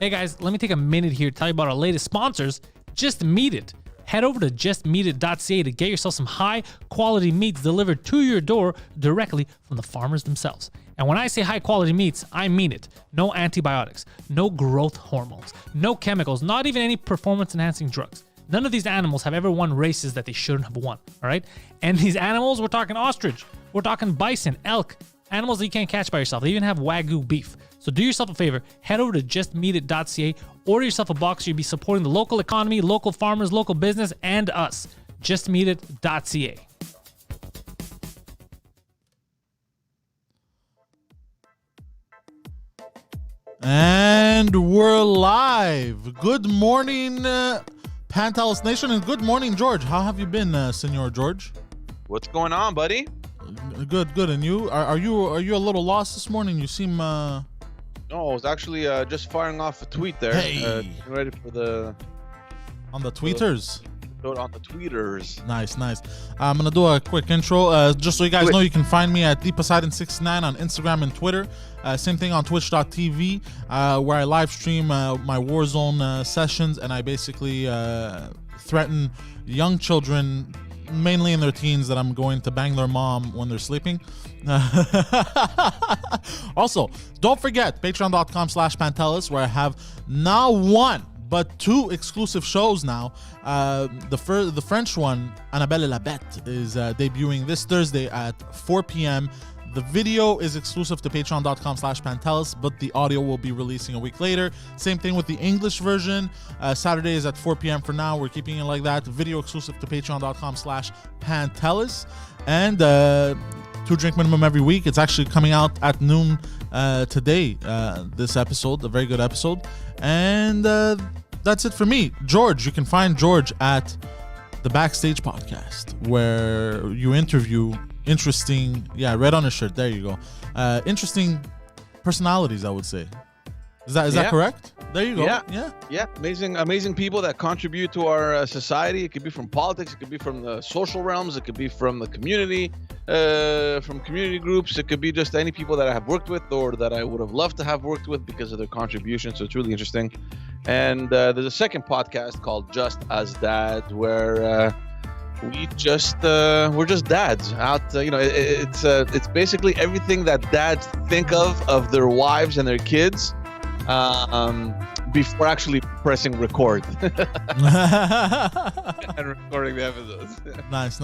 Hey guys, let me take a minute here to tell you about our latest sponsors, Just Meat It. Head over to justmeatit.ca to get yourself some high quality meats delivered to your door directly from the farmers themselves. And when I say high quality meats, I mean it. No antibiotics, no growth hormones, no chemicals, not even any performance enhancing drugs. None of these animals have ever won races that they shouldn't have won, all right? And these animals, we're talking ostrich, we're talking bison, elk, animals that you can't catch by yourself. They even have Wagyu beef. So do yourself a favor, head over to justmeatit.ca, order yourself a box so you'll be supporting the local economy, local farmers, local business, and us. Justmeatit.ca. And we're live. Good morning, Pantelis Nation, and good morning, George. How have you been, Senor George? What's going on, buddy? Good. And you? Are you a little lost this morning? You seem. No, I was actually just firing off a tweet there. Hey. Ready for the. On the tweeters. On the tweeters. Nice. I'm gonna do a quick intro, just so you guys know. You can find me at DeePoseidon69 on Instagram and Twitter. Same thing on Twitch.tv, where I live stream my Warzone sessions, and I basically threaten young children, mainly in their teens, that I'm going to bang their mom when they're sleeping. Also, don't forget patreon.com/Pantelis, where I have now one but two exclusive shows now. The French one, Annabelle La Bête, is debuting this Thursday at 4 p.m. The video is exclusive to patreon.com/Pantelis, but the audio will be releasing a week later. Same thing with the English version. Saturday is at 4 p.m. for now. We're keeping it like that. Video exclusive to patreon.com/Pantelis. And 2 drink minimum every week. It's actually coming out at noon today, this episode. A very good episode. And that's it for me. George, you can find George at the Backstage Podcast, where you interview interesting, red on his shirt, there you go, interesting personalities, I would say. Is that correct? There you go. Yeah. Amazing people that contribute to our society. It could be from politics, it could be from the social realms, it could be from the community, from community groups. It could be just any people that I have worked with or that I would have loved to have worked with because of their contribution. So it's really interesting. And there's a second podcast called Just As Dads, where we're just dads out. It's basically everything that dads think of their wives and their kids before actually pressing record and recording the episodes. Nice.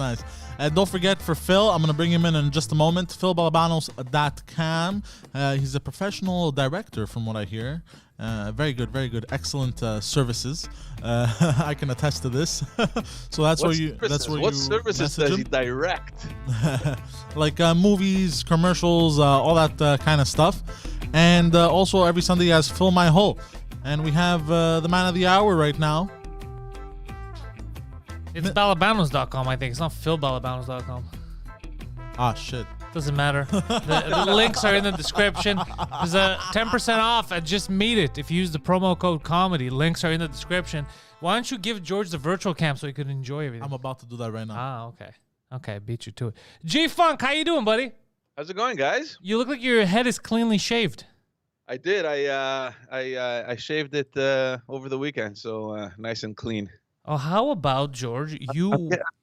And don't forget, for Phil, I'm going to bring him in just a moment. PhilBalabanos.com. He's a professional director, from what I hear. Very good, excellent services. I can attest to this. So what services does he direct? Like movies, commercials, all that kind of stuff. And also every Sunday he has Phil My Hole. And we have the man of the hour right now. It's balabanos.com, I think. It's not philbalabanos.com. Ah, shit. Doesn't matter. The links are in the description. There's a 10% off at Just Meet It if you use the promo code COMEDY. Links are in the description. Why don't you give George the virtual cam so he could enjoy everything? I'm about to do that right now. Ah, okay. Okay, beat you to it. G-Funk, how you doing, buddy? How's it going, guys? You look like your head is cleanly shaved. I did. I shaved it over the weekend, so nice and clean. Oh, how about, George,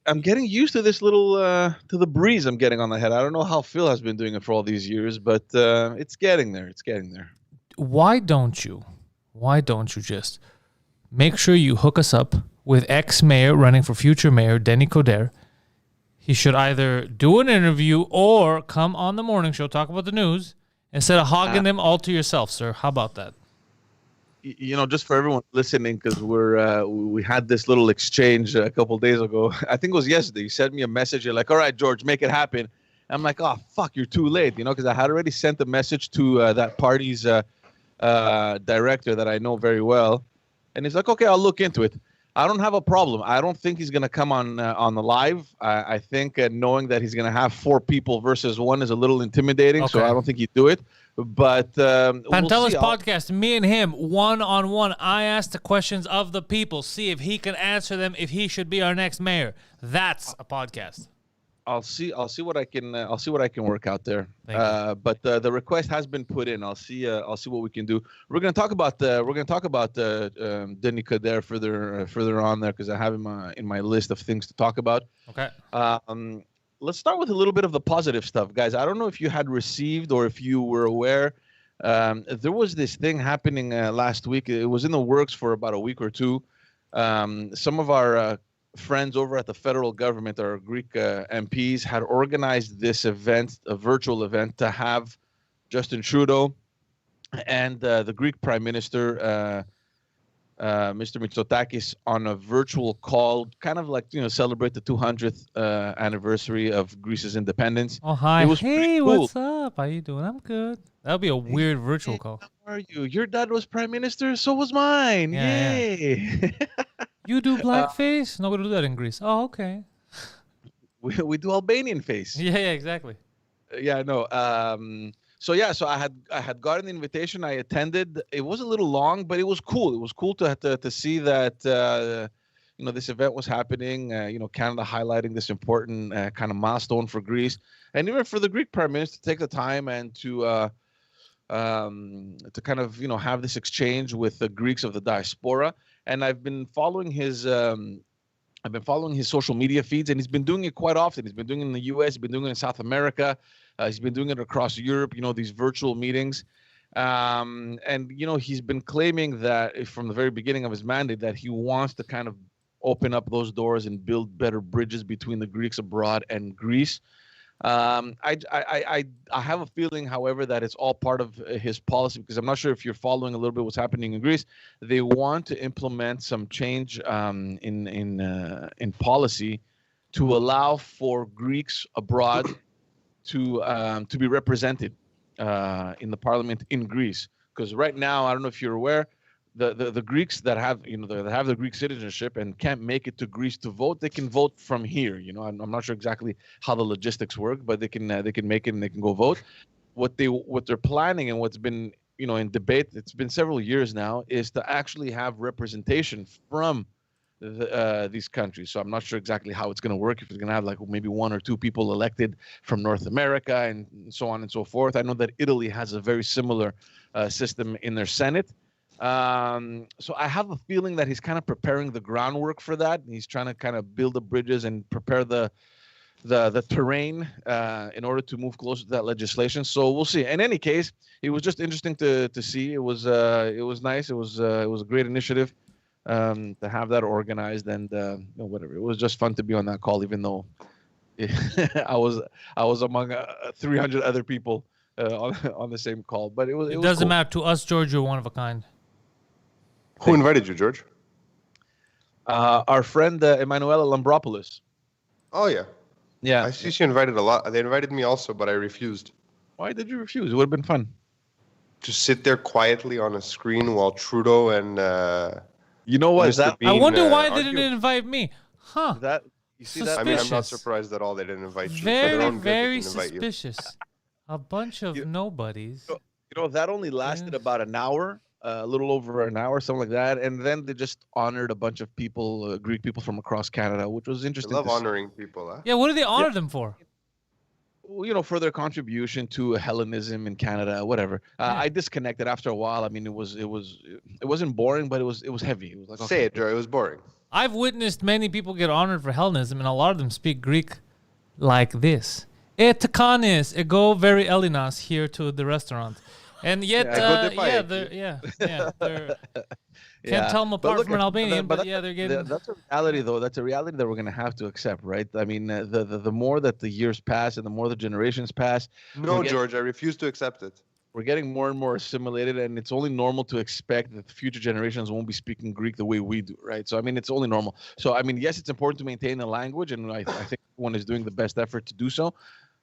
I'm getting used to this little to the breeze I'm getting on the head. I don't know how Phil has been doing it for all these years, but it's getting there. Why don't you just make sure you hook us up with ex-mayor running for future mayor, Denny Coderre? He should either do an interview or come on the morning show, talk about the news, instead of hogging them all to yourself, sir. How about that? Just for everyone listening, because we had this little exchange a couple of days ago. I think it was yesterday. You sent me a message. You're like, all right, George, make it happen. I'm like, oh, fuck, you're too late, because I had already sent a message to that party's director that I know very well. And he's like, okay, I'll look into it. I don't have a problem. I don't think he's going to come on the live. I think knowing that he's going to have 4 people versus 1 is a little intimidating, so I don't think he'd do it. But Pantelis podcast, me and him, one-on-one. I ask the questions of the people, see if he can answer them, if he should be our next mayor. That's a podcast. I'll see what I can work out there. Thank you. But the request has been put in. I'll see what we can do. We're gonna talk about Denis Coderre further on there because I have him in my list of things to talk about. Okay. Let's start with a little bit of the positive stuff, guys. I don't know if you had received or if you were aware. There was this thing happening last week. It was in the works for about a week or two. Some of our friends over at the federal government, our Greek MPs, had organized this event, a virtual event, to have Justin Trudeau and the Greek Prime Minister, Mr. Mitsotakis, on a virtual call, kind of like, celebrate the 200th anniversary of Greece's independence. Oh, hi. It was Hey, pretty cool. what's up? How you doing? I'm good. That would be a weird virtual call. How are you? Your dad was Prime Minister, so was mine. Yeah, Yay! You do blackface? No, we don't do that in Greece. Oh, okay. we do Albanian face. Yeah, exactly. Yeah, no. So I had gotten the invitation. I attended. It was a little long, but it was cool. It was cool to see that this event was happening. Canada highlighting this important kind of milestone for Greece, and even for the Greek Prime Minister to take the time and to kind of have this exchange with the Greeks of the diaspora. And I've been following his social media feeds, and he's been doing it quite often. He's been doing it in the U.S. He's been doing it in South America. He's been doing it across Europe. These virtual meetings, and he's been claiming that from the very beginning of his mandate that he wants to kind of open up those doors and build better bridges between the Greeks abroad and Greece. I have a feeling, however, that it's all part of his policy, because I'm not sure if you're following a little bit what's happening in Greece. They want to implement some change in policy to allow for Greeks abroad to be represented in the parliament in Greece. Because right now, I don't know if you're aware, the Greeks that have the Greek citizenship and can't make it to Greece to vote, they can vote from here. I'm not sure exactly how the logistics work, but they can make it and they can go vote. What they're planning and what's been in debate, it's been several years now, is to actually have representation from these countries. So I'm not sure exactly how it's going to work. If it's going to have like maybe one or two people elected from North America and so on and so forth. I know that Italy has a very similar system in their Senate. So I have a feeling that he's kind of preparing the groundwork for that. He's trying to kind of build the bridges and prepare the terrain in order to move closer to that legislation. So we'll see. In any case, it was just interesting to see. It was nice. It was a great initiative to have that organized, and whatever. It was just fun to be on that call, even though I was among 300 other people on the same call. But it doesn't cool. matter to us, George. You're one of a kind. Who invited you, George? Our friend Emanuela Lambropoulos. Oh, yeah. Yeah. I see she invited a lot. They invited me also, but I refused. Why did you refuse? It would have been fun. Just sit there quietly on a screen while Trudeau and you know what? Mr. Bean, I wonder why they argue. didn't invite me. Huh. That you see that? I mean, I'm not Suspicious. surprised at all they didn't invite you. For Very, their own good, they very didn't invite you. suspicious. A bunch of nobodies. That only lasted Yeah. about an hour, a little over an hour, something like that. And then they just honored a bunch of people, Greek people from across Canada, which was I interesting. love to see. honoring people, huh? Yeah, what do they honor them for? For their contribution to Hellenism in Canada, whatever. I disconnected after a while. I mean, it wasn't boring, but it was heavy. It was like, Say okay. it, Joe. It was boring. I've witnessed many people get honored for Hellenism, and a lot of them speak Greek like this. Takanis, go very Elinas here to the restaurant. And yet, they're can't tell them apart from an Albanian, but they're getting. That's a reality, though. That's a reality that we're going to have to accept, right? I mean, the more that the years pass and the more the generations pass. No, George, I refuse to accept it. We're getting more and more assimilated, and it's only normal to expect that the future generations won't be speaking Greek the way we do, right? So, I mean, it's only normal. So, I mean, yes, it's important to maintain the language, and I think everyone is doing the best effort to do so.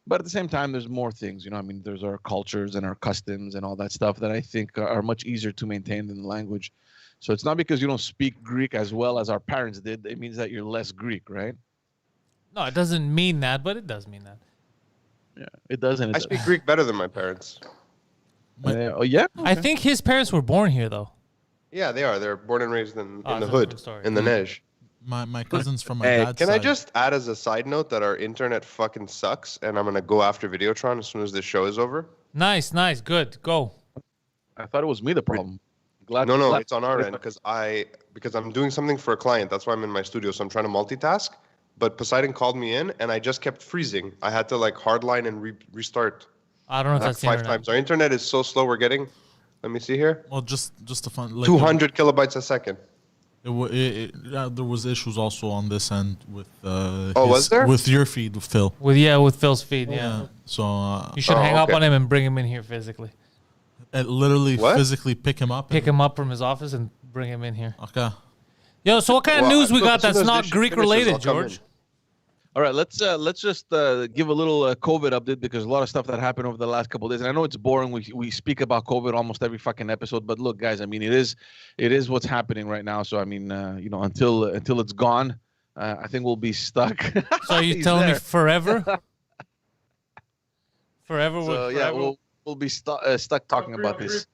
But at the same time, there's more things, I mean, there's our cultures and our customs and all that stuff that I think are much easier to maintain than the language. So it's not because you don't speak Greek as well as our parents did. It means that you're less Greek, right? No, it doesn't mean that, but it does mean that. Yeah, it doesn't. I speak Greek better than my parents. Oh, yeah? I think his parents were born here, though. Yeah, they are. They're born and raised in the that's a hood, different story. in the Nej. My cousin's from my Hey, dad's Can side. I just add as a side note that our internet fucking sucks, and I'm gonna go after Videotron as soon as this show is over? Nice, good. Go. I thought it was me the problem. Glad. No, glad- it's on our end because I'm doing something for a client. That's why I'm in my studio, so I'm trying to multitask. But Poseidon called me in, and I just kept freezing. I had to like hardline and restart I don't know if like that's the 5 internet. times. Our internet is so slow. We're getting, let me see here, Well, just a fun. Like, 200 kilobytes a second. There was issues also on this end with. Was there? With your feed, Phil? With Phil's feed, yeah. So You should hang up okay. on him and bring him in here physically. literally What? physically pick him up. Pick him up from his office and bring him in here. Okay. Yo, so what kind of Well, news we look, got as soon that's as not this shit Greek finishes, related, I'll come George? in. All right, let's just give a little COVID update because a lot of stuff that happened over the last couple of days, and I know it's boring. We speak about COVID almost every fucking episode, but look, guys, I mean, it is what's happening right now. So I mean, until it's gone, I think we'll be stuck. So are you He's telling me there. forever? Forever. So yeah, forever? we'll be stuck talking about this.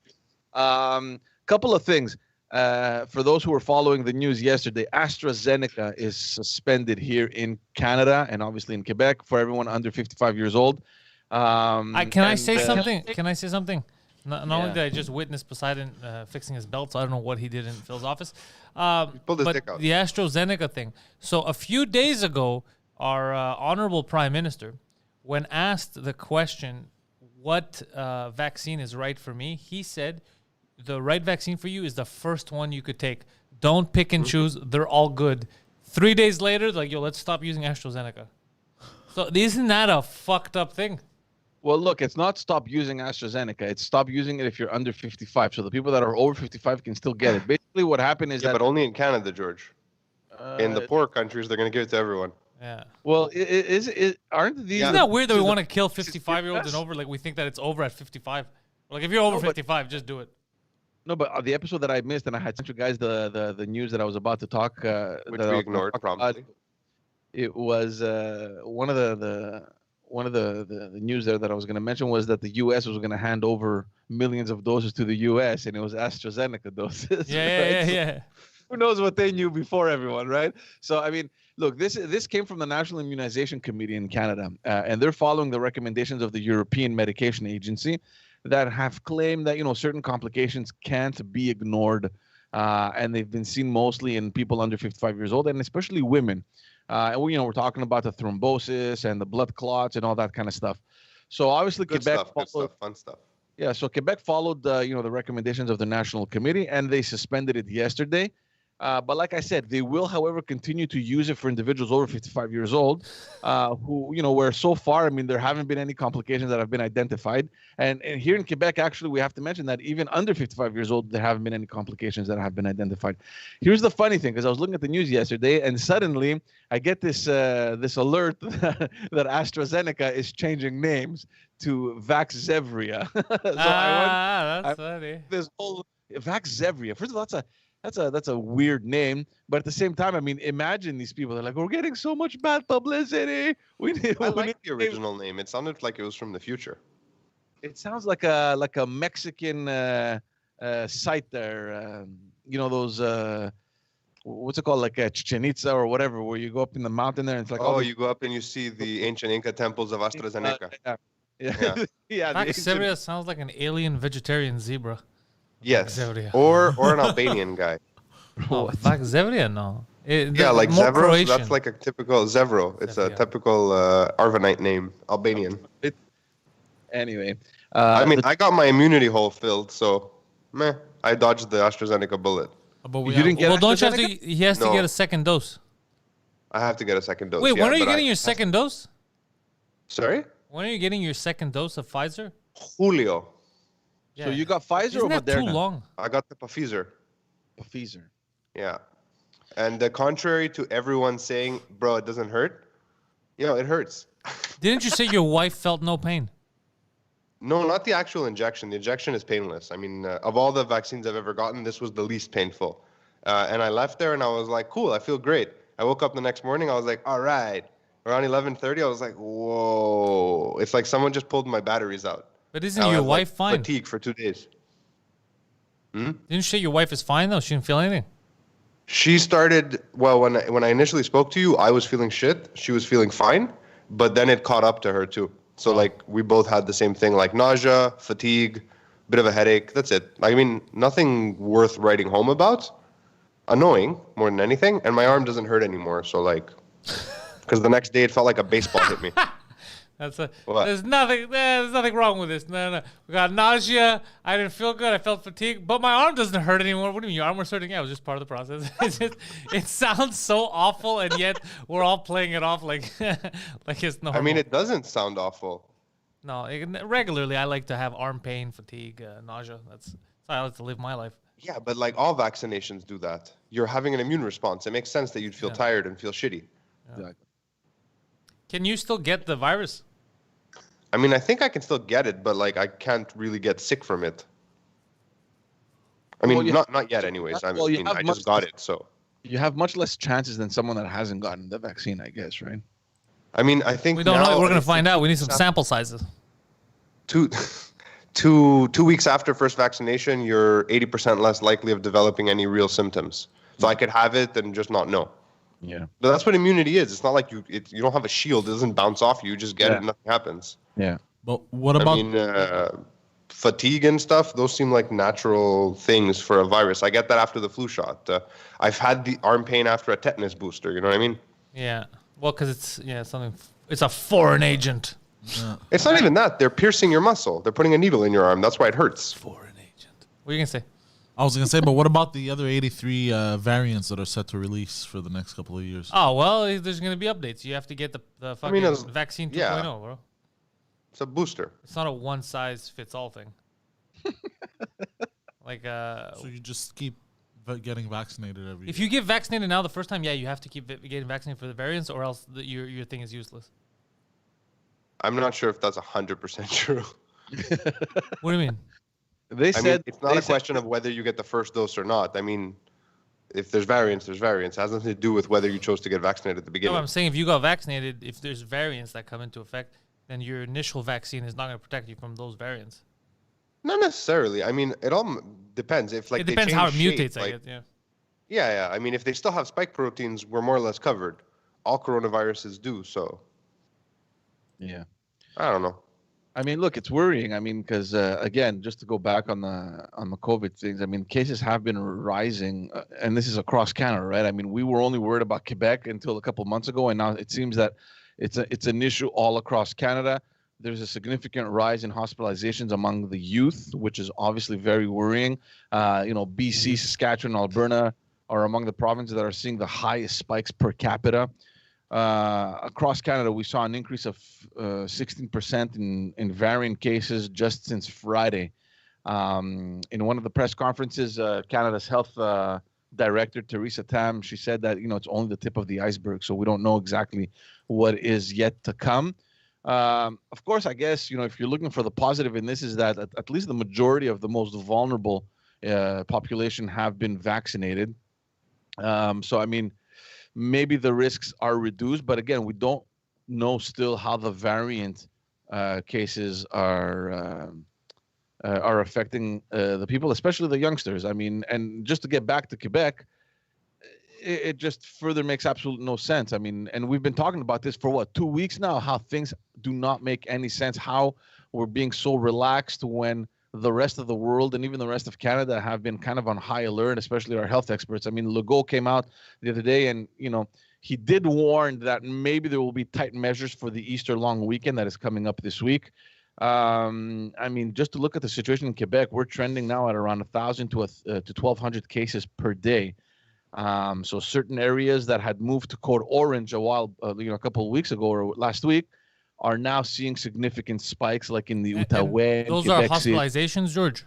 Couple of things. For those who were following the news yesterday, AstraZeneca is suspended here in Canada and obviously in Quebec for everyone under 55 years old. Can I say and, something? Can I say something? Not only Yeah. did I just witness Poseidon fixing his belt, so I don't know what he did in Phil's office. pulled his But dick out. the AstraZeneca thing. So a few days ago, our honorable prime minister, when asked the question, what vaccine is right for me, he said, the right vaccine for you is the first one you could take. Don't pick and choose. They're all good. 3 days later, like, yo, let's stop using AstraZeneca. So isn't that a fucked up thing? Well, look, it's not stop using AstraZeneca. It's stop using it if you're under 55. So the people that are over 55 can still get it. Basically, what happened is Yeah, that. but only in Canada, George. In the poor countries, they're gonna give it to everyone. Yeah. Well, aren't these? Isn't that weird that we want to kill Just 55-year-olds and yes. over? Like, we think that it's over at 55. Like, if you're over No, but- 55, just do it. No, but the episode that I missed, and I had sent you guys the news that I was about to talk. Which that I we was gonna ignored talk about. promptly. It was one of the news there that I was going to mention was that the U.S. was going to hand over millions of doses to the U.S. and it was AstraZeneca doses. Yeah, right? So yeah. who knows what they knew before everyone, right? So I mean, look, this came from the National Immunization Committee in Canada, and they're following the recommendations of the European Medication Agency that have claimed that certain complications can't be ignored, and they've been seen mostly in people under 55 years old, and especially women. And we're talking about the thrombosis and the blood clots and all that kind of stuff. So obviously Good Quebec stuff, followed, fun stuff. yeah, so Quebec followed the recommendations of the National Committee and they suspended it yesterday. But like I said, they will, however, continue to use it for individuals over 55 years old, who, where so far, I mean, there haven't been any complications that have been identified. And here in Quebec, actually, we have to mention that even under 55 years old, there haven't been any complications that have been identified. Here's the funny thing, because I was looking at the news yesterday, and suddenly I get this alert that AstraZeneca is changing names to Vaxzevria. So that's funny. this whole Vaxzevria. First of all, that's a weird name, but at the same time, I mean, imagine these people. They're like, we're getting so much bad publicity. We need. I we like need the original name. It sounded like it was from the future. It sounds like a Mexican site there. Those what's it called, like Chichen Itza or whatever, where you go up in the mountain there and it's like. Oh, all you go up and you see the ancient Inca temples of AstraZeneca. yeah. Yeah. Yeah. the Vaxzevria sounds like an alien vegetarian zebra. Yes. Vaxzevria. Or an Albanian guy. Oh, Vaxzevria, no. Yeah, like more Zevro. Croatian. That's like a typical Zevro. It's a Zevria. typical Arvanite name, Albanian. Anyway. I mean, I got my immunity hole filled, so meh. I dodged the AstraZeneca bullet. But we You didn't get well, don't you have to? AstraZeneca? He has to No. get a second dose. I have to get a second dose. Wait, yeah, when are you but getting your second dose? Sorry? When are you getting your second dose of Pfizer? Julio. So you got Pfizer Isn't or that Moderna? too long? I got the Pfizer. Pfizer. Yeah. And the contrary to everyone saying, bro, it doesn't hurt. It hurts. Didn't you say your wife felt no pain? No, not the actual injection. The injection is painless. I mean, of all the vaccines I've ever gotten, this was the least painful. And I left there and I was like, cool, I feel great. I woke up the next morning. I was like, all right. Around 11:30, I was like, whoa. It's like someone just pulled my batteries out. But isn't I your had, wife like, fine? Fatigue for 2 days. Didn't you say your wife is fine though? She didn't feel anything. She started when I initially spoke to you, I was feeling shit. She was feeling fine, but then it caught up to her too. So like we both had the same thing, like nausea, fatigue, bit of a headache. That's it. I mean, nothing worth writing home about. Annoying more than anything, and my arm doesn't hurt anymore. So like, because the next day it felt like a baseball hit me. What? There's nothing wrong with this. No. We got nausea. I didn't feel good. I felt fatigue, but my arm doesn't hurt anymore. What do you mean your arm was hurting? Yeah, it was just part of the process. It sounds so awful, and yet we're all playing it off like like it's normal. I mean, it doesn't sound awful. No, regularly I like to have arm pain, fatigue, nausea. That's how I like to live my life. Yeah, but like all vaccinations do that. You're having an immune response. It makes sense that you'd feel tired and feel shitty. Exactly. Can you still get the virus? I mean, I think I can still get it, but like I can't really get sick from it. I mean, not yet, anyways. I mean, I just got it, so. You have much less chances than someone that hasn't gotten the vaccine, I guess, right? I mean, I think we don't know. We're gonna find out. We need some sample sizes. Two weeks after first vaccination, you're 80% less likely of developing any real symptoms. So I could have it and just not know. Yeah. But that's what immunity is. It's not like you don't have a shield. It doesn't bounce off you. You just get it and nothing happens. Yeah. But what about? I mean, fatigue and stuff, those seem like natural things for a virus. I get that after the flu shot. I've had the arm pain after a tetanus booster. You know what I mean? Yeah. Well, because it's a foreign agent. It's not even that. They're piercing your muscle. They're putting a needle in your arm. That's why it hurts. Foreign agent. What are you gonna say? I was gonna say, but what about the other 83 variants that are set to release for the next couple of years? Oh well, there's gonna be updates. You have to get the fucking vaccine 2.0, bro. It's a booster. It's not a one size fits all thing. Like So you just keep getting vaccinated every year. If you get vaccinated now the first time, you have to keep getting vaccinated for the variants, or else your thing is useless. I'm not sure if that's 100% true. What do you mean? They said it's not a question of whether you get the first dose or not. I mean, if there's variants, there's variants. It has nothing to do with whether you chose to get vaccinated at the beginning. No, I'm saying if you got vaccinated, if there's variants that come into effect, then your initial vaccine is not going to protect you from those variants. Not necessarily. I mean, it all depends. If like it depends how it mutates, shape, I guess. Yeah. I mean, if they still have spike proteins, we're more or less covered. All coronaviruses do. So. Yeah. I don't know. I mean, look, it's worrying. I mean, because again, just to go back on the COVID things, I mean, cases have been rising, and this is across Canada, right? I mean, we were only worried about Quebec until a couple months ago, and now it seems that it's an issue all across Canada. There's a significant rise in hospitalizations among the youth, which is obviously very worrying. BC, Saskatchewan, Alberta are among the provinces that are seeing the highest spikes per capita. Across Canada, we saw an increase of 16% in variant cases just since Friday. In one of the press conferences, Canada's health director, Theresa Tam, she said that, it's only the tip of the iceberg, so we don't know exactly what is yet to come. Of course, I guess, if you're looking for the positive in this is that at least the majority of the most vulnerable population have been vaccinated. So, I mean, maybe the risks are reduced, but again, we don't know still how the variant cases are affecting the people, especially the youngsters. I mean, and just to get back to Quebec, it just further makes absolutely no sense. I mean, and we've been talking about this for 2 weeks now, how things do not make any sense, how we're being so relaxed when the rest of the world and even the rest of Canada have been kind of on high alert, especially our health experts. I mean, Legault came out the other day and, he did warn that maybe there will be tight measures for the Easter long weekend that is coming up this week. I mean, just to look at the situation in Quebec, we're trending now at around 1,000 to 1,200 cases per day. So certain areas that had moved to code orange a couple of weeks ago or last week are now seeing significant spikes, like in the Outaouais. Those are hospitalizations, George.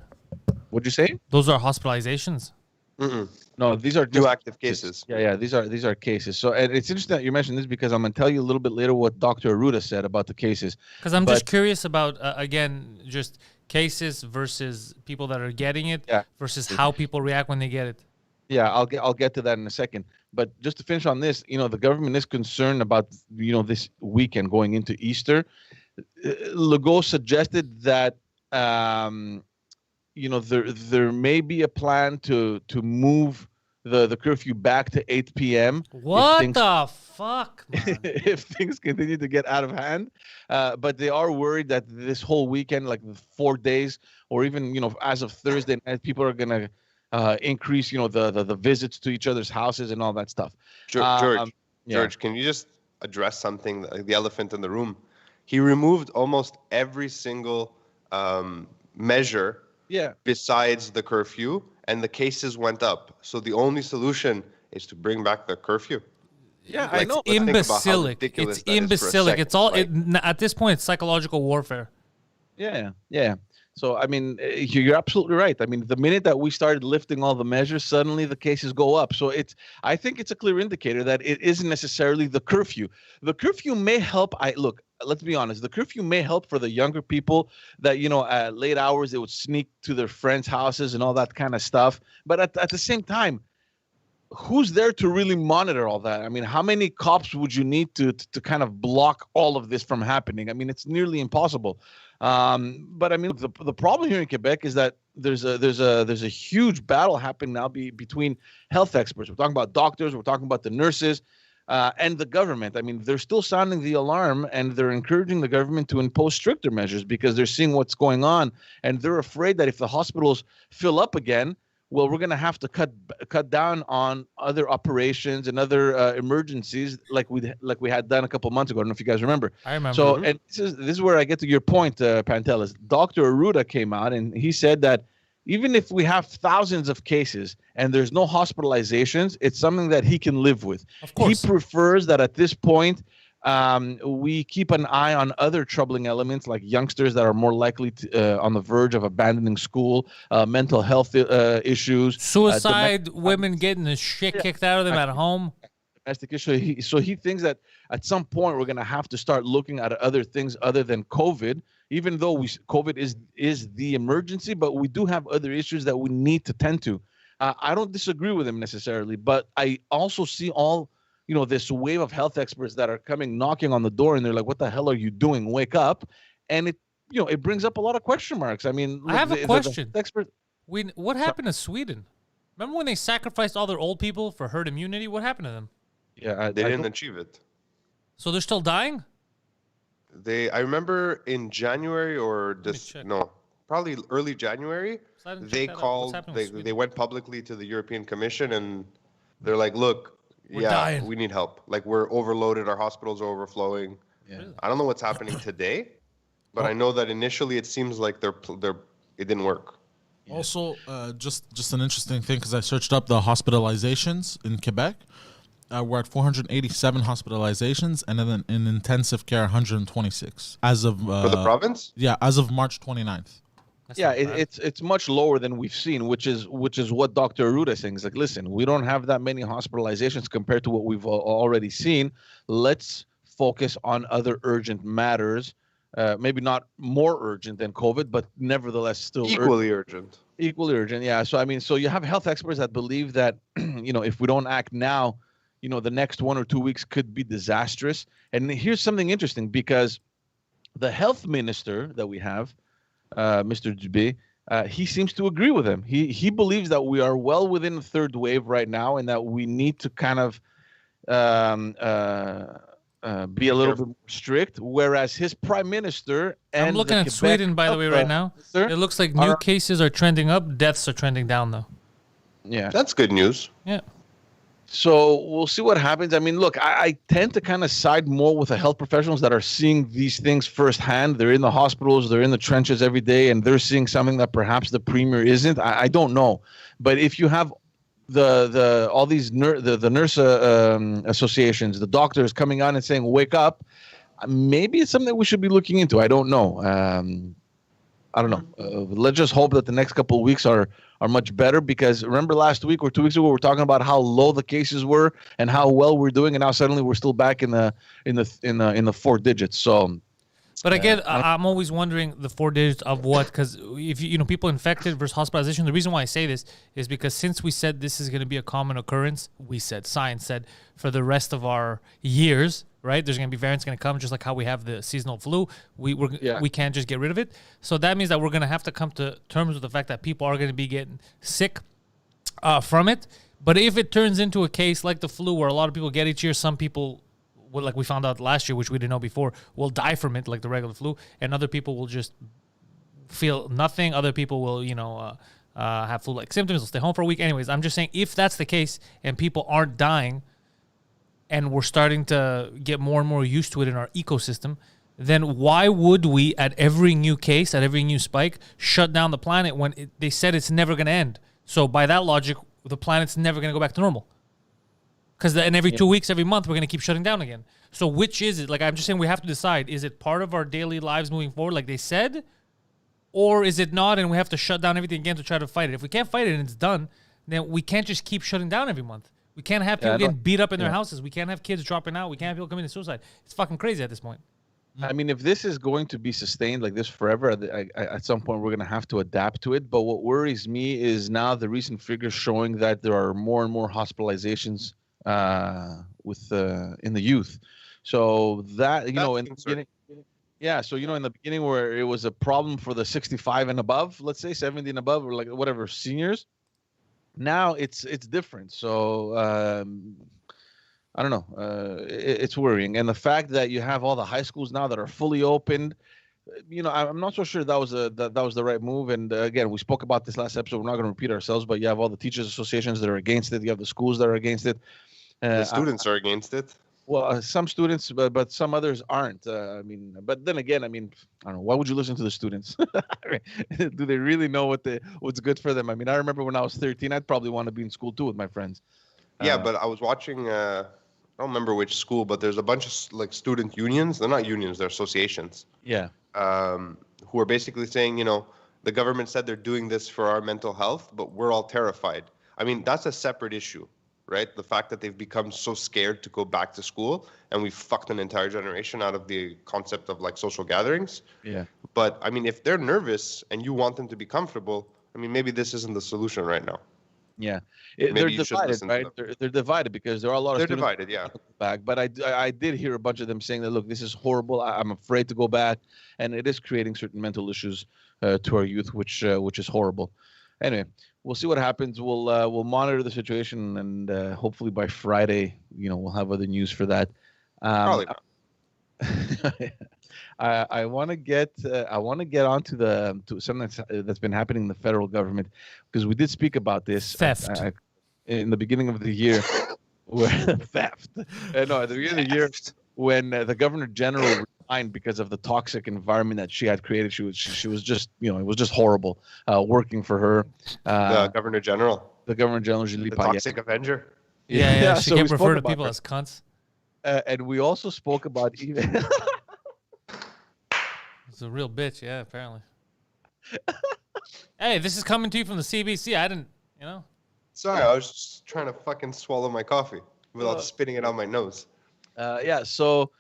What'd you say? Those are hospitalizations. Mm-mm. No, these are new active cases. Yeah, these are cases. So, and it's interesting that you mentioned this because I'm going to tell you a little bit later what Dr. Arruda said about the cases. Because I'm just curious about again, just cases versus people that are getting it versus how people react when they get it. Yeah, I'll get to that in a second. But just to finish on this, the government is concerned about this weekend going into Easter. Legault suggested that there may be a plan to move the curfew back to 8 p.m. What the fuck, man? if things continue to get out of hand. But they are worried that this whole weekend, like the 4 days, or even, as of Thursday night, people are going to increase, the visits to each other's houses and all that stuff. George, can you just address something, like the elephant in the room? He removed almost every single measure besides the curfew, and the cases went up. So the only solution is to bring back the curfew. Yeah, I know. Imbecilic. It's imbecilic. It's all at this point. It's psychological warfare. Yeah. So I mean, you're absolutely right. I mean, the minute that we started lifting all the measures, suddenly the cases go up. So I think it's a clear indicator that it isn't necessarily the curfew. The curfew may help. Look, let's be honest. The curfew may help for the younger people that, at late hours they would sneak to their friends' houses and all that kind of stuff. But at the same time, who's there to really monitor all that? I mean, how many cops would you need to kind of block all of this from happening? I mean, it's nearly impossible. But I mean, the problem here in Quebec is that there's a huge battle happening now between health experts. We're talking about doctors, we're talking about the nurses, and the government. I mean, they're still sounding the alarm, and they're encouraging the government to impose stricter measures because they're seeing what's going on, and they're afraid that if the hospitals fill up again, well, we're going to have to cut down on other operations and other emergencies like we had done a couple months ago. I don't know if you guys remember. I remember. So, and this is where I get to your point, Pantelis. Dr. Arruda came out and he said that even if we have thousands of cases and there's no hospitalizations, it's something that he can live with. Of course. He prefers that at this point, we keep an eye on other troubling elements like youngsters that are more likely to, on the verge of abandoning school, mental health issues, suicide, women getting the shit kicked out of them at home. Domestic issue. So he thinks that at some point we're going to have to start looking at other things other than COVID, even though COVID is the emergency, but we do have other issues that we need to tend to. I don't disagree with him necessarily, but I also see this wave of health experts that are coming knocking on the door, and they're like, what the hell are you doing? Wake up. And it brings up a lot of question marks. I mean, I have a question. The what happened to Sweden? Remember when they sacrificed all their old people for herd immunity? What happened to them? Yeah, they didn't achieve it. So they're still dying? I remember in January probably early January, they went publicly to the European Commission, and they're like, look, we need help. Like, we're overloaded. Our hospitals are overflowing. Yeah. Really? I don't know what's happening today, but I know that initially it seems like it didn't work. Yeah. Also, just an interesting thing, because I searched up the hospitalizations in Quebec. We're at 487 hospitalizations, and then in intensive care, 126 as of for the province. Yeah, as of March 29th. It's much lower than we've seen, which is what Dr. Arruda is saying. He's like, listen, we don't have that many hospitalizations compared to what we've already seen. Let's focus on other urgent matters. Maybe not more urgent than COVID, but nevertheless still equally urgent. Equally urgent, yeah. So I mean, so you have health experts that believe that if we don't act now, the next 1 or 2 weeks could be disastrous. And here's something interesting, because the health minister that we have, Mr. Dubé, he seems to agree with him. He believes that we are well within the third wave right now, and that we need to kind of be a little bit more strict. Whereas his prime minister and I'm looking at Sweden, by the way, right now. It looks like new cases are trending up, deaths are trending down, though. Yeah, that's good news. Yeah. So we'll see what happens. I mean, look, I tend to kind of side more with the health professionals that are seeing these things firsthand. They're in the hospitals, they're in the trenches every day, and they're seeing something that perhaps the premier isn't. I don't know. But if you have all these the nurse associations, the doctors coming on and saying, wake up, maybe it's something that we should be looking into. I don't know. I don't know. Let's just hope that the next couple of weeks are much better, because remember last week or 2 weeks ago we were talking about how low the cases were and how well we're doing, and now suddenly we're still back in the 4 digits. So, but again, I'm always wondering the 4 digits of what, because if people infected versus hospitalization. The reason why I say this is because since we said this is going to be a common occurrence, science said for the rest of our years, right? There's going to be variants going to come, just like how we have the seasonal flu. We can't just get rid of it. So that means that we're going to have to come to terms with the fact that people are going to be getting sick from it. But if it turns into a case like the flu where a lot of people get each year, some people, like we found out last year, which we didn't know before, will die from it like the regular flu, and other people will just feel nothing. Other people will, have flu-like symptoms, will stay home for a week. Anyways, I'm just saying if that's the case and people aren't dying and we're starting to get more and more used to it in our ecosystem, then why would we, at every new case, at every new spike, shut down the planet when they said it's never going to end? So by that logic, the planet's never going to go back to normal. Because then every 2 weeks, every month, we're going to keep shutting down again. So which is it? Like, I'm just saying we have to decide, is it part of our daily lives moving forward, like they said, or is it not, and we have to shut down everything again to try to fight it? If we can't fight it and it's done, then we can't just keep shutting down every month. We can't have people getting beat up in their houses. We can't have kids dropping out. We can't have people committing suicide. It's fucking crazy at this point. I mean, if this is going to be sustained like this forever, at some point we're going to have to adapt to it. But what worries me is now the recent figures showing that there are more and more hospitalizations in the youth. So that, in the beginning, so in the beginning where it was a problem for the 65 and above, let's say 70 and above, or like whatever, seniors, now it's different. So I don't know. It's worrying, and the fact that you have all the high schools now that are fully opened, I'm not so sure that was the right move. And again, we spoke about this last episode. We're not going to repeat ourselves, but you have all the teachers associations that are against it. You have the schools that are against it. The students are against it. Well, some students, but some others aren't. But then again, I don't know. Why would you listen to the students? Do they really know what's good for them? I remember when I was 13, I'd probably want to be in school too with my friends. Yeah, but I was watching. I don't remember which school, but there's a bunch of like student unions. They're not unions; they're associations. Yeah. Who are basically saying, the government said they're doing this for our mental health, but we're all terrified. That's a separate issue. Right? The fact that they've become so scared to go back to school, and we've fucked an entire generation out of the concept of like social gatherings. Yeah. But if they're nervous and you want them to be comfortable, maybe this isn't the solution right now. Yeah. They're divided, right? They're divided because there are a lot of students divided, yeah. Back, but I did hear a bunch of them saying that, look, this is horrible. I'm afraid to go back, and it is creating certain mental issues to our youth, which is horrible. Anyway, we'll see what happens. We'll monitor the situation, and hopefully by Friday, we'll have other news for that. Probably not. I want to get onto to something that's been happening in the federal government, because we did speak about this theft in the beginning of the year. Where theft? No, at the beginning of the year when the governor general resigned because of the toxic environment that she had created. She was just it was just horrible working for her. The governor general. The governor general, Julie the Payette. Toxic Avenger. Yeah. She so can refer to people as cunts. And we also spoke about even. It's a real bitch, yeah, apparently. Hey, this is coming to you from the CBC. I didn't, Sorry, I was just trying to fucking swallow my coffee without spitting it out my nose. So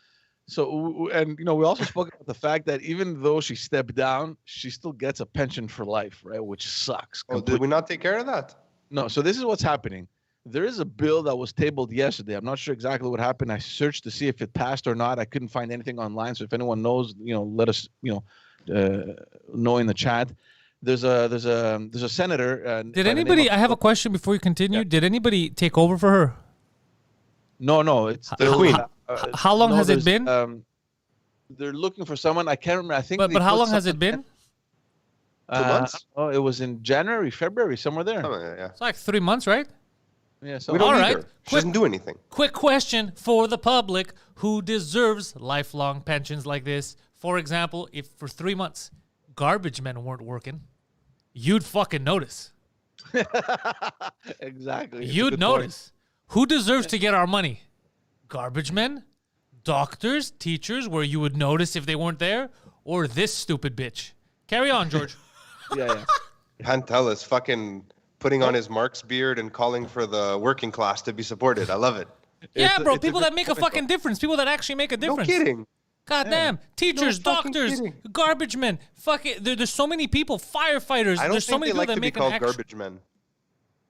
we also spoke about the fact that even though she stepped down, she still gets a pension for life, right? Which sucks. Oh, did we not take care of that? No. So this is what's happening. There is a bill that was tabled yesterday. I'm not sure exactly what happened. I searched to see if it passed or not. I couldn't find anything online. So if anyone knows, let us, know in the chat. There's a senator. Did anybody? I have a question before you continue. Yeah. Did anybody take over for her? No. It's the queen. How long has it been? They're looking for someone. I can't remember. I think. But how long has it been? 2 months. Oh, it was in January, February, somewhere there. Yeah. It's like 3 months, right? Yeah, so we don't need her. She doesn't do anything. Quick question for the public: who deserves lifelong pensions like this? For example, if for 3 months garbage men weren't working, you'd fucking notice. Exactly. You'd notice. Who deserves to get our money? Garbage men, doctors, teachers, where you would notice if they weren't there, or this stupid bitch? Carry on, George. Yeah. Pantelis fucking putting on his Marx beard and calling for the working class to be supported. I love it. Yeah, bro. People that make a fucking difference. People that actually make a difference. No kidding. God damn. Teachers, doctors, garbage men. Fuck it. There's so many people. Firefighters. I don't There's so think many they like people that to be make called an garbage men.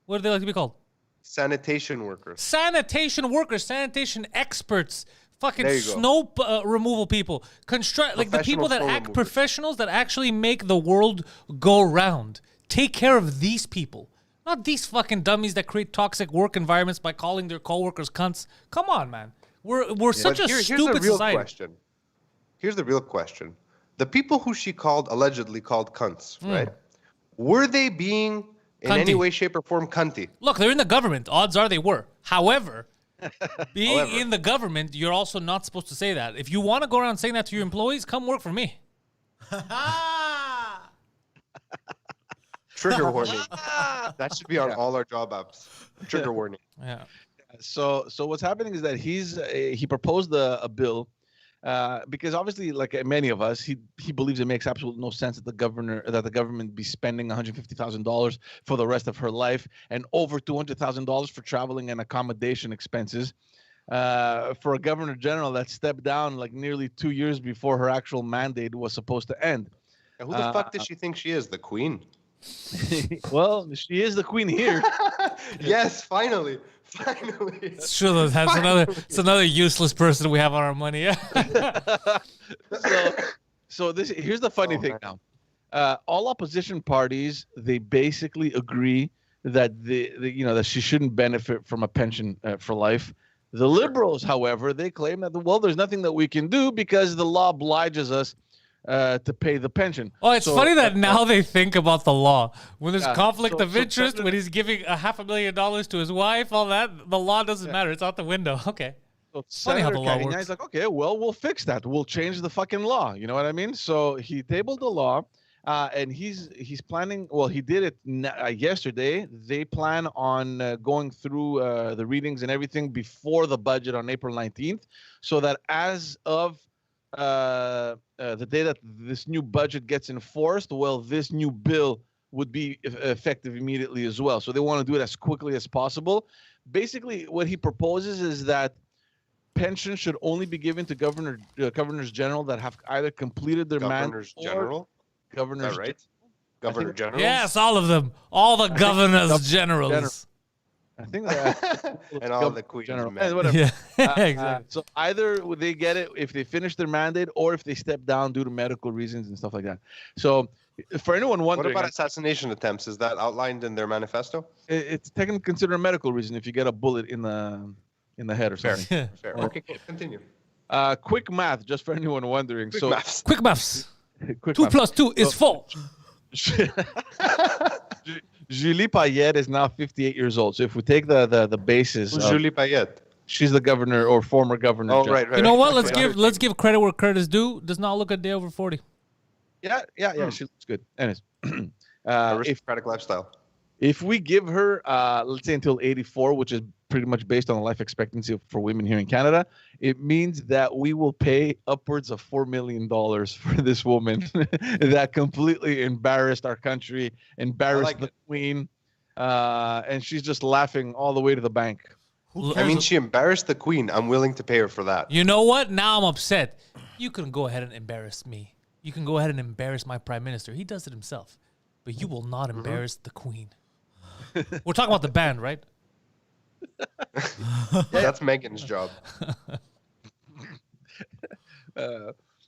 What do they like to be called? Sanitation workers. Sanitation workers. Sanitation experts. Fucking There you snow removal people. Like the people that snow act removers. professionals that actually make the world go round. Take care of these people. Not these fucking dummies that create toxic work environments by calling their coworkers cunts. Come on, man. We're such a Here's stupid the real society. question. Here's the real question. The people who she allegedly called cunts, right? Were they being in any Cunty. way, shape, or form cunty? Look, they're in the government. Odds are they were. However, being in the government, you're also not supposed to say that. If you want to go around saying that to your employees, come work for me. Trigger warning. That should be on all our job apps. Trigger warning. Yeah. So what's happening is that he proposed a bill because obviously, like many of us, he believes it makes absolutely no sense that the government be spending $150,000 for the rest of her life and over $200,000 for traveling and accommodation expenses for a governor general that stepped down like nearly 2 years before her actual mandate was supposed to end. Who the fuck does she think she is? The queen? Well, she is the queen here. Yes, finally. Finally. It's true. It's another useless person we have on our money. Yeah. So here's the funny thing now. All opposition parties, they basically agree that that she shouldn't benefit from a pension for life. The liberals, however, they claim that there's nothing that we can do because the law obliges us to pay the pension. Oh, it's funny that now they think about the law. When there's Yeah, conflict of so interest, when he's giving $500,000 to his wife, all that, the law doesn't matter. It's out the window. Okay. So Funny how Senator the law Carignan works. is like, okay, well, we'll fix that. We'll change the fucking law. You know what I mean? So he tabled the law, and he's planning. Well, he did it yesterday. They plan on going through the readings and everything before the budget on April 19th, so that as of the day that this new budget gets enforced, well, this new bill would be effective immediately as well. So they want to do it as quickly as possible. Basically, what he proposes is that pensions should only be given to governors general that have either completed their Governors mandate General? Governors, Is that right? Governor General? Yes, all of them. All the governors generals. I think that And all the queens general. men. Whatever. Yeah, exactly. So either they get it if they finish their mandate or if they step down due to medical reasons and stuff like that. So for anyone What wondering, about assassination attempts? Is that outlined in their manifesto? it's technically considered a medical reason if you get a bullet in the head or something. Fair. Okay, cool. Continue. Quick math, just for anyone wondering. Quick so maths. Quick maths. quick 2 math. plus 2 is 4. Julie Payette is now 58 years old. So if we take the basis, Who's of- Julie Payette? she's the governor or former governor. Oh, general. right. You know what? Okay. Let's give credit where credit is due. Does not look a day over 40. Yeah. She looks good. Anyways, Aristocratic lifestyle. if we give her, let's say until 84, which is pretty much based on the life expectancy for women here in Canada, it means that we will pay upwards of $4 million for this woman that completely embarrassed our country, embarrassed the queen, and she's just laughing all the way to the bank. I mean, she embarrassed the queen. I'm willing to pay her for that. You know what? Now I'm upset. You can go ahead and embarrass me. You can go ahead and embarrass my prime minister. He does it himself. But you will not embarrass the queen. We're talking about the band, right? That's Megan's job.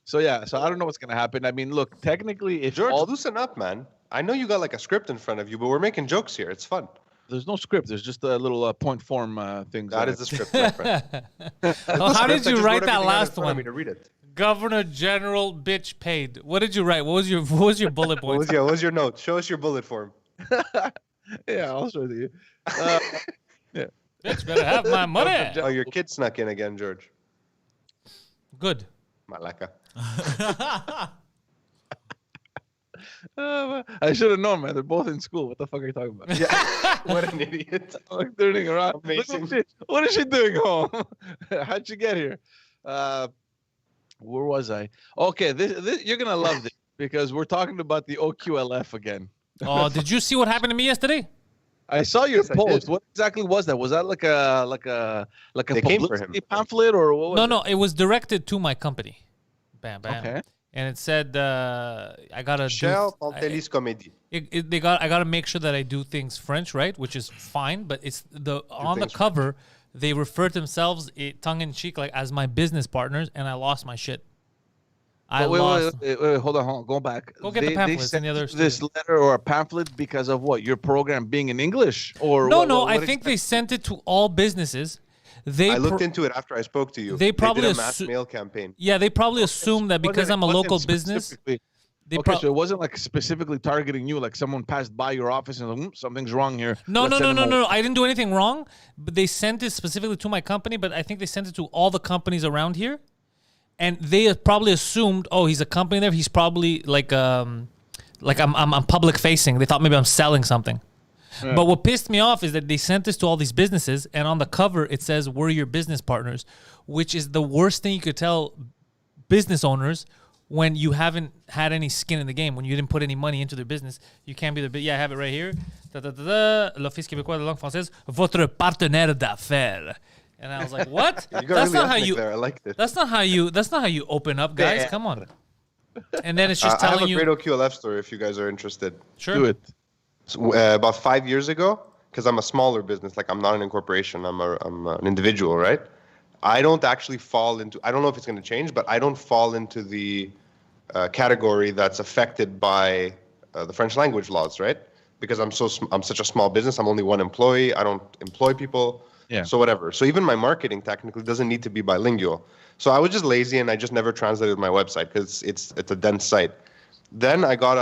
So I don't know what's gonna happen. I mean, look, technically, if George, loosen up, man. I know you got like a script in front of you, but we're making jokes here. It's fun. there's no script, there's just a little point form things. That is the script, my friend. Oh, how did I you just write wrote that everything out in last front of me one? to read it. Governor General bitch paid. What did you write? What was your bullet What point? was your note? Show us your bullet form. Yeah, I'll show you. Bitch better have my money. Oh, your kid snuck in again, George. Good. Malaka. I should have known, man. They're both in school. What the fuck are you talking about? Yeah. What an idiot. I'm like turning around. Look Amazing. what is she doing home? How'd you get here? Where was I? Okay, this you're gonna love this because we're talking about the OQLF again. Oh, did you see what happened to me yesterday? I saw your Yes, I post. did. What exactly was that? Was that like a They came for publicity him. pamphlet or what was No, it was directed to my company. Bam, bam. Okay. And it said I gotta Shell do. Pantelis Comedy. I gotta make sure that I do things French, right? Which is fine, but it's on the things cover they refer to themselves tongue in cheek like as my business partners, and I lost my shit. I But wait, lost. hold on. Go back. Go get the pamphlets in the other this studio. letter or a pamphlet because of what? Your program being in English, or No, what, no. what I think they sent it to all businesses. They I looked into it after I spoke to you. they probably did a mass assu- mail campaign. Yeah, they probably assume that because I'm a local business. They Okay, so it wasn't like specifically targeting you, like someone passed by your office and like, something's wrong here. No, Let's no, no, send no, them no, all." no. I didn't do anything wrong, but they sent it specifically to my company. But I think they sent it to all the companies around here, and they probably assumed, oh, he's a company there. He's probably like I'm public facing. They thought maybe I'm selling something. But what pissed me off is that they sent this to all these businesses, and on the cover it says we're your business partners, which is the worst thing you could tell business owners when you haven't had any skin in the game, when you didn't put any money into their business. You can't be the... Yeah, I have it right here. L'Office québécois de langue française, votre partenaire d'affaires. And I was like, what? You got really ethnic there. I liked it. That's not how you open up, guys. Yeah. Come on. And then it's just I have telling a you... great OQLF story if you guys are interested. Sure. Do it. So, about 5 years ago, because I'm a smaller business, like I'm not an incorporation, I'm an individual, right? I don't actually fall into, I don't know if it's going to change, but I don't fall into the category that's affected by the French language laws, right? Because I'm such a small business. I'm only one employee. I don't employ people. Yeah. So whatever. So even my marketing technically doesn't need to be bilingual. So I was just lazy and I just never translated my website because it's a dense site. Then I got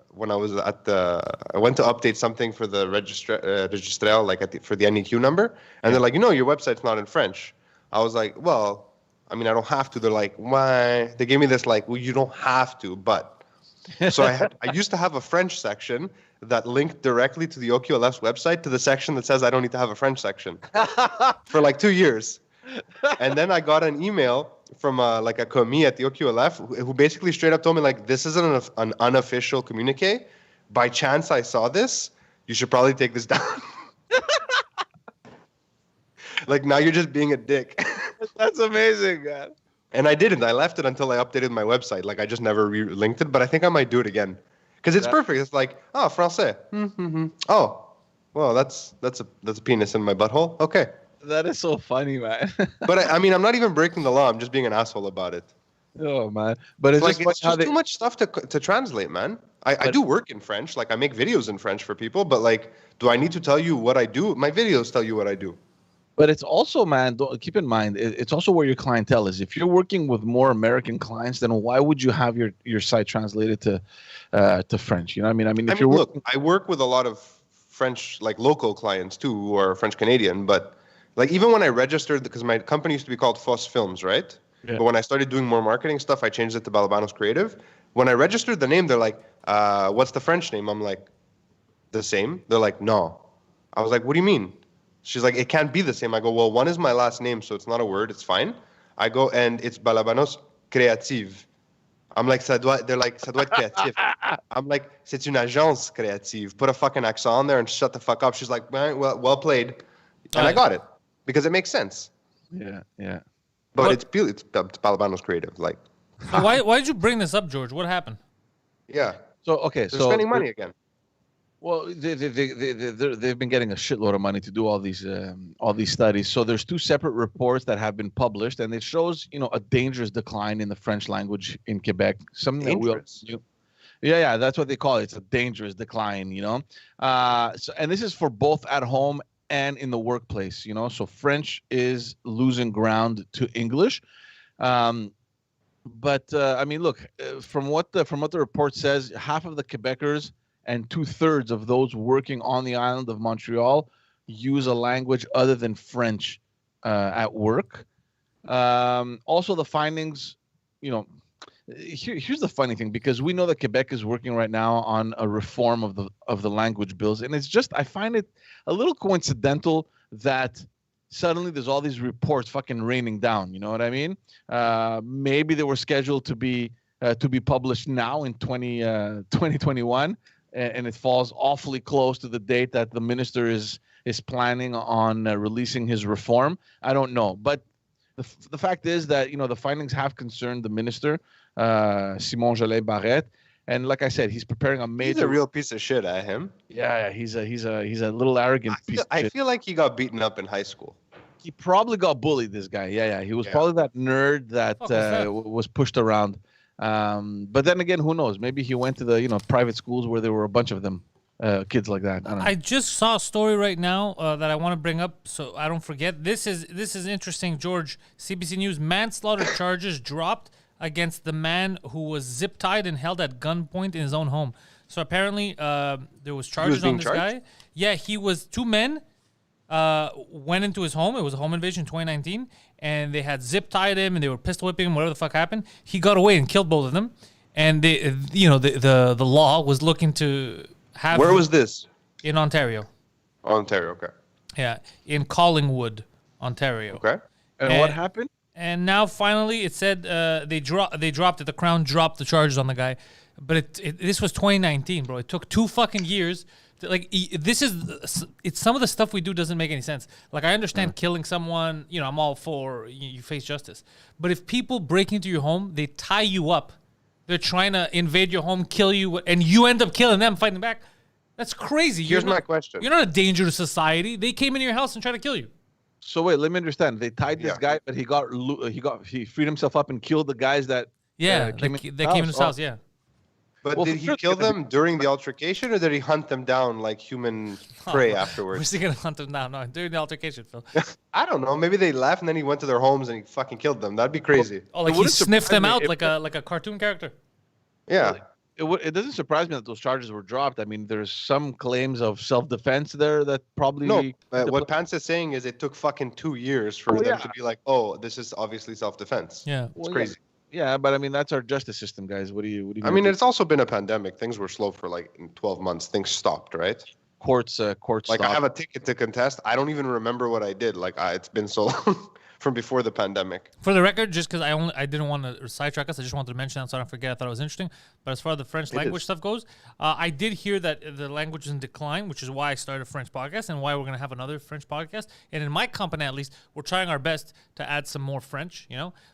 when I was I went to update something for the registrel, like for the NEQ number, and they're like, your website's not in French. I was like, well, I mean, I don't have to. They're like, why? They gave me this like, well, you don't have to, but. So I used to have a French section that linked directly to the OQLF's website to the section that says I don't need to have a French section for like 2 years. And then I got an email from like a commis at the OQLF who basically straight up told me like, this isn't an unofficial communique. By chance I saw this, you should probably take this down. Like now you're just being a dick. That's amazing, man. And I didn't. I left it until I updated my website. Like I just never linked it, but I think I might do it again. Because it's perfect. It's like, oh, français. Mm-hmm. Oh, well, that's a penis in my butthole. Okay. That is so funny, man. But I mean, I'm not even breaking the law. I'm just being an asshole about it. Oh man, but it's Like just it's just too much stuff to translate, man. I do work in French. Like I make videos in French for people, but like, do I need to tell you what I do? My videos tell you what I do. But it's also, man, keep in mind, it's also where your clientele is. If you're working with more American clients, then why would you have your site translated to French? You know what I mean? I mean, if you're look, I work with a lot of French, like local clients too, who are French Canadian. But like even when I registered, because my company used to be called Foss Films, right? Yeah. But when I started doing more marketing stuff, I changed it to Balabanos Creative. When I registered the name, they're like, "What's the French name?" I'm like, "The same." They're like, "No." I was like, "What do you mean?" She's like, it can't be the same. I go, well, one is my last name, so it's not a word. It's fine. I go, and it's Balabanos Créative. I'm like, they're like, ça doit être créatif. I'm like, c'est une agence créative. Put a fucking accent on there and shut the fuck up. She's like, well played. And I got it because it makes sense. Yeah, yeah. But it's Balabanos Creative. Like, so why did you bring this up, George? What happened? Yeah. So, okay. They're spending money again. Well, they've been getting a shitload of money to do all these studies. So there's two separate reports that have been published, and it shows a dangerous decline in the French language in Quebec. Something dangerous. That yeah, that's what they call it. It's a dangerous decline. So and this is for both at home and in the workplace. So French is losing ground to English. But I mean, look, from what the report says, half of the Quebecers and 2/3 of those working on the island of Montreal use a language other than French at work. Also, the findings, here's the funny thing, because we know that Quebec is working right now on a reform of the language bills, and it's just, I find it a little coincidental that suddenly there's all these reports fucking raining down. You know what I mean? Maybe they were scheduled to be published now in 2021. And it falls awfully close to the date that the minister is planning on releasing his reform. I don't know, but the fact is that the findings have concerned the minister, Simon Jolet Barrette, and like I said, he's preparing a major. He's a real piece of shit at him. Yeah, he's a little arrogant piece of shit. I feel like he got beaten up in high school. He probably got bullied. This guy, yeah, he was probably that nerd that was pushed around. But then again, who knows? Maybe he went to the private schools where there were a bunch of them, kids like that. I don't know. I just saw a story right now that I want to bring up so I don't forget. This is interesting, George. CBC News: manslaughter charges dropped against the man who was zip tied and held at gunpoint in his own home. So apparently, there was charges on this guy. Yeah, he was two men. Went into his home. It was a home invasion in 2019, and they had zip tied him and they were pistol whipping him. Whatever the fuck happened, he got away and killed both of them. And they, the law was looking to have. Where was this? In Ontario. Ontario, okay. Yeah, in Collingwood, Ontario. Okay. And what happened? And now finally, it said they dropped it. The Crown dropped the charges on the guy, but this was 2019, bro. It took 2 fucking years. It's some of the stuff we do doesn't make any sense. Like, I understand killing someone. I'm all for you face justice. But if people break into your home, they tie you up. They're trying to invade your home, kill you, and you end up killing them, fighting back. That's crazy. Here's my question. You're not a danger to society. They came into your house and tried to kill you. So wait, let me understand. They tied this guy, but he freed himself up and killed the guys that came in his house. Yeah. But did he kill them during the altercation, or did he hunt them down like human prey afterwards? Where's he gonna hunt them down? No, during the altercation, Phil. I don't know. Maybe they left and then he went to their homes and he fucking killed them. That'd be crazy. Oh, like he sniffed them out like a cartoon character. Yeah. It doesn't surprise me that those charges were dropped. I mean, there's some claims of self-defense there that probably... No, what Pants is saying is it took fucking 2 years for them to be like, oh, this is obviously self-defense. Yeah. It's crazy. Yeah, but I mean, that's our justice system, guys. What do you I mean, it's also been a pandemic. Things were slow for like 12 months. Things stopped, right? Courts like stopped. I have a ticket to contest. I don't even remember what I did. Like it's been so long from before the pandemic. For the record, just because I didn't want to sidetrack us, I just wanted to mention that so I don't forget. I thought it was interesting. But as far as the French language stuff goes, I did hear that the language is in decline, which is why I started a French podcast and why we're going to have another French podcast. And in my company, at least, we're trying our best to add some more French,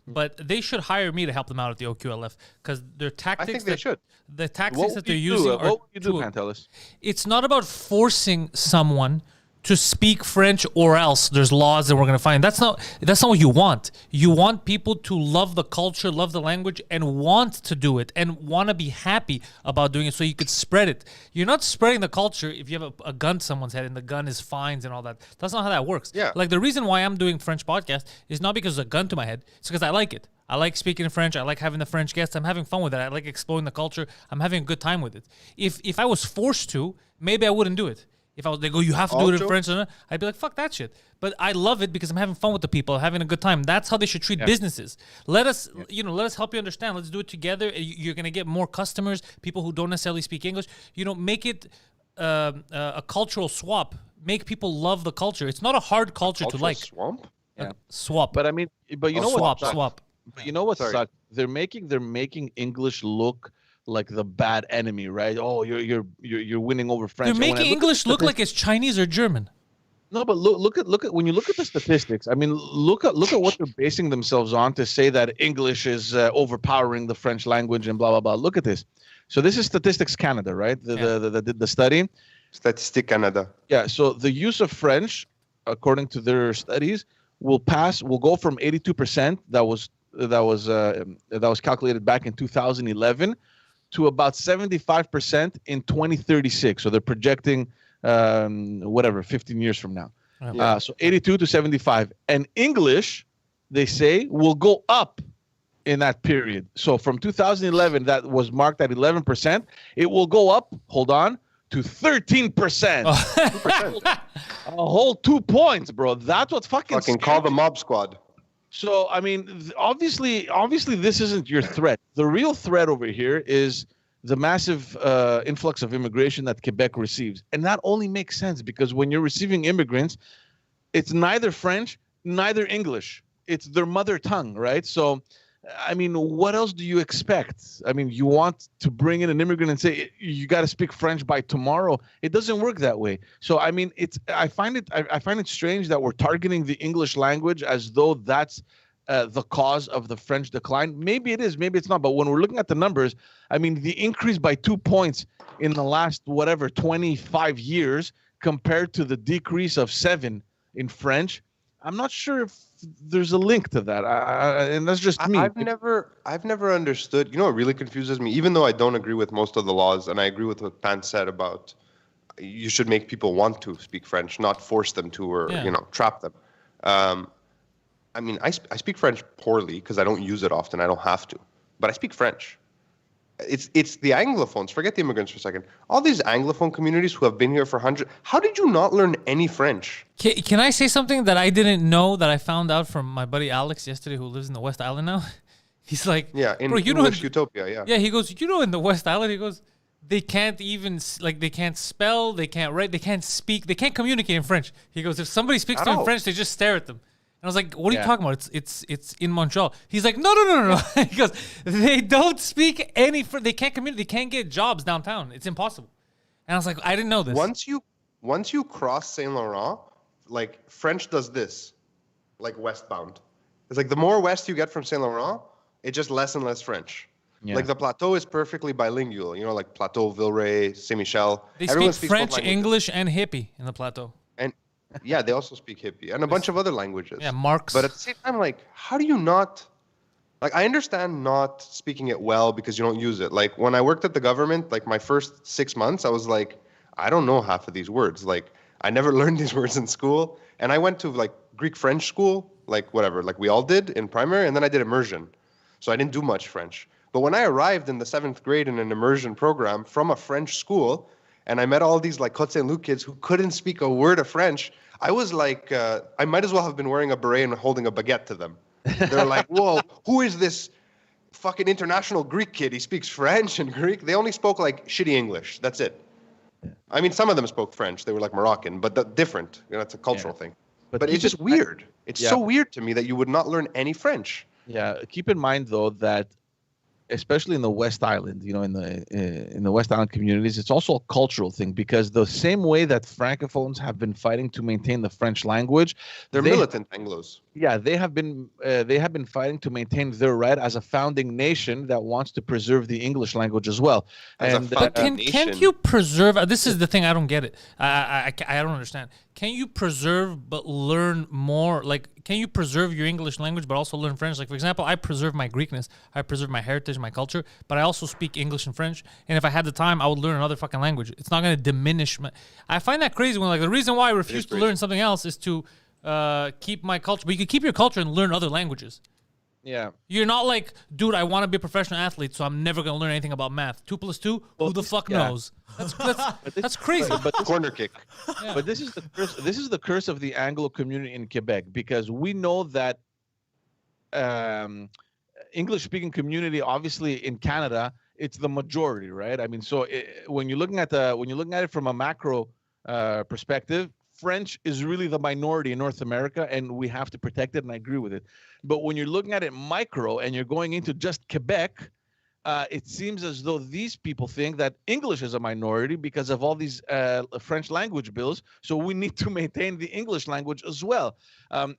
But they should hire me to help them out at the OQLF because their tactics... I think they should. The tactics that they're using are... What would you do, Pantelis? It's not about forcing someone to speak French or else there's laws that we're going to find. That's not what you want. You want people to love the culture, love the language, and want to do it and want to be happy about doing it so you could spread it. You're not spreading the culture if you have a gun to someone's head and the gun is fines and all that. That's not how that works. Yeah. Like the reason why I'm doing French podcast is not because there's a gun to my head. It's because I like it. I like speaking French. I like having the French guests. I'm having fun with it. I like exploring the culture. I'm having a good time with it. If I was forced to, maybe I wouldn't do it. If they go, you have to do it in French, I'd be like, fuck that shit. But I love it because I'm having fun with the people, having a good time. That's how they should treat businesses. Let us, let us help you understand. Let's do it together. You're gonna get more customers, people who don't necessarily speak English. Make it a cultural swap. Make people love the culture. It's not a hard culture to like. Swamp? Yeah. Swap. But I mean, but you know what? Swap. But you know what sucks? They're making English look like the bad enemy, right? Oh, you're winning over French. They're making English look like it's Chinese or German. No, but look at when you look at the statistics. I mean, look at what they're basing themselves on to say that English is overpowering the French language and blah blah blah. Look at this. So this is Statistics Canada, right? The study. Statistique Canada. Yeah. So the use of French, according to their studies, will go from 82% that was calculated back in 2011 to about 75% in 2036. So they're projecting 15 years from now. Yeah. So 82 to 75. And English, they say, will go up in that period. So from 2011, that was marked at 11%. It will go up, hold on, to 13%. A whole 2 points, bro. That's what fucking call the mob squad. So, I mean, obviously, this isn't your threat. The real threat over here is the massive influx of immigration that Quebec receives. And that only makes sense because when you're receiving immigrants, it's neither French, neither English. It's their mother tongue, right? So, I mean, what else do you expect? I mean, you want to bring in an immigrant and say you got to speak French by tomorrow. It doesn't work that way. So, I mean, I find it strange that we're targeting the English language as though that's the cause of the French decline. Maybe it is, maybe it's not. But when we're looking at the numbers, I mean, the increase by 2 points in the last 25 years compared to the decrease of 7 in French. I'm not sure if there's a link to that. And that's just me. I've never understood. You know what really confuses me? Even though I don't agree with most of the laws, and I agree with what Pan said about you should make people want to speak French, not force them to, or trap them. I mean, I speak French poorly because I don't use it often. I don't have to, but I speak French. It's the Anglophones. Forget the immigrants for a second. All these Anglophone communities who have been here for hundreds. How did you not learn any French? Can I say something that I didn't know that I found out from my buddy Alex yesterday, who lives in the West Island now? He's like, Yeah, in bro, English Utopia, yeah. Yeah, he goes, in the West Island, he goes, they can't even, they can't spell, they can't write, they can't speak, they can't communicate in French. He goes, if somebody speaks to them in French, they just stare at them. And I was like, what are you talking about? It's in Montreal. He's like, no. He goes, they don't speak any French. They can't communicate. They can't get jobs downtown. It's impossible. And I was like, I didn't know this. Once you cross Saint Laurent, like French does this, like westbound. It's like the more west you get from Saint Laurent, it's just less and less French. Yeah. Like the plateau is perfectly bilingual. You know, like Plateau, Villeray, Saint Michel. They speak French, English, and hippie in the plateau. And yeah, they also speak hippie and a bunch of other languages. Yeah, Marx. But at the same time, like, how do you not? Like, I understand not speaking it well because you don't use it. Like, when I worked at the government, like my first 6 months, I was like, I don't know half of these words. Like, I never learned these words in school. And I went to like Greek French school, like whatever, like we all did in primary, and then I did immersion. So I didn't do much French. But when I arrived in the 7th grade in an immersion program from a French school, and I met all these like Côte Saint-Luc kids who couldn't speak a word of French, I was like, I might as well have been wearing a beret and holding a baguette to them. They're like, whoa, who is this fucking international Greek kid? He speaks French and Greek. They only spoke like shitty English. That's it. I mean, some of them spoke French. They were like Moroccan, but different. You know, it's a cultural thing. But it's just weird. It's so weird to me that you would not learn any French. Yeah. Keep in mind, though, that especially in the West Island, you know, in the West Island communities, it's also a cultural thing, because the same way that Francophones have been fighting to maintain the French language, they're militant Anglos. Yeah, they have been fighting to maintain their right as a founding nation that wants to preserve the English language as well. But can't you preserve? This is the thing, I don't get it. I don't understand. Can you preserve but learn more? Like, can you preserve your English language but also learn French? Like, for example, I preserve my Greekness, I preserve my heritage, my culture, but I also speak English and French. And if I had the time, I would learn another fucking language. It's not going to diminish my. I find that crazy when, like, the reason why I refuse to learn something else is to keep my culture. But you can keep your culture and learn other languages. Yeah. You're not like, dude, I want to be a professional athlete, so I'm never going to learn anything about math. 2 + 2, who the fuck knows? That's crazy. But corner kick. Yeah. But this is the curse. This is the curse of the Anglo community in Quebec, because we know that English-speaking community, obviously in Canada, it's the majority, right? I mean, so when you're looking at it from a macro perspective, French is really the minority in North America, and we have to protect it, and I agree with it. But when you're looking at it micro and you're going into just Quebec, it seems as though these people think that English is a minority because of all these French language bills. So we need to maintain the English language as well.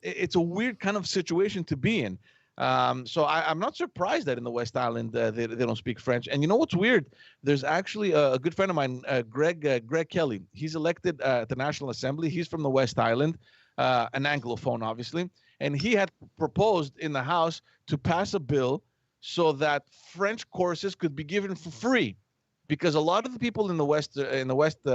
It's a weird kind of situation to be in. So I'm not surprised that in the West Island they don't speak French. And you know what's weird? There's actually a good friend of mine, Greg Kelly. He's elected at the National Assembly. He's from the West Island, an Anglophone, obviously. And he had proposed in the House to pass a bill so that French courses could be given for free, because a lot of the people in the West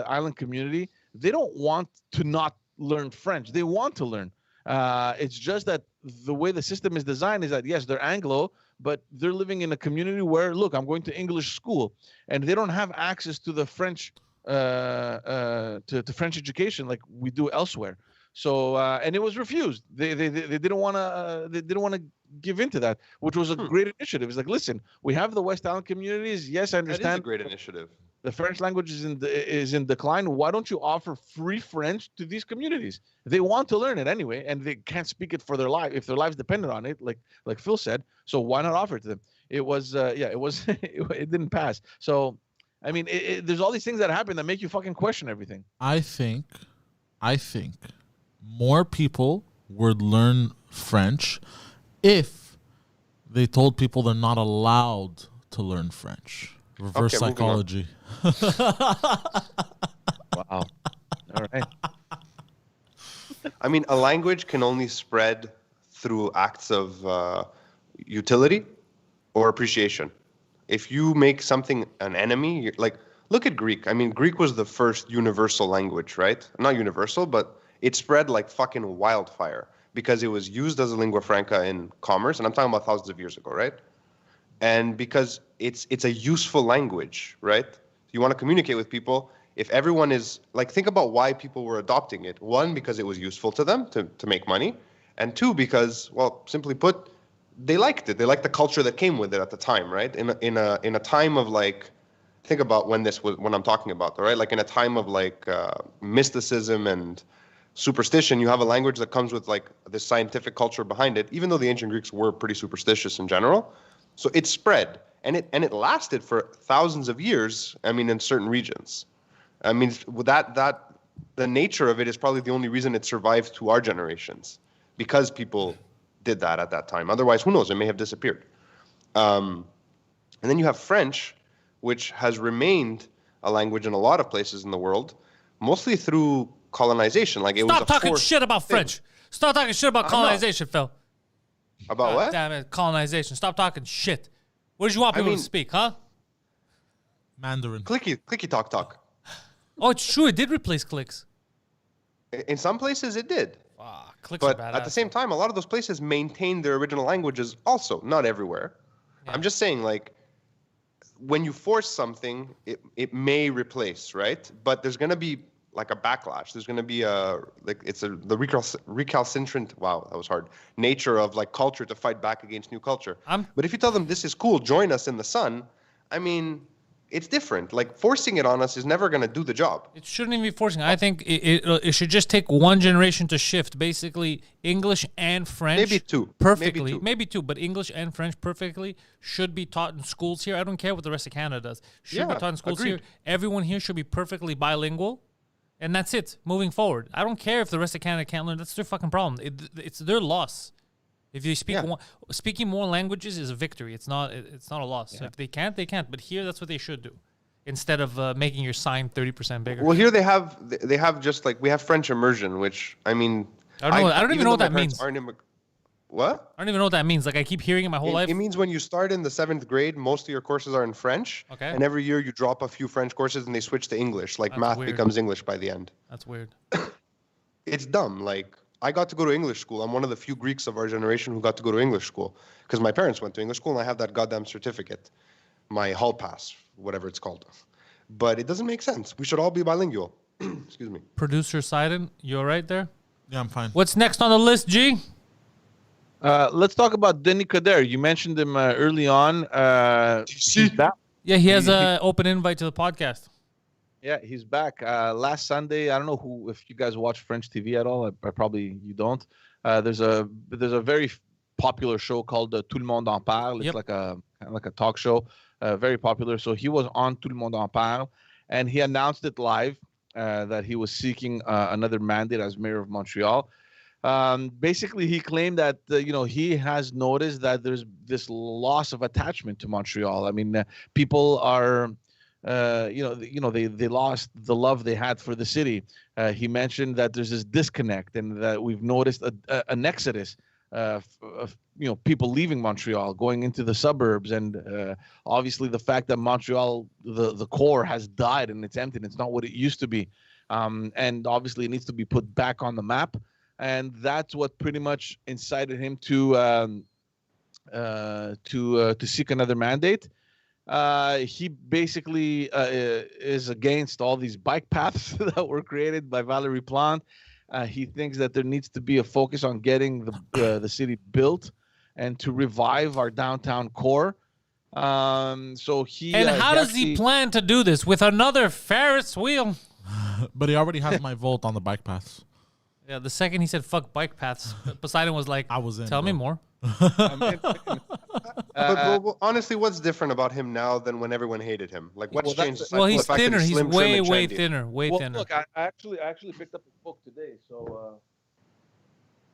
Island community, they don't want to not learn French. They want to learn. It's just that the way the system is designed is that, yes, they're Anglo, but they're living in a community where, look, I'm going to English school, and they don't have access to the French, to French education like we do elsewhere. So, and it was refused. They didn't want to give into that, which was a great initiative. It's like, listen, we have the West Island communities. Yes, I understand. That is a great initiative. The French language is in decline. Why don't you offer free French to these communities? They want to learn it anyway, and they can't speak it for their life if their lives depended on it, like Phil said. So why not offer it to them? It was it didn't pass. So, I mean, there's all these things that happen that make you fucking question everything. I think more people would learn French if they told people they're not allowed to learn French. Reverse psychology. Wow. All right. I mean, a language can only spread through acts of utility or appreciation. If you make something an enemy, like look at Greek. I mean, Greek was the first universal language, right? Not universal, but it spread like fucking wildfire because it was used as a lingua franca in commerce, and I'm talking about thousands of years ago, right? And because it's a useful language, right? You want to communicate with people. If everyone is like, think about why people were adopting it. One, because it was useful to them to make money, and two, because, well, simply put, they liked it. They liked the culture that came with it at the time, right? In a time of like, think about when I'm talking about, right? Like in a time of like mysticism and superstition, you have a language that comes with like this scientific culture behind it. Even though the ancient Greeks were pretty superstitious in general, so it spread and it lasted for thousands of years. I mean, in certain regions. I mean, that the nature of it is probably the only reason it survived to our generations, because people did that at that time. Otherwise, who knows? It may have disappeared. And then you have French, which has remained a language in a lot of places in the world, mostly through colonization. Like it was a Stop talking forced shit about thing. French. Stop talking shit about colonization, Phil. About God what? damn it, colonization. Stop talking shit. What did you want people to speak, huh? Mandarin. Clicky talk. Oh, it's true. It did replace clicks. In some places, it did. Wow, clicks are But badass. at the same time, a lot of those places maintained their original languages also. Not everywhere. Yeah. I'm just saying, like, when you force something, it may replace, right? But there's going to be like a backlash. There's going to be the recalcitrant, wow, that was hard, nature of like culture to fight back against new culture. But if you tell them this is cool, join us in the sun, I mean, it's different. Like forcing it on us is never going to do the job. It shouldn't even be forcing. I think it should just take one generation to shift. Basically, English and French. Maybe two. Perfectly. Maybe two. But English and French perfectly should be taught in schools here. I don't care what the rest of Canada does. Should be taught in schools agreed. here. Everyone here should be perfectly bilingual. And that's it. Moving forward. I don't care if the rest of Canada can't learn. That's their fucking problem. It's their loss. If you speak speaking more languages is a victory. It's not a loss. Yeah. If they can't, they can't. But here, that's what they should do, instead of making your sign 30% bigger. Well, here they have just like we have French immersion, which I mean, I don't even know what that means. What? I don't even know what that means. Like I keep hearing it my whole life. It means when you start in the 7th grade, most of your courses are in French. Okay. And every year you drop a few French courses and they switch to English. Like That's math weird. becomes English by the end. That's weird. It's dumb. Like I got to go to English school. I'm one of the few Greeks of our generation who got to go to English school because my parents went to English school and I have that goddamn certificate, my hall pass, whatever it's called. But it doesn't make sense. We should all be bilingual. Excuse me. Producer Sidon, you all right there? Yeah, I'm fine. What's next on the list, G? Let's talk about Denis Coderre. You mentioned him early on. He's back. Yeah, he has an open invite to the podcast. Yeah, he's back. Last Sunday, I don't know if you guys watch French TV at all. I probably you don't. There's a very popular show called Tout le monde en parle. It's like a talk show, very popular. So he was on Tout le monde en parle, and he announced it live that he was seeking another mandate as mayor of Montreal. Basically, he claimed that he has noticed that there's this loss of attachment to Montreal. I mean, people are. They lost the love they had for the city. He mentioned that there's this disconnect and that we've noticed an exodus of people leaving Montreal, going into the suburbs, and obviously the fact that Montreal, the core has died and it's empty and it's not what it used to be, and obviously it needs to be put back on the map, and that's what pretty much incited him to seek another mandate. He basically is against all these bike paths that were created by Valérie Plante. He thinks that there needs to be a focus on getting the city built and to revive our downtown core. So he and how does he plan to do this? With another Ferris wheel? But he already has my vote on the bike paths. Yeah, the second he said "fuck bike paths," Poseidon was like, I was in. Tell me more. But honestly, what's different about him now than when everyone hated him? Like, what's changed? Well, aside he's from the fact that thinner. He's slim, trim, way, and way trendy? thinner. Way thinner. Look, I actually picked up a book today, so.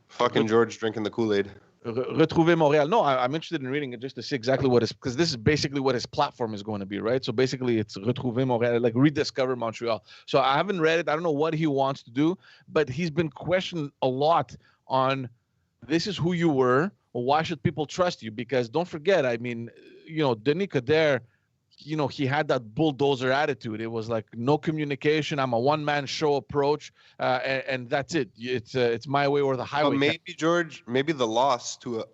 Fucking George drinking the Kool-Aid. Retrouver Montreal. No, I'm interested in reading it just to see exactly what is, because this is basically what his platform is going to be, right? So basically, it's Retrouver Montreal, like rediscover Montreal. So I haven't read it. I don't know what he wants to do, but he's been questioned a lot on this is who you were. Well, why should people trust you? Because don't forget, I mean, Denis Coderre, he had that bulldozer attitude. It was like no communication. I'm a one-man show approach, and that's it. It's my way or the highway. But maybe George, maybe the loss to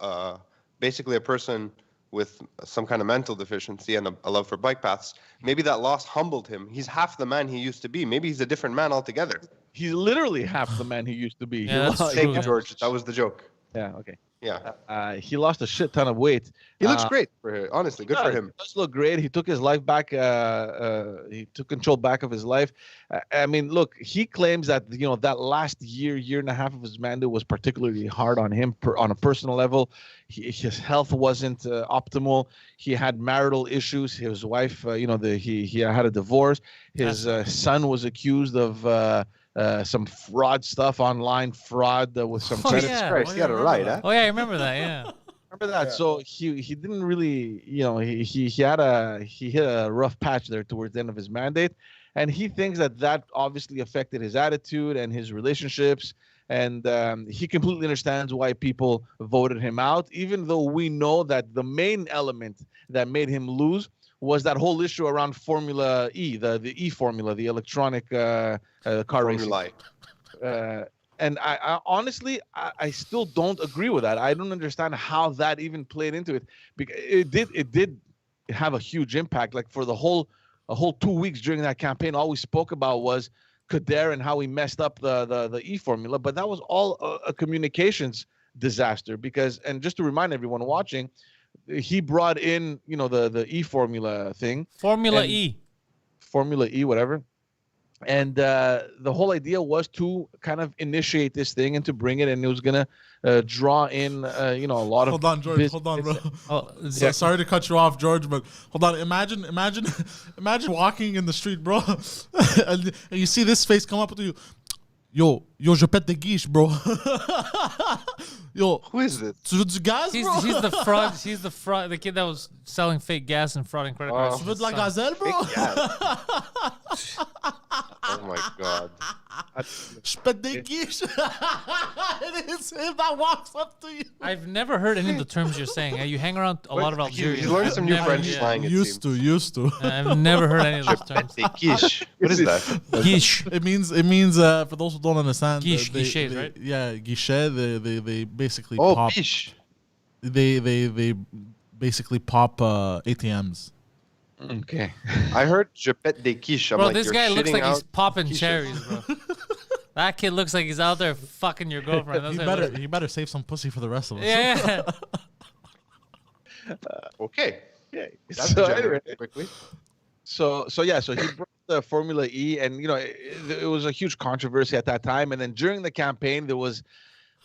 basically a person with some kind of mental deficiency and a love for bike paths, maybe that loss humbled him. He's half the man he used to be. Maybe he's a different man altogether. He's literally half the man he used to be. Yeah, that's Thank true, you, George. That was the joke. Yeah. Okay. Yeah. He lost a shit ton of weight. He looks great for him. Honestly, good for him. He does look great. He took his life back. He took control back of his life. I mean, look, he claims that that last year and a half of his mandate was particularly hard on him on a personal level. His health wasn't optimal. He had marital issues. His wife, he had a divorce. His son was accused of some fraud stuff, online fraud with some credit. Christ, he had a right, huh? Oh yeah, I remember that. Yeah. Remember that? Yeah. So he didn't really, he hit a rough patch there towards the end of his mandate, and he thinks that obviously affected his attitude and his relationships, and he completely understands why people voted him out, even though we know that the main element that made him lose was that whole issue around Formula E, the E formula, the electronic car racing. And I honestly, I still don't agree with that. I don't understand how that even played into it, because it did have a huge impact. Like for a whole 2 weeks during that campaign, all we spoke about was Coderre and how he messed up the E formula. But that was all a communications disaster, and just to remind everyone watching, he brought in the E formula thing, Formula E, whatever. And the whole idea was to kind of initiate this thing and to bring it, and it was gonna draw in a lot of. Hold on, George. Hold on, bro. Sorry to cut you off, George, but hold on. Imagine walking in the street, bro, and you see this face come up to you. Yo, je pète des guiches, bro. Yo, who is this? Tu veux du gaz, bro? He's the fraud. He's the fraud. The kid that was selling fake gas and frauding credit cards. Tu veux de la gazelle, bro? Oh my god. Je pète des guiches. It is him that walks up to you. I've never heard any of the terms you're saying. You hang around a lot of Algerians. You learned some new French slang. Used to. I've never heard any of those terms. Quiche. What is that? Guiche. It means for those who don't understand. Guichets, right? Yeah, guichet. They basically Oh, pop. biche. They basically pop ATMs. Okay. I heard je pète des quiches. Bro, like, this guy looks like he's popping quiches. cherries, bro. That kid looks like he's out there fucking your girlfriend. That's He better save some pussy for the rest of us. Yeah. Okay. Yeah. That's degenerate quickly. So he brought the Formula E, and it was a huge controversy at that time. And then during the campaign, there was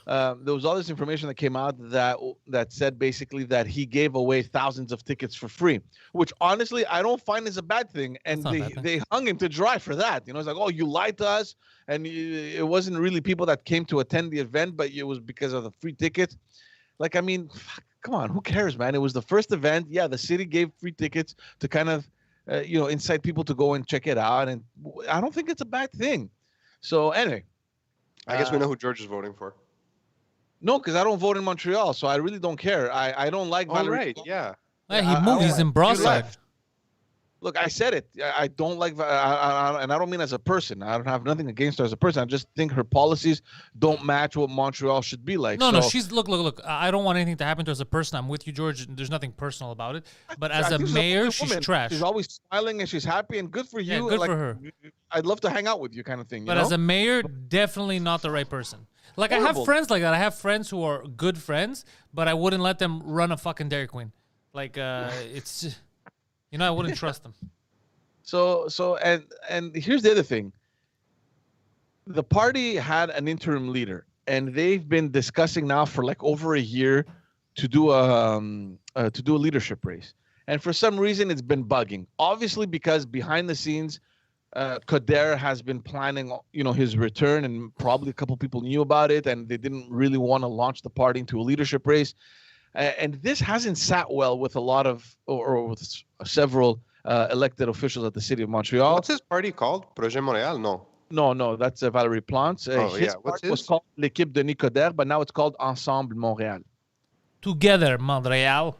all this information that came out that said basically that he gave away thousands of tickets for free, which honestly I don't find is a bad thing. And they hung him to dry for that. It's like, oh, you lied to us, and it wasn't really people that came to attend the event, but it was because of the free tickets. Like, I mean, come on, who cares, man? It was the first event. Yeah, the city gave free tickets to kind of incite people to go and check it out, and I don't think it's a bad thing. So anyway, I guess we know who George is voting for. No, because I don't vote in Montreal, so I really don't care. I don't like Valérie. Right, yeah. He moved. He's in Brossard. Look, I said it. I don't like, and I don't mean as a person. I don't have nothing against her as a person. I just think her policies don't match what Montreal should be like. No, she's look. I don't want anything to happen to her as a person. I'm with you, George. There's nothing personal about it. But as a mayor, she's trash. She's always smiling and she's happy, and good for you. Yeah, good for her. I'd love to hang out with you, kind of thing. But as a mayor, definitely not the right person. Like, horrible. I have friends like that. I have friends who are good friends, but I wouldn't let them run a fucking Dairy Queen. Like, it's, I wouldn't trust them. So and here's the other thing. The party had an interim leader, and they've been discussing now for like over a year to do a leadership race. And for some reason, it's been bugging. Obviously, because behind the scenes, Kader has been planning, his return, and probably a couple people knew about it, and they didn't really want to launch the party into a leadership race. And this hasn't sat well with a lot of, or with several elected officials at the city of Montreal. What's his party called? Projet Montréal? No. No, that's Valérie Plante. His party was called L'Équipe de Nicodère, but now it's called Ensemble Montréal. Together, Montreal.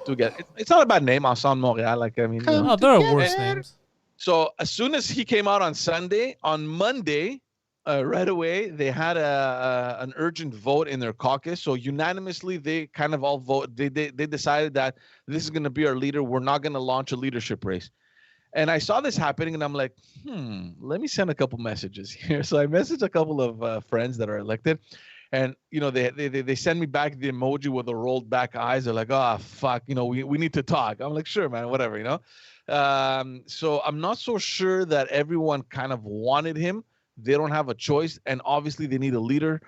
Together. It's not a bad name, Ensemble Montréal. There are worse names. So as soon as he came out on Sunday, on Monday, right away, they had an urgent vote in their caucus. So unanimously, they kind of all vote. They decided that this is going to be our leader. We're not going to launch a leadership race. And I saw this happening, and I'm like, let me send a couple messages here. So I messaged a couple of friends that are elected, and they send me back the emoji with the rolled back eyes. They're like, oh fuck, we need to talk. I'm like, sure, man, whatever, So I'm not so sure that everyone kind of wanted him. They don't have a choice, and obviously they need a leader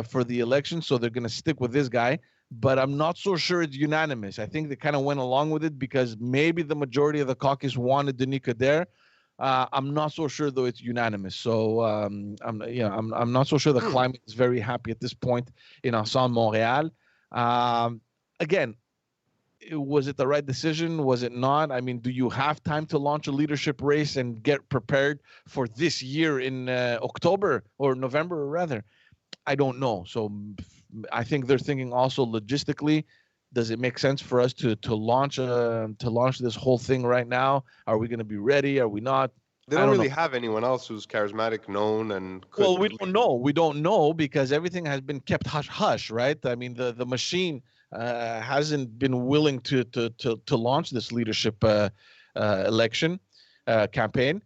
for the election, so they're going to stick with this guy. But I'm not so sure it's unanimous. I think they kind of went along with it because maybe the majority of the caucus wanted Denis Coderre. I'm not so sure though it's unanimous. So I'm not so sure the climate is very happy at this point in Ensemble Montréal. Again, was it the right decision? Was it not? I mean, do you have time to launch a leadership race and get prepared for this year in October or November, rather? I don't know. So I think they're thinking also logistically, does it make sense for us to launch this whole thing right now? Are we going to be ready? Are we not? They don't really have anyone else who's charismatic, known, and well, we don't know. We don't know because everything has been kept hush, right? I mean, the machine hasn't been willing to launch this leadership election campaign.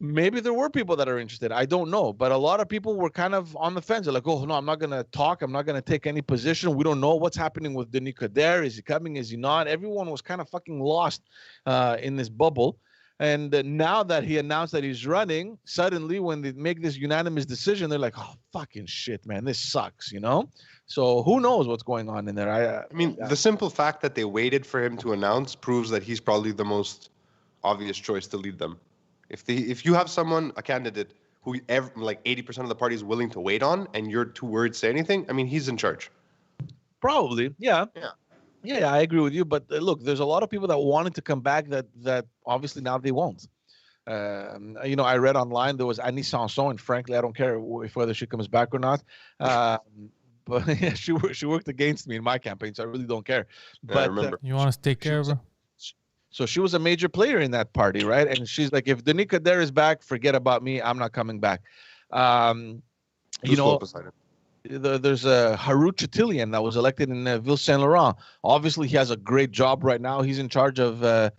Maybe there were people that are interested. I don't know. But a lot of people were kind of on the fence. They're like, oh, no, I'm not going to talk. I'm not going to take any position. We don't know what's happening with Denis Coderre. Is he coming? Is he not? Everyone was kind of fucking lost in this bubble. And now that he announced that he's running, suddenly when they make this unanimous decision, they're like, oh, fucking shit, man. This sucks, So who knows what's going on in there? I mean, the simple fact that they waited for him to announce proves that he's probably the most obvious choice to lead them. If you have a candidate who like 80% of the party is willing to wait on, and you're too worried to say anything, I mean, he's in charge. Probably, yeah. Yeah, I agree with you. But look, there's a lot of people that wanted to come back that obviously now they won't. I read online there was Annie Sanson, and frankly, I don't care whether she comes back or not. But yeah, she worked against me in my campaign, so I really don't care. But I remember. You want us to take care of her? So she was a major player in that party, right? And she's like, if Denis Coderre is back, forget about me. I'm not coming back. There's a Harout Chatilian that was elected in Ville Saint Laurent. Obviously, he has a great job right now. He's in charge of the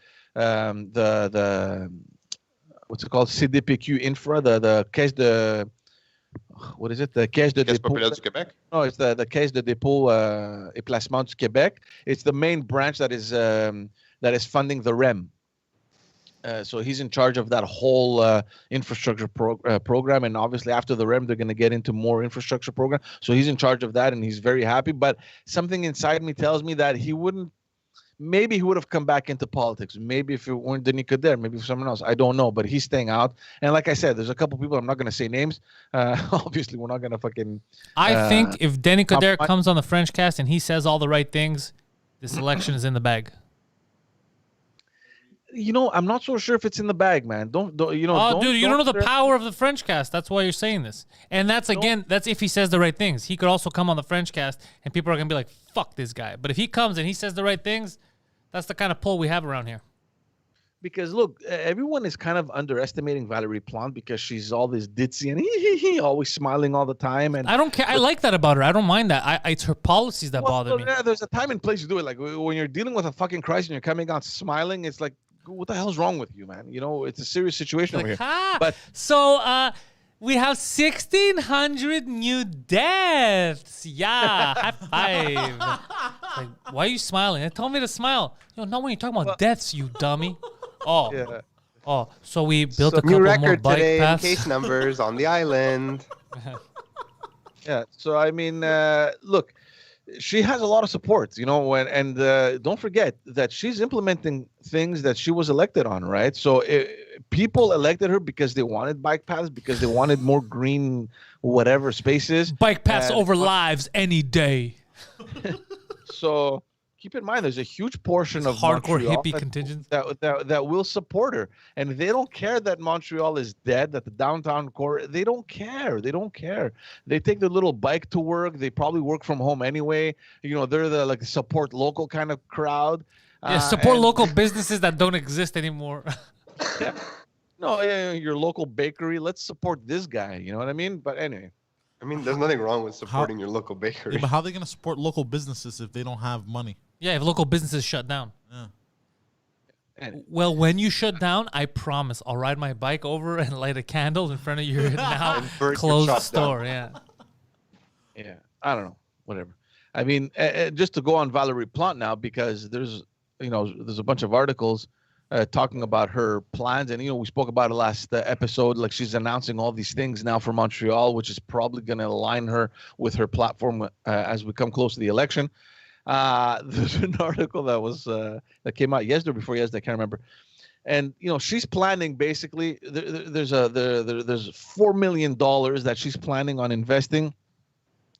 what's it called? CDPQ Infra, the Caisse de, what is it? The Caisse de Caisse dépôt populaire du Québec? No, it's the Caisse de dépôt et placement du Québec. It's the main branch that is funding the REM. So he's in charge of that whole infrastructure program. And obviously after the REM, they're going to get into more infrastructure program. So he's in charge of that and he's very happy. But something inside me tells me that maybe he would have come back into politics. Maybe if it weren't Denis Coderre, maybe for someone else. I don't know. But he's staying out. And like I said, there's a couple people, I'm not going to say names. Obviously, we're not going to fucking... I think if Denis Coderre comes on the French cast and he says all the right things, this election is in the bag. I'm not so sure if it's in the bag, man. Don't you don't know the power of the French cast. That's why you're saying this. And that's if he says the right things. He could also come on the French cast and people are going to be like, fuck this guy. But if he comes and he says the right things, that's the kind of pull we have around here. Because look, everyone is kind of underestimating Valérie Plante because she's all this ditzy and always smiling all the time. And I don't care. I like that about her. I don't mind that. It's her policies that bother me. Yeah, there's a time and place to do it. Like when you're dealing with a fucking crisis and you're coming out smiling, it's like, what the hell's wrong with you, man? It's a serious situation over here. But so we have 1,600 new deaths. Yeah, high five. Like, why are you smiling? They told me to smile. Not when you're talking about deaths, you dummy. Oh, yeah. Oh, so we built a couple new record more bike today paths. In case numbers on the island. Yeah. So I mean, look. She has a lot of support, and don't forget that she's implementing things that she was elected on, right? So people elected her because they wanted bike paths, because they wanted more green, whatever spaces. Bike paths over lives any day. So keep in mind, there's a huge portion of hardcore Montreal hippie contingent that will support her, and they don't care that Montreal is dead, that the downtown core. They don't care. They don't care. They take their little bike to work. They probably work from home anyway. They're the like support local kind of crowd. Yeah, support local businesses that don't exist anymore. Yeah. No, your local bakery. Let's support this guy. You know what I mean? But anyway. I mean, there's nothing wrong with supporting your local bakery. Yeah, but how are they going to support local businesses if they don't have money? Yeah, if local businesses shut down. Yeah. Well, when you shut down, I promise I'll ride my bike over and light a candle in front of your now closed store. Yeah. Yeah. I don't know. Whatever. I mean, just to go on Valerie Plante now, because there's a bunch of articles talking about her plans, and we spoke about it last episode. Like, she's announcing all these things now for Montreal, which is probably going to align her with her platform as we come close to the election. There's an article that came out yesterday, before yesterday, I can't remember, and she's planning basically. There's $4 million that she's planning on investing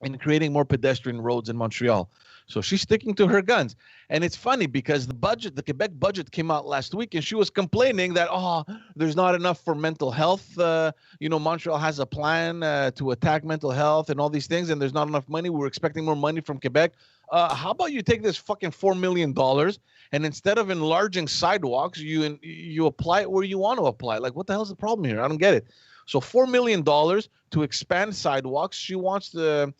in creating more pedestrian roads in Montreal. So she's sticking to her guns. And it's funny because the Quebec budget came out last week, and she was complaining that, there's not enough for mental health. Montreal has a plan to attack mental health and all these things, and there's not enough money. We're expecting more money from Quebec. How about you take this fucking $4 million, and instead of enlarging sidewalks, you apply it where you want to apply it? Like, what the hell's the problem here? I don't get it. So $4 million to expand sidewalks. She wants to...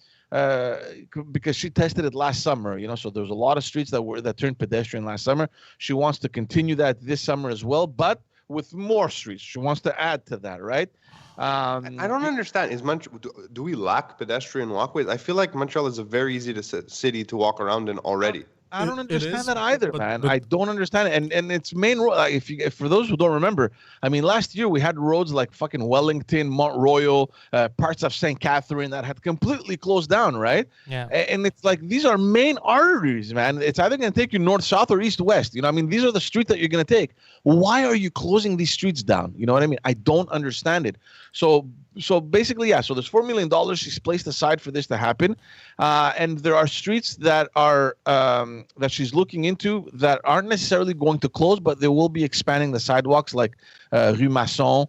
because she tested it last summer, so there's a lot of streets that turned pedestrian last summer. She wants to continue that this summer as well, but with more streets. She wants to add to that, right? I don't understand. Do we lack pedestrian walkways? I feel like Montreal is a very easy city to walk around in already. I don't understand that either, man. I don't understand it. And its main role, if for those who don't remember, I mean, last year we had roads like fucking Wellington, Mont Royal, parts of St. Catherine that had completely closed down, right? Yeah. And it's like, these are main arteries, man. It's either going to take you north, south, or east, west. These are the streets that you're going to take. Why are you closing these streets down? You know what I mean? I don't understand it. So basically, yeah. So there's $4 million she's placed aside for this to happen, and there are streets that are that she's looking into that aren't necessarily going to close, but they will be expanding the sidewalks, like Rue Masson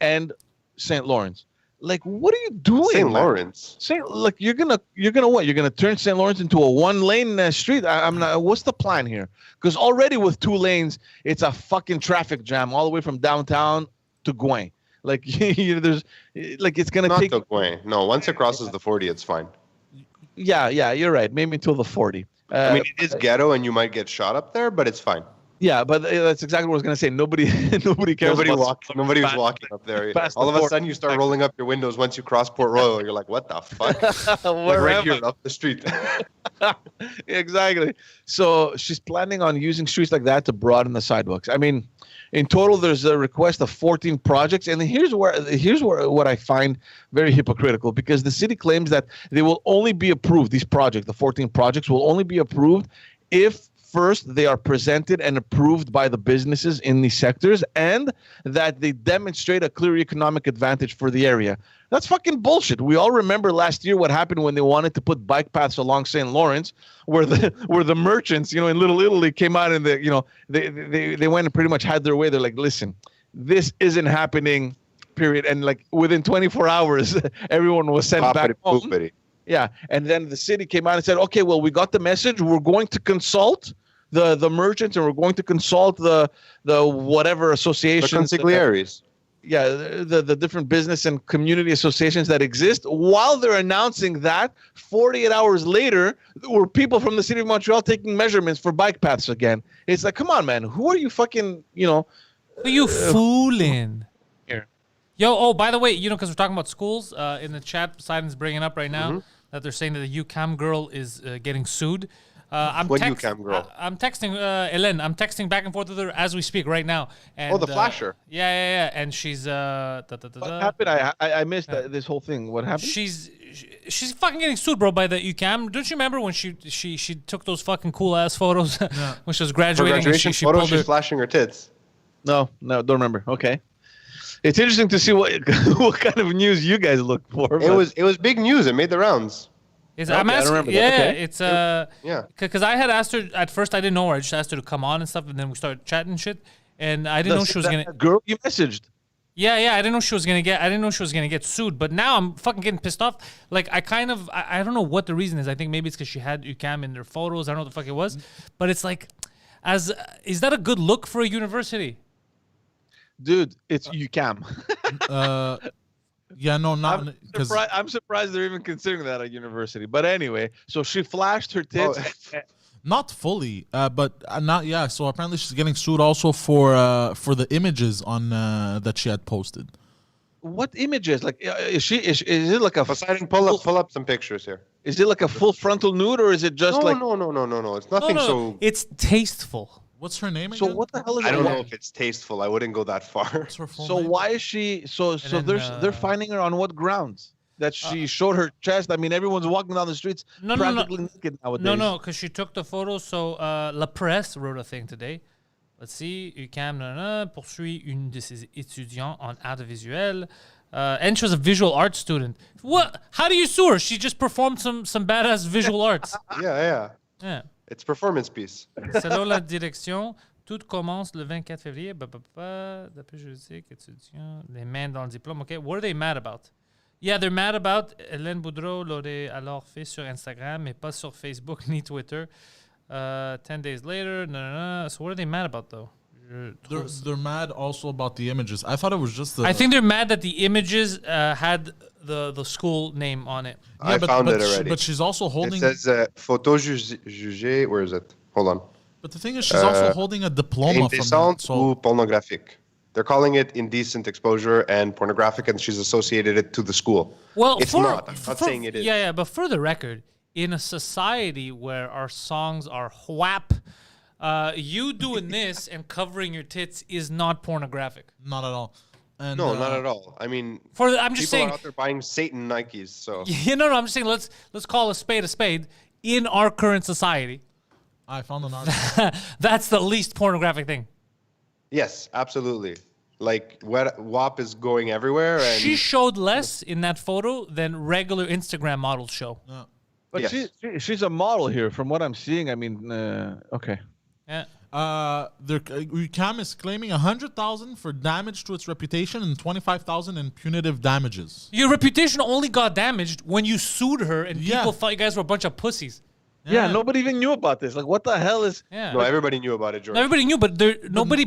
and St. Lawrence. Like, what are you doing, St. Lawrence? You're gonna what? You're gonna turn St. Lawrence into a one-lane street? I'm not. What's the plan here? Because already with 2 lanes, it's a fucking traffic jam all the way from downtown to Gouin. Like, there's, like, it's gonna take. Not Gouin. No, once it crosses the 40, it's fine. Yeah, you're right. Maybe until the 40. I mean, it is ghetto, and you might get shot up there, but it's fine. Yeah, but that's exactly what I was gonna say. Nobody cares. Nobody was walking up there. All of a sudden, you start rolling up your windows once you cross Port Royal. You're like, what the fuck? Like right here up the street. Exactly. So she's planning on using streets like that to broaden the sidewalks. I mean, in total, there's a request of 14 projects, and here's where what I find very hypocritical, because the city claims that they will only be approved. These projects, the 14 projects, will only be approved if first they are presented and approved by the businesses in these sectors, and that they demonstrate a clear economic advantage for the area. That's fucking bullshit. We all remember last year what happened when they wanted to put bike paths along St. Lawrence, where the merchants, in Little Italy came out and they went and pretty much had their way. They're like, listen, this isn't happening, period. And like within 24 hours, everyone was sent back home. Yeah, and then the city came out and said, okay, well, we got the message. We're going to consult the merchants, and we're going to consult the whatever associations. The consigliaries. The different business and community associations that exist. While they're announcing that, 48 hours later, were people from the city of Montreal taking measurements for bike paths again. It's like, come on, man. Who are you fucking, Who are you fooling? Here. Yo, by the way, because we're talking about schools, in the chat, Poseidon's bringing up right now that they're saying that the UQAM girl is getting sued. What UQAM girl? I'm texting Hélène. I'm texting back and forth with her as we speak right now. And, the flasher. Yeah. And she's What happened? I missed this whole thing. What happened? She's fucking getting sued, bro, by the UQAM. Don't you remember when she took those fucking cool ass photos when she was graduating? For graduation she photos, pulled she's flashing her tits. No, don't remember. Okay. It's interesting to see what what kind of news you guys look for. It was big news. It made the rounds. It's, Okay, I'm I asking, remember yeah, that. Okay. it's Yeah. because I had asked her at first. I didn't know her. I just asked her to come on and stuff, and then we started chatting and shit. And I didn't know she was gonna. Girl you messaged. Yeah, I didn't know she was gonna get. I didn't know she was gonna get sued. But now I'm fucking getting pissed off. Like I don't know what the reason is. I think maybe it's because she had UCAM in their photos. I don't know what the fuck it was. But it's like, is that a good look for a university? Dude, it's UCAM. Yeah, no, not because I'm surprised they're even considering that at university. But anyway, so she flashed her tits. not fully, but not yeah. So apparently she's getting sued also for the images on that she had posted. What images? Like, is it like a Poseidon, pull up some pictures here. Is it like a full frontal nude, or is it just No, like? no. It's nothing so. It's tasteful. What's her name So again? what the hell is? I don't it? know if it's tasteful. I wouldn't go that far. What's her full So name? why is she? So then, they're finding her on what grounds? That she showed her chest. I mean, everyone's walking down the streets No. practically naked nowadays. No, because she took the photo. So La Presse wrote a thing today. Let's see. UQAM poursuit une de ses étudiants en art visuel. And she was a visual arts student. What? How do you sue her? She just performed some badass visual arts. Yeah. Yeah. It's performance piece. Selon la direction, tout commence le 24 février. D'après juridique, étudiant, les mains dans le diplôme. Okay, what are they mad about? Yeah, they're mad about Hélène Boudreau l'aurait alors fait sur Instagram, mais pas sur Facebook ni Twitter. 10 days later, no. So what are they mad about though? They're mad also about the images. I thought it was just the. I think they're mad that the images had the school name on it. Yeah, I found it she- already. but she's also holding. It says photo jugé. Where is it? Hold on. But the thing is, she's also holding a diploma from that. Indécente So ou pornographique. They're calling it indecent exposure and pornographic, and she's associated it to the school. Well, It's not. I'm not saying it is. Yeah, but for the record, in a society where our songs are whap, you doing this and covering your tits is not pornographic. not at all. And, No, not at all. I mean, I'm just people saying. are out there buying Satan Nikes, so. No. I'm just saying. Let's call a spade. In our current society, I found an article. that's the least pornographic thing. Yes, absolutely. Like, WAP is going everywhere, and She showed less in that photo than regular Instagram models show. But Yes. she's a model here, from what I'm seeing. I mean, okay. Yeah. UCAM is claiming 100,000 for damage to its reputation and 25,000 in punitive damages. Your reputation only got damaged when you sued her and Yeah. people thought you guys were a bunch of pussies. Yeah, nobody even knew about this. Like, what the hell is? Yeah. no, everybody knew about it, George. Everybody knew, but nobody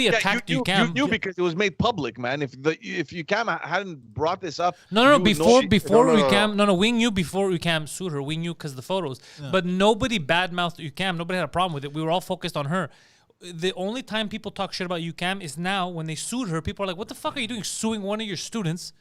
Yeah, attacked you UCAM. knew because it was made public, man. If UCAM hadn't brought this up, No. you would know Before No. UCAM, no. We knew before UCAM sued her. We knew because of the photos. But nobody badmouthed UCAM. Nobody had a problem with it. We were all focused on her. The only time people talk shit about UCAM is now when they sued her. People are like, "What the fuck are you doing, suing one of your students?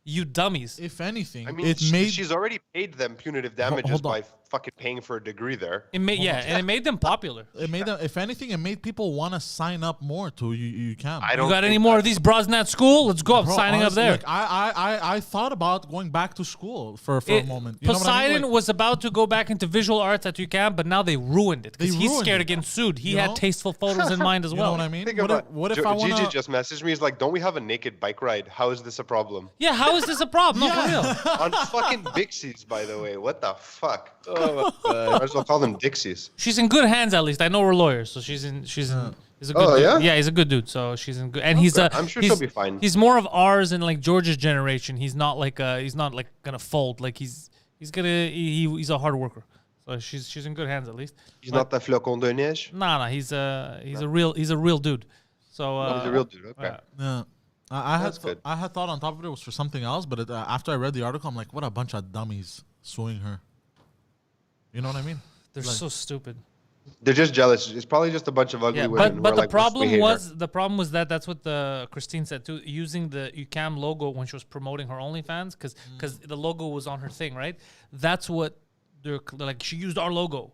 You dummies!" If anything, I mean, it made she's already paid them punitive damages hold on. by fucking paying for a degree there. And it made them popular. it made them, if anything, it made people want to sign up more to UCAM. I You don't got any think more that- of these bras in that school? Let's go. I'm Bro, signing honestly, up there. Like, I thought about going back to school for a moment. You know what I Poseidon mean? Like, was about to go back into visual arts at UCAM, but now they ruined it because They he's ruined scared it. of getting sued. He You had know? tasteful photos in mind as you well. know what I mean? Think What about- if, what if I want Gigi to? just messaged me. He's like, "Don't we have a naked bike ride? How is this a problem?" Yeah, how is this a problem? No, for real. On fucking Dixies, by the way. What the fuck? Oh, my God. Might as well call them Dixies. She's in good hands at least. I know we're lawyers, so she's in. He's a good. Oh, dude. yeah? Yeah, he's a good dude. So she's in good. And he's I'm sure she'll be fine. He's more of ours and like George's generation. He's not like gonna fold. Like he's a hard worker. So she's in good hands at least. He's not the flocon de neige. Nah. He's a real dude. So He's a real dude. Okay. Yeah. I That's good. I had thought on top of it was for something else, but after I read the article, I'm like, what a bunch of dummies suing her. You know what I mean? they're Like- so stupid. They're just jealous. It's probably just a bunch of ugly Yeah, women. who but are the like, problem "We hate her." was that's what the Christine said too. Using the UCAM logo when she was promoting her OnlyFans, because the logo was on her thing, right? That's what they're like. She used our logo,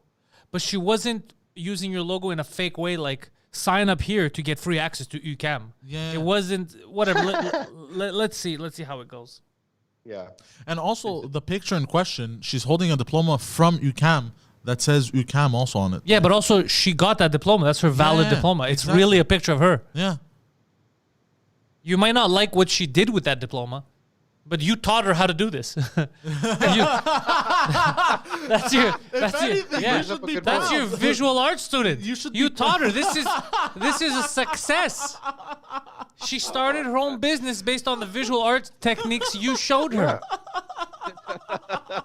but she wasn't using your logo in a fake way, like sign up here to get free access to UCAM. Yeah. It wasn't whatever. Let's see how it goes. Yeah. And also, the picture in question, she's holding a diploma from UCAM that says UCAM also on it. Yeah, but also she got that diploma. That's her valid Yeah, diploma. It's exactly. really a picture of her. Yeah. You might not like what she did with that diploma, but you taught her how to do this. That's your visual arts student. You taught her. This is a success. She started her own business based on the visual arts techniques you showed her.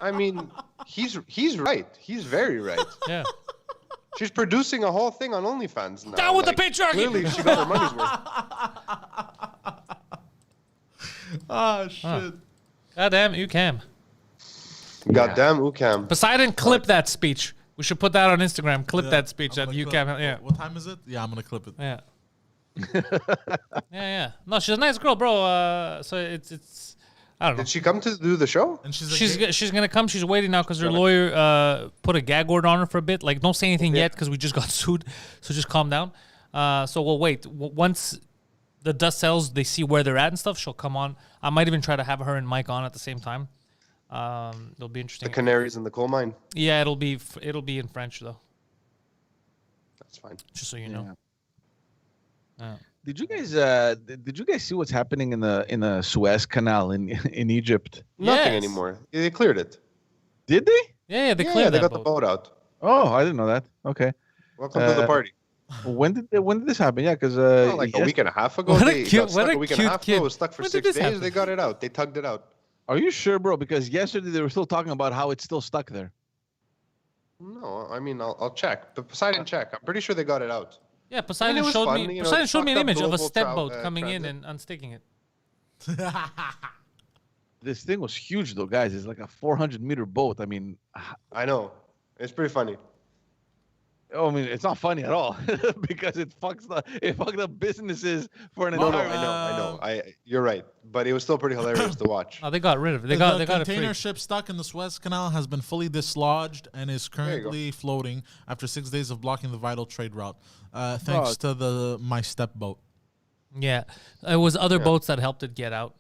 I mean, he's right. He's very right. Yeah. She's producing a whole thing on OnlyFans now. Down with the patriarchy. Clearly, she got her money's worth. Shit. Goddamn, you can. Goddamn, Ukam. Poseidon, clip that speech. We should put that on Instagram. Clip that speech I'm that gonna you clip- can. Yeah. What time is it? Yeah, I'm gonna clip it. Yeah. Yeah. No, she's a nice girl, bro. So it's. I don't know. Did she come to do the show? And She's gonna come. She's waiting now because her lawyer put a gag order on her for a bit. Like, don't say anything yet because we just got sued. So just calm down. So we'll wait. Once the dust settles, they see where they're at and stuff. She'll come on. I might even try to have her and Mike on at the same time. It'll be interesting. The canaries in the coal mine. Yeah, it'll be in French though. That's fine. Just so you know. Yeah. Did you guys see what's happening in the Suez Canal in Egypt? Nothing Yes. anymore. They cleared it. Did they? Yeah, they Yeah, cleared they that got the boat. boat out. Oh, I didn't know that. Okay. Welcome to the party. When did this happen? Yeah, because Like a week and a half ago. What a They cute- got stuck what a a week and a cute half kid. ago. It was stuck for When did 6 this days. happen? They got it out. They tugged it out. Are you sure, bro? Because yesterday they were still talking about how it's still stuck there. No, I mean, I'll check. But Poseidon check. I'm pretty sure they got it out. Yeah, Poseidon was showed fun, me. you know, Poseidon showed me an fucked up image of a global step boat coming transit. in and unstaking it. This thing was huge, though, guys. It's like a 400-meter boat. I mean, I know. It's pretty funny. it's not funny at all because it fucked up businesses for an No, entire. I know. You're right. But it was still pretty hilarious to watch. Oh, they got rid of it. They The got it container free. ship stuck in the Suez Canal has been fully dislodged and is currently floating after 6 days of blocking the vital trade route, thanks to my step boat. Yeah, it was other boats that helped it get out.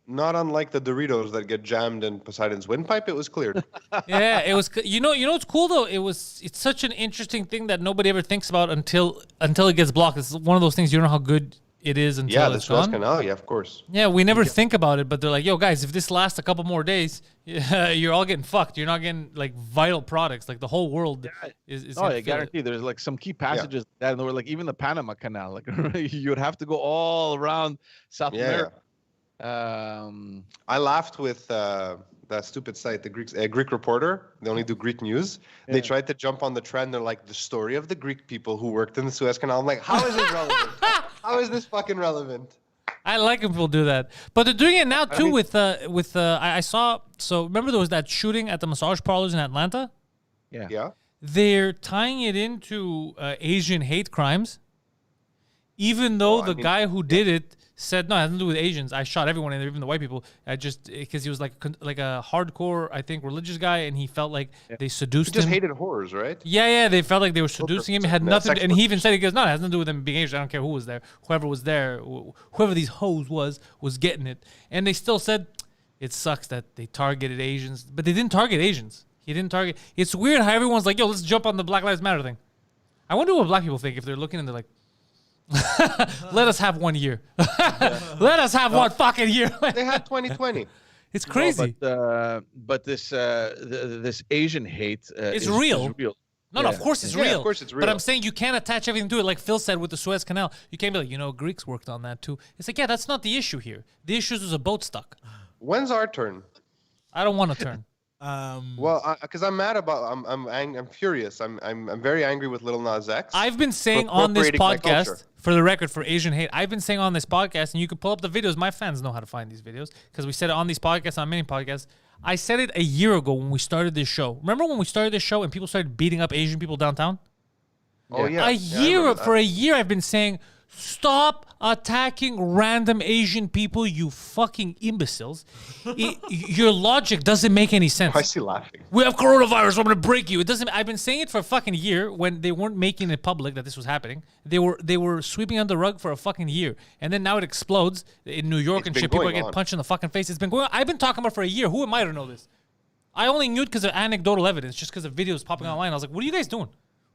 Not unlike the Doritos that get jammed in Poseidon's windpipe, it was cleared. Yeah, it was. You know what's cool though? It's such an interesting thing that nobody ever thinks about until it gets blocked. It's one of those things you don't know how good it is until Yeah, the it's Suez gone. Canal. Yeah, of course. Yeah, we never think about it, but they're like, yo, guys, if this lasts a couple more days, you're all getting fucked. You're not getting like vital products. Like the whole world is. Oh, gonna I feel it. guarantee there's like some key passages that were like even the Panama Canal. Like you would have to go all around South America. I laughed with that stupid site, the Greek Reporter. They only do Greek news. They tried to jump on the trend. They're like, the story of the Greek people who worked in the Suez Canal. I'm like, how is this relevant? How is this fucking relevant? I like when people do that, but they're doing it now too. I saw. So remember there was that shooting at the massage parlors in Atlanta. Yeah. They're tying it into Asian hate crimes, even though the guy who did it said no, it has nothing to do with Asians. I shot everyone in there, even the white people. I just because he was like a hardcore, I think, religious guy, and he felt like they seduced He just him. hated whores, right? Yeah, they felt like they were seducing him. It had No, nothing, sex and he workers. even said, he goes, no, it has nothing to do with them being Asian. I don't care who was there. Whoever was there, whoever these hoes was getting it. And they still said, it sucks that they targeted Asians, but they didn't target Asians. He didn't target. It's weird how everyone's like, yo, let's jump on the Black Lives Matter thing. I wonder what black people think if they're looking and they're like, let us have 1 year. Let us have 1 fucking year. They had 2020. It's crazy. But this Asian hate It's is real. No, Yeah. of course it's Yeah, real. of course it's But real. I'm saying you can't attach everything to it like Phil said with the Suez Canal. You can't be like, Greeks worked on that too. It's like, yeah, that's not the issue here. The issue is a boat stuck. When's our turn? I don't want to turn. Well, because I'm mad about, I'm furious. I'm very angry with Lil Nas X. I've been saying on this appropriating my podcast, culture. for the record, for Asian hate, I've been saying on this podcast, and you can pull up the videos. My fans know how to find these videos because we said it on these podcasts, on many podcasts. I said it a year ago when we started this show. Remember when we started this show and people started beating up Asian people downtown? Oh yeah. For a year, I've been saying, stop attacking random Asian people, you fucking imbeciles. Your logic doesn't make any sense. Why is he laughing? We have coronavirus. I'm gonna break you. It doesn't. I've been saying it for a fucking year when they weren't making it public that this was happening. They were sweeping under the rug for a fucking year, and then now it explodes in New York It's and been shit. People are going getting on. punched in the fucking face. It's been going on. I've been talking about it for a year. Who am I to know this? I only knew it because of anecdotal evidence, just because of videos popping online. I was like, what are you guys doing?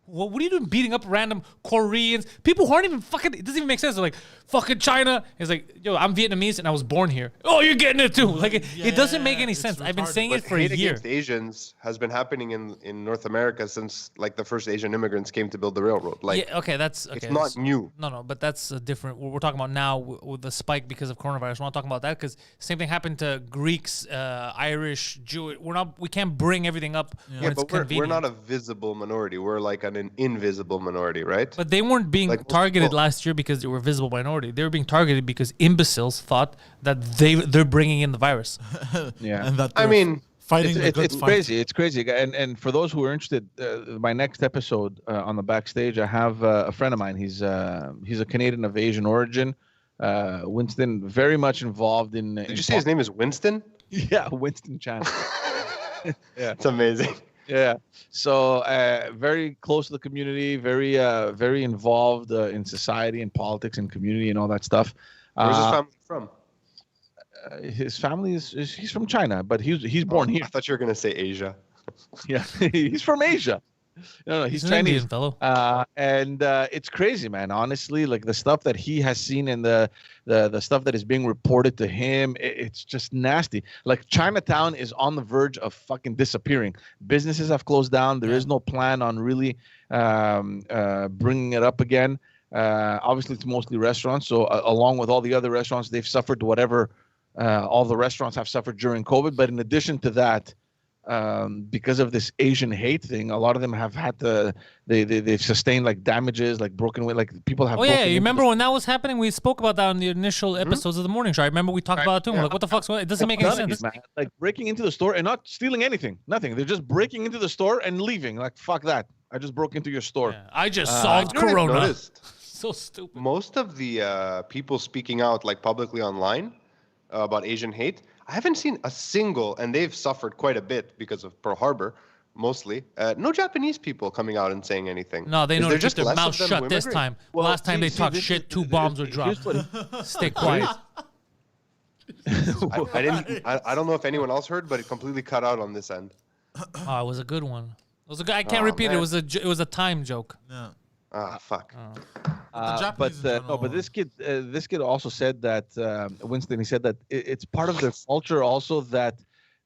What are you doing beating up random Koreans? People who aren't even fucking, it doesn't even make sense. They're like, fucking China. It's like, yo, I'm Vietnamese and I was born here. Oh, you're getting it too. Like, it doesn't make any sense. I've been saying it for a hate year. against Asians has been happening in North America since like the first Asian immigrants came to build the railroad. Like, Yeah, okay, that's okay. it's not new. No, but that's a different. What we're talking about now with the spike because of coronavirus. We're not talking about that because same thing happened to Greeks, Irish, Jewish. We can't bring everything up when Yeah, it's but we're convenient. not a visible minority. We're like an invisible minority, right? But they weren't being Like most targeted people. last year because they were visible minority. They were being targeted because imbeciles thought that they're bringing in the virus. Yeah. And that I they're mean, fighting the good It's fight. crazy. It's crazy. And for those who are interested, my next episode on the backstage, I have a friend of mine. He's a Canadian of Asian origin. Winston, very much involved in. Did you say his name is Winston? Yeah, Winston Chan. It's amazing. Yeah. So very close to the community, very involved in society and politics and community and all that stuff. Where's his family from? His family is he's from China, but he's born here. I thought you were gonna say Asia. Yeah, he's from Asia. No, he's an Chinese. Indian fellow. And it's crazy, man. Honestly, like the stuff that he has seen and the stuff that is being reported to him, it's just nasty. Like Chinatown is on the verge of fucking disappearing. Businesses have closed down. There is no plan on really bringing it up again. Obviously, it's mostly restaurants. So along with all the other restaurants, they've suffered whatever all the restaurants have suffered during COVID. But in addition to that, because of this Asian hate thing, a lot of them have had to they've sustained like damages, like broken away, like people have. Oh yeah, broken you into remember when that was happening? We spoke about that on the initial episodes of the morning show. I remember we talked about it too. We're like, what the fuck's going on? It doesn't make any None of sense. it, man. Like breaking into the store and not stealing anything, nothing. They're just breaking into the store and leaving. Like fuck that. I just broke into your store. Yeah, I just solved You know what I've Corona. noticed? So stupid. Most of the people speaking out like publicly online about Asian hate, I haven't seen a single, and they've suffered quite a bit because of Pearl Harbor, mostly. No Japanese people coming out and saying anything. No, they Is know there to keep their less mouth of them shut who this immigrate? time. Well, Last time they talked this shit, is- 2 bombs were here's dropped. what- Stay quiet. I don't know if anyone else heard, but it completely cut out on this end. Oh, it was a good one. It was a good. I can't Oh, repeat it. It man. was it was a time joke. Yeah. Ah, fuck. Japanese in general- but this kid also said that Winston. He said that it's part of their culture also that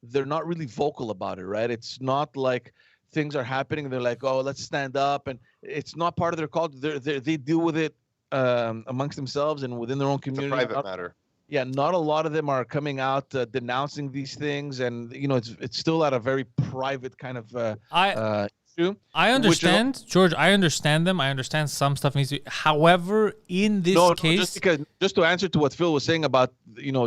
they're not really vocal about it, right? It's not like things are happening and they're like, oh, let's stand up, and it's not part of their culture. They deal with it amongst themselves and within their own It's a community. private matter. Yeah, not a lot of them are coming out denouncing these things, and it's still at a very private kind of issue. I understand, George. I understand them. I understand some stuff needs to. However, in this case, just to answer to what Phil was saying about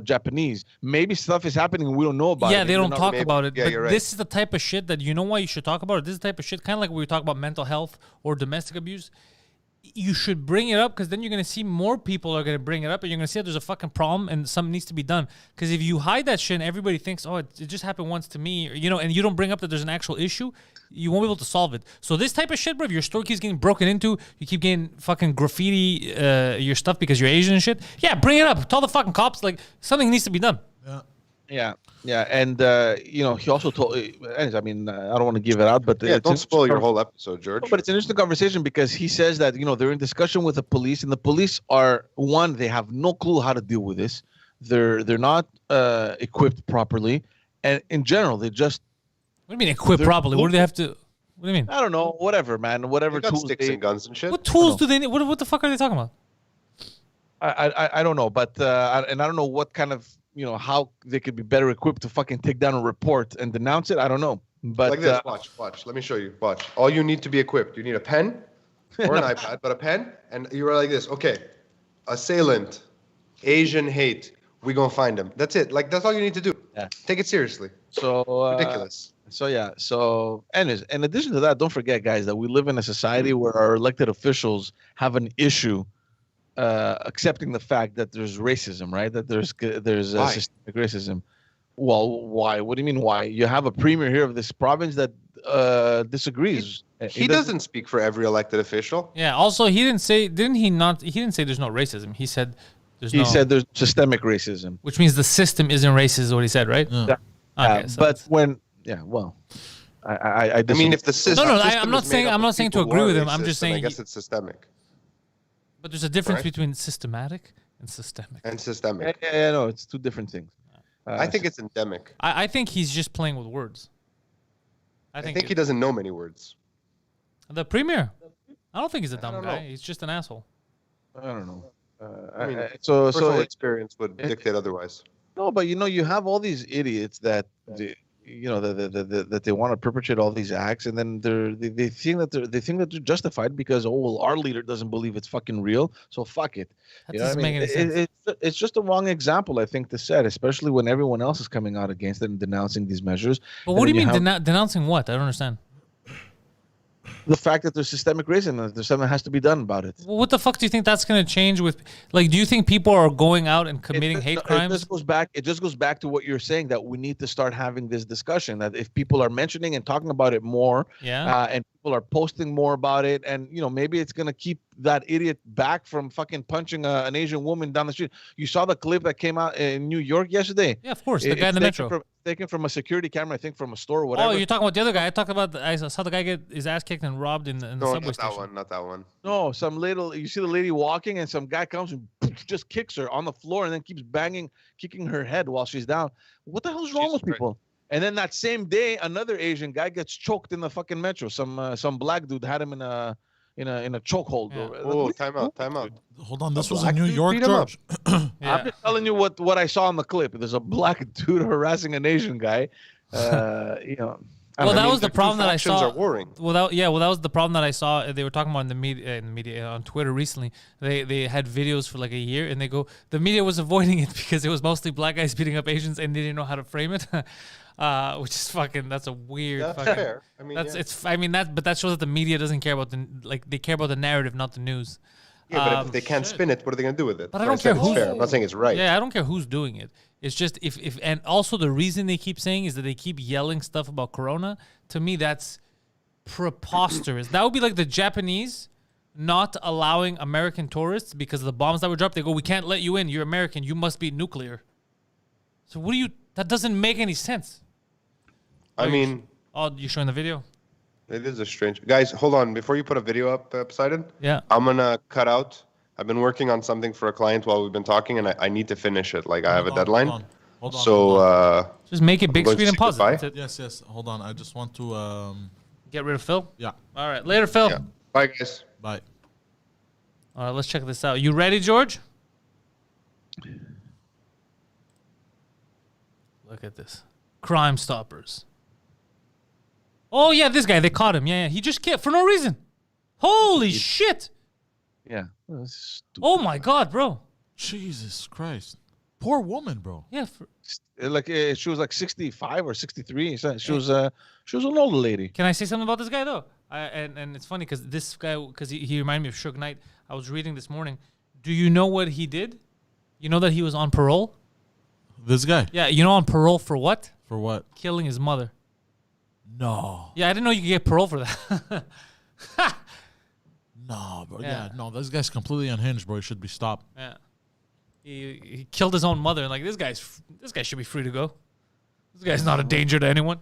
Japanese, maybe stuff is happening and we don't know about it. yeah, they They're don't not talk really- about it. Yeah, But you're right. this is the type of shit that you know why you should talk about it. This is the type of shit, kind of like when we talk about mental health or domestic abuse. You should bring it up because then you're going to see more people are going to bring it up and you're going to see that there's a fucking problem and something needs to be done. Because if you hide that shit and everybody thinks, oh, it just happened once to me, or, and you don't bring up that there's an actual issue, you won't be able to solve it. So this type of shit, bro, if your store keeps getting broken into, you keep getting fucking graffiti your stuff because you're Asian and shit, yeah, bring it up. Tell the fucking cops, like, something needs to be done. Yeah, and he also told. I mean, I don't want to give it out, but Yeah, it's don't an spoil your interesting whole episode, George. No, but it's an interesting conversation because he says that they're in discussion with the police, and the police are they have no clue how to deal with this. They're not equipped properly, and in general, they just What do you mean equip They're properly? What do they have to? What do you mean? I don't know, whatever, man, whatever They got tools sticks they. and guns and shit. What tools do they need? What the fuck are they talking about? I don't know, but and I don't know what kind of how they could be better equipped to fucking take down a report and denounce it. I don't know, but Like this, watch. Let me show you. Watch. All you need to be equipped. You need a pen or an iPad, but a pen, and you are like this. Okay, assailant, Asian hate. We gonna find him. That's it. Like that's all you need to do. Yeah. Take it seriously. so Ridiculous. So anyways, in addition to that, don't forget, guys, that we live in a society where our elected officials have an issue accepting the fact that there's racism, right? That there's Why? systemic racism. Well, why? What do you mean why? You have a premier here of this province that disagrees. He doesn't speak for every elected official. Yeah. Also, he didn't say. Didn't he not? He didn't say there's no racism. He said there's He no. said there's systemic racism. which means the system isn't racist. Is what he said, right? Yeah. Okay. So but when well, I mean, if the disagree. system, I'm not saying to agree with him. I'm just saying I guess it's systemic. But there's a difference Right. between systematic and systemic. And systemic. Yeah, no, it's two different things. I think it's endemic. I think he's just playing with words. I think he doesn't know many words. The premier. I don't think he's a dumb don't guy. know. He's just an asshole. I don't know. I mean, so personal experience would it- dictate otherwise. no, but you have all these idiots that that they want to perpetrate all these acts, and then they think that they're justified because well, our leader doesn't believe it's fucking real, so fuck it. That You know what I doesn't mean? make any sense. It's just a wrong example, I think, to set, especially when everyone else is coming out against it and denouncing these measures. But what do And you then mean have denouncing what? I don't understand. the fact that there's systemic racism, that there's something that has to be done about it. Well, what the fuck do you think that's going to change with? Like, do you think people are going out and committing hate crimes? It just goes back to what you're saying, that we need to start having this discussion. That if people are mentioning and talking about it more, and people are posting more about it, and maybe it's gonna keep that idiot back from fucking punching an Asian woman down the street. You saw the clip that came out in New York yesterday. Yeah, of course. The guy in the metro. Taken from a security camera, I think, from a store or whatever. Oh, you're talking about the other guy. I saw the guy get his ass kicked and robbed in the No, subway not station. that one. Not that one. No, you see the lady walking, and some guy comes and just kicks her on the floor, and then keeps kicking her head while she's down. What the hell's wrong Jesus with people? And then that same day, another Asian guy gets choked in the fucking metro. Some black dude had him in a chokehold. Yeah. Oh, time out. Hold on, this A was in black New dude York, beat him up. George. Yeah. I'm just telling you what I saw in the clip. There's a black dude harassing an Asian guy. Well, that was the problem that I factions saw. are warring. Well, that was the problem that I saw. They were talking about in the media on Twitter recently. They had videos for like a year, and the media was avoiding it because it was mostly black guys beating up Asians, and they didn't know how to frame it, which is that's a weird. That's fucking, fair. I mean, but that shows that the media doesn't care about they care about the narrative, not the news. Yeah, but if they can't spin it, what are they going to do with it? But I don't care It's who's- fair. I'm not saying it's right. Yeah, I don't care who's doing it. It's just if and also the reason they keep saying is that they keep yelling stuff about Corona. To me, that's preposterous. That would be like the Japanese not allowing American tourists because of the bombs that were dropped. They go, "We can't let you in. You're American. You must be nuclear." So what do you? That doesn't make any sense. I mean, Oh, you showing the video? it is a strange. Guys, hold on. Before you put a video up, Poseidon, Yeah. I'm gonna cut out. I've been working on something for a client while we've been talking, and I need to finish it. Like I have a deadline. Hold on. So Just make it big going screen to and say pause it. goodbye. That's it. Yes. Hold on. I just want to. Get rid of Phil. Yeah. All right. Later, Phil. yeah. Bye, guys. Bye. All right. Let's check this out. You ready, George? Look at this. Crime Stoppers. Oh, yeah, this guy. They caught him. Yeah. He just killed for no reason. Holy shit. Yeah. That's stupid. Oh, my God, bro. Jesus Christ. Poor woman, bro. Yeah. She was like 65 or 63. She was an older lady. Can I say something about this guy, though? And it's funny because this guy, because he reminded me of Suge Knight. I was reading this morning. Do you know what he did? You know that he was on parole? This guy. Yeah. You know on parole for what? For what? Killing his mother. No. Yeah, I didn't know you could get parole for that. No, bro. Yeah. Yeah. No, this guy's completely unhinged, bro. He should be stopped. Yeah. He killed his own mother, and like this guy should be free to go. This guy's not a danger to anyone.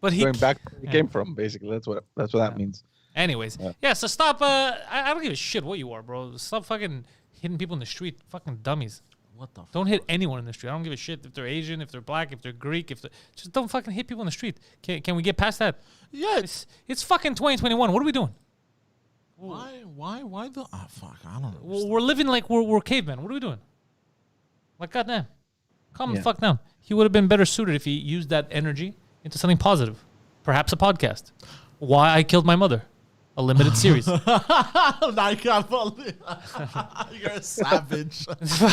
But he Going back to where he came from, basically. That's what that means. anyways. Yeah, so stop I don't give a shit what you are, bro. Stop fucking hitting people in the street. Fucking dummies. What the Don't hit anyone in the street. I don't give a shit if they're Asian, if they're black, if they're Greek, just don't fucking hit people in the street. Can we get past that? Yeah. It's fucking 2021. What are we doing? Why the fuck, I don't know. We're living like we're cavemen. What are we doing? Like, goddamn. Calm the Yeah. fuck down. He would have been better suited if he used that energy into something positive. Perhaps a podcast. Why I Killed My Mother. A limited series. I can't believe you're a savage.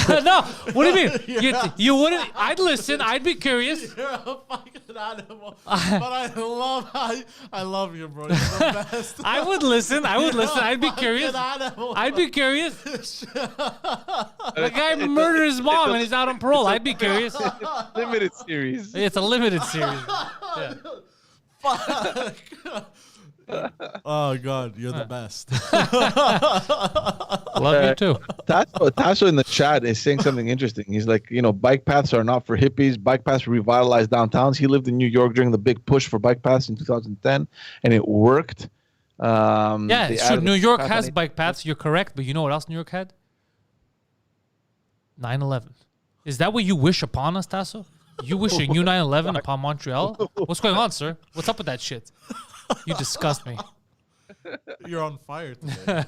No, what do you mean? You wouldn't. I'd listen. I'd be curious. You're a fucking animal. But I love you, bro. You're the best. I would listen. I'd be curious. Animal. I'd be curious. The guy murdered his mom and he's out on parole. I'd be curious. Limited series. It's a limited series. Yeah. Fuck. Oh God, you're the best. Love you too. Tasso in the chat is saying something interesting. He's like, bike paths are not for hippies. Bike paths revitalize downtowns. He lived in New York during the big push for bike paths in 2010, and it worked. Yeah, they it's true. added New the York path has on bike paths. You're correct, but you know what else New York had? 9/11. Is that what you wish upon us, Tasso? You wish a new 9/11 upon Montreal? What's going on, sir? What's up with that shit? You disgust me. You're on fire today.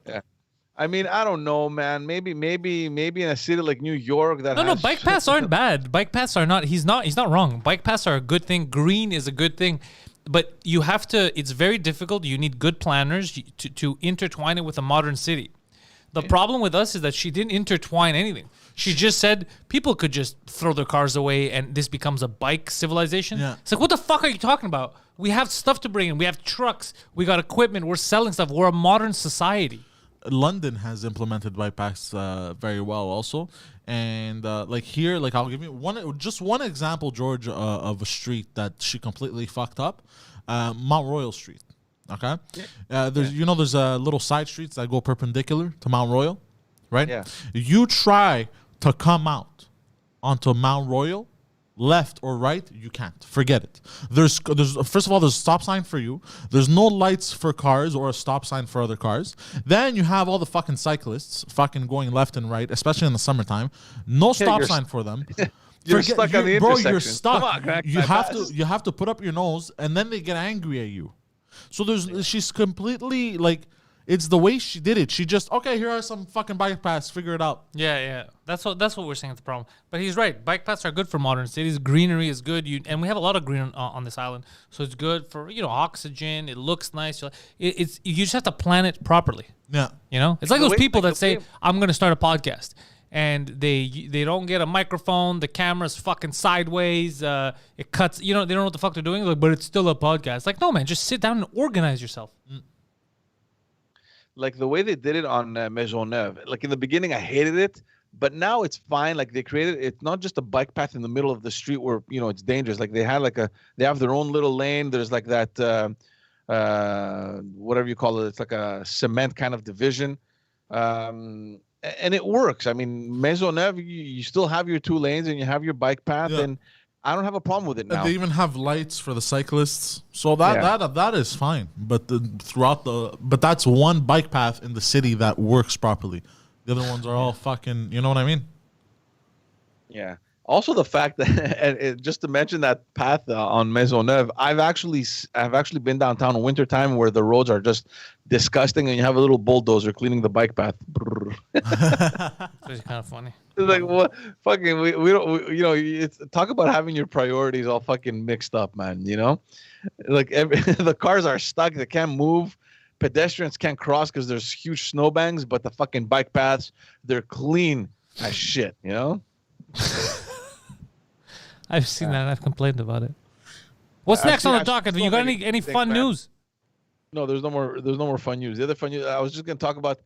Yeah. I mean, I don't know, man. Maybe in a city like New York that No, has bike paths aren't bad. Bike paths are not. He's not wrong. Bike paths are a good thing. Green is a good thing, but you have to. It's very difficult. You need good planners to intertwine it with a modern city. The problem with us is that she didn't intertwine anything. She just said people could just throw their cars away and this becomes a bike civilization. Yeah. It's like, what the fuck are you talking about? We have stuff to bring in. We have trucks. We got equipment. We're selling stuff. We're a modern society. London has implemented bike paths very well also, and like here, like I'll give you one example, George, of a street that she completely fucked up. Mount Royal Street. Okay, there's little side streets that go perpendicular to Mount Royal, right? Yeah. You try to come out onto Mount Royal, left or right, you can't. Forget it. There's first of all, there's a stop sign for you. There's no lights for cars or a stop sign for other cars. Then you have all the fucking cyclists fucking going left and right, especially in the summertime. No stop sign for them. You're stuck on the bro, intersection. you're stuck. Come on, You have to put up your nose, and then they get angry at you. So she's completely like, it's the way she did it. She just, okay, here are some fucking bike paths. Figure it out. Yeah. That's what we're saying is the problem. But he's right. Bike paths are good for modern cities. Greenery is good. And we have a lot of green on this island, so it's good for oxygen. It looks nice. You just have to plan it properly. Yeah. It's like those people that say, way- I'm going to start a podcast. And they don't get a microphone. The camera's fucking sideways. It cuts. They don't know what the fuck they're doing. Like, but it's still a podcast. Like, no, man, just sit down and organize yourself. Like the way they did it on Maisonneuve. Like in the beginning, I hated it, but now it's fine. Like they created, it's not just a bike path in the middle of the street where it's dangerous. Like they have their own little lane. There's like that, whatever you call it. It's like a cement kind of division. And it works. I mean, Maisonneuve, you still have your two lanes and you have your bike path, and I don't have a problem with it now. And they even have lights for the cyclists, so that is fine. But but that's one bike path in the city that works properly. The other ones are all fucking. You know what I mean? Yeah. Also, the fact that, and just to mention that path on Maisonneuve, I've actually been downtown in wintertime where the roads are just disgusting, and you have a little bulldozer cleaning the bike path. It's kind of funny. It's like, what? Fucking, we don't, it's, talk about having your priorities all fucking mixed up, man. Like the cars are stuck, they can't move. Pedestrians can't cross because there's huge snowbanks, but the fucking bike paths, they're clean as shit. I've seen that and I've complained about it. What's next on the docket? You got any fun news? No, there's no more fun news. The other fun news I was just gonna talk about,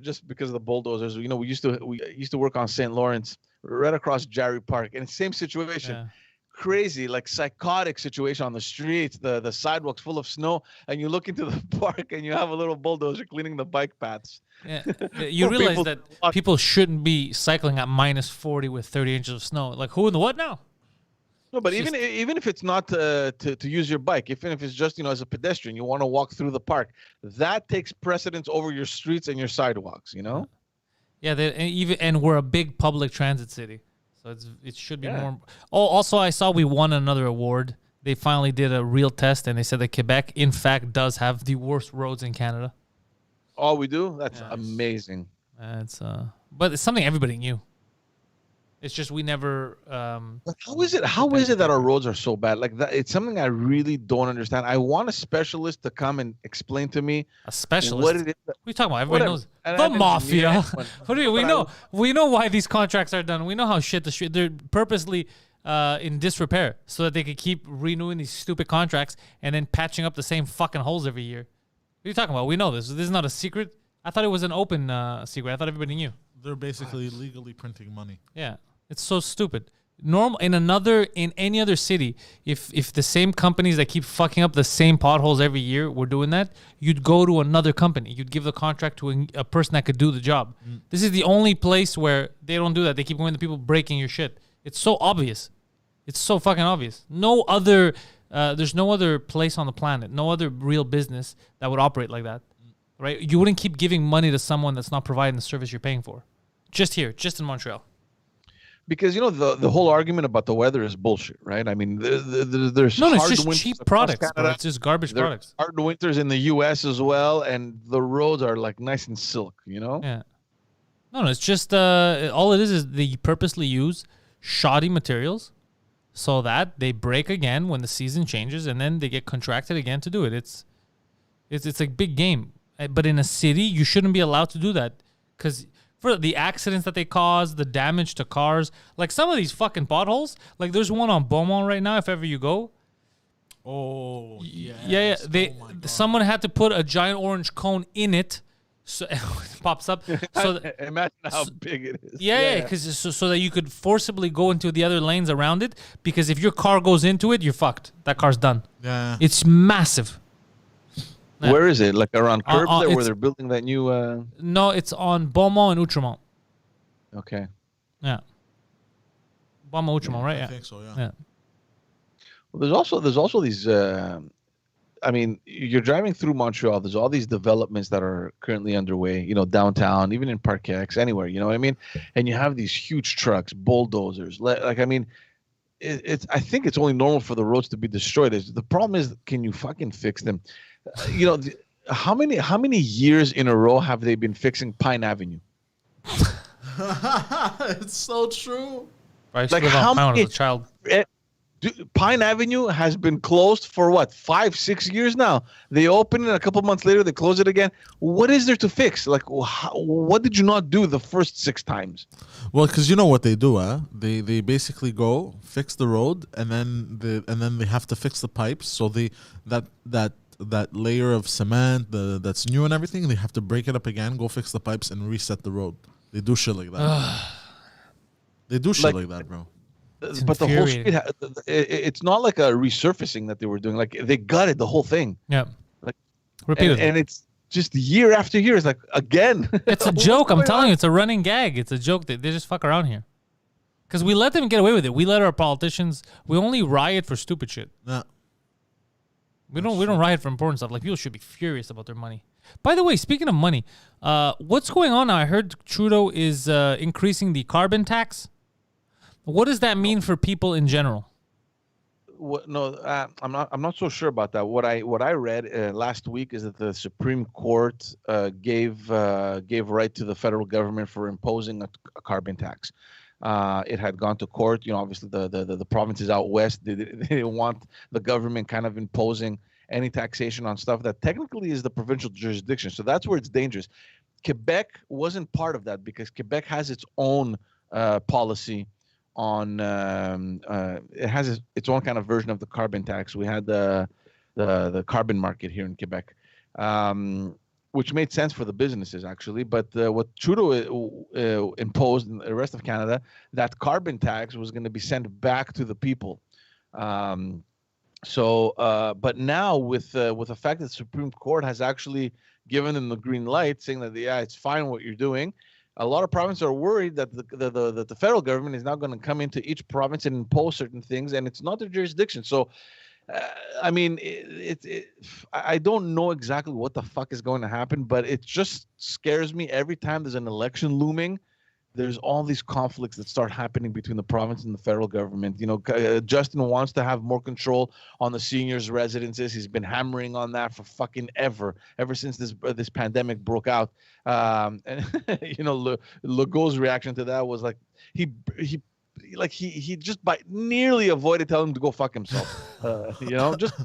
just because of the bulldozers. We used to work on St. Lawrence, right across Jarry Park, and same situation. Yeah. Crazy, like psychotic situation on the streets, the sidewalks full of snow, and you look into the park and you have a little bulldozer cleaning the bike paths. Yeah. You realize that people shouldn't be cycling at -40 with 30 inches of snow. Like, who in the what now? No, but even if it's not to use your bike, even if it's just as a pedestrian, you want to walk through the park, that takes precedence over your streets and your sidewalks. Yeah, and we're a big public transit city, so it should be more. Oh, also I saw we won another award. They finally did a real test, and they said that Quebec, in fact, does have the worst roads in Canada. Oh, we do? That's amazing. But it's something everybody knew. It's just we never. But how is it that our roads are so bad? Like that, it's something I really don't understand. I want a specialist to come and explain to me. A specialist? What it is. What are you talking about? Everybody knows And the an mafia. engineer. What do you? We know why these contracts are done. We know how shit the street. They're purposely in disrepair so that they could keep renewing these stupid contracts and then patching up the same fucking holes every year. What are you talking about? We know this. This is not a secret. I thought it was an open secret. I thought everybody knew. They're basically legally printing money. Yeah. It's so stupid. In any other city, if the same companies that keep fucking up the same potholes every year were doing that, you'd go to another company. You'd give the contract to a person that could do the job. This is the only place where they don't do that. They keep going to people breaking your shit. It's so obvious. It's so fucking obvious. There's no other place on the planet, no other real business that would operate like that, right? You wouldn't keep giving money to someone that's not providing the service you're paying for. Just here, just in Montreal. Because the whole argument about the weather is bullshit, right? I mean, there's No, it's hard just winters cheap across products, bro. Canada. It's just garbage There are products. hard winters in the U.S. as well, and the roads are like nice and silk, you know? Yeah. No, it's just all it is they purposely use shoddy materials so that they break again when the season changes, and then they get contracted again to do it. It's a big game, but in a city you shouldn't be allowed to do that because for the accidents that they cause, the damage to cars, like some of these fucking potholes. Like there's one on Beaumont right now. If ever you go, Oh, yes. yeah. Oh my God. Someone had to put a giant orange cone in it, so it pops up. So Imagine how big it is. yeah, because so that you could forcibly go into the other lanes around it. Because if your car goes into it, you're fucked. That car's done. Yeah. It's massive. Yeah. Where is it? Like around curbs there, where it's- they're building that new. No, it's on Beaumont and Outremont. Okay. Yeah. Beaumont, Outremont, right? I Yeah. think so, yeah. Yeah. Well, there's also these. I mean, you're driving through Montreal. There's all these developments that are currently underway. You know, downtown, even in Parkex, anywhere. You know what I mean? And you have these huge trucks, bulldozers. Like I mean, it's. I think it's only normal for the roads to be destroyed. The problem is, can you fucking fix them? You know, how many years in a row have they been fixing Pine Avenue? It's so true. I used Like to live on how Pound many- as a child. Pine Avenue has been closed for what, 5-6 years now. They open it a couple months later, they close it again. What is there to fix? Like, what did you not do the first 6 times? Well, because you know what they do, huh? They basically go fix the road, and then they have to fix the pipes. So that layer of cement that's new and everything, they have to break it up again, go fix the pipes, and reset the road. They do shit like that. They do shit like that, bro. But the whole infuriating. street, it's not like a resurfacing that they were doing. Like they gutted the whole thing. Yeah. Like, Repeatedly. and it's just year after year. It's like again. It's a joke. I'm telling you, it's a running gag. It's a joke that they just fuck around here. Because we let them get away with it. We let our politicians. We only riot for stupid shit. Yeah. We don't riot for important stuff. Like people should be furious about their money. By the way, speaking of money, what's going on now? I heard Trudeau is increasing the carbon tax. What does that mean for people in general? No, I'm not so sure about that. What I read last week is that the Supreme Court gave right to the federal government for imposing a carbon tax. It had gone to court. You know, obviously the provinces out west they didn't want the government kind of imposing any taxation on stuff that technically is the provincial jurisdiction. So that's where it's dangerous. Quebec wasn't part of that because Quebec has its own policy on it has its own kind of version of the carbon tax. We had the carbon market here in Quebec, which made sense for the businesses actually. But what Trudeau imposed in the rest of Canada, that carbon tax was going to be sent back to the people. But now with the fact that the Supreme Court has actually given them the green light, saying that it's fine what you're doing. A lot of provinces are worried that the federal government is now going to come into each province and impose certain things, and it's not their jurisdiction. So, I mean, I don't know exactly what the fuck is going to happen, but it just scares me every time there's an election looming. There's all these conflicts that start happening between the province and the federal government. You know, Justin wants to have more control on the seniors' residences. He's been hammering on that for fucking ever since this pandemic broke out. And you know, Legault's reaction to that was like he just by nearly avoided telling him to go fuck himself. You know, just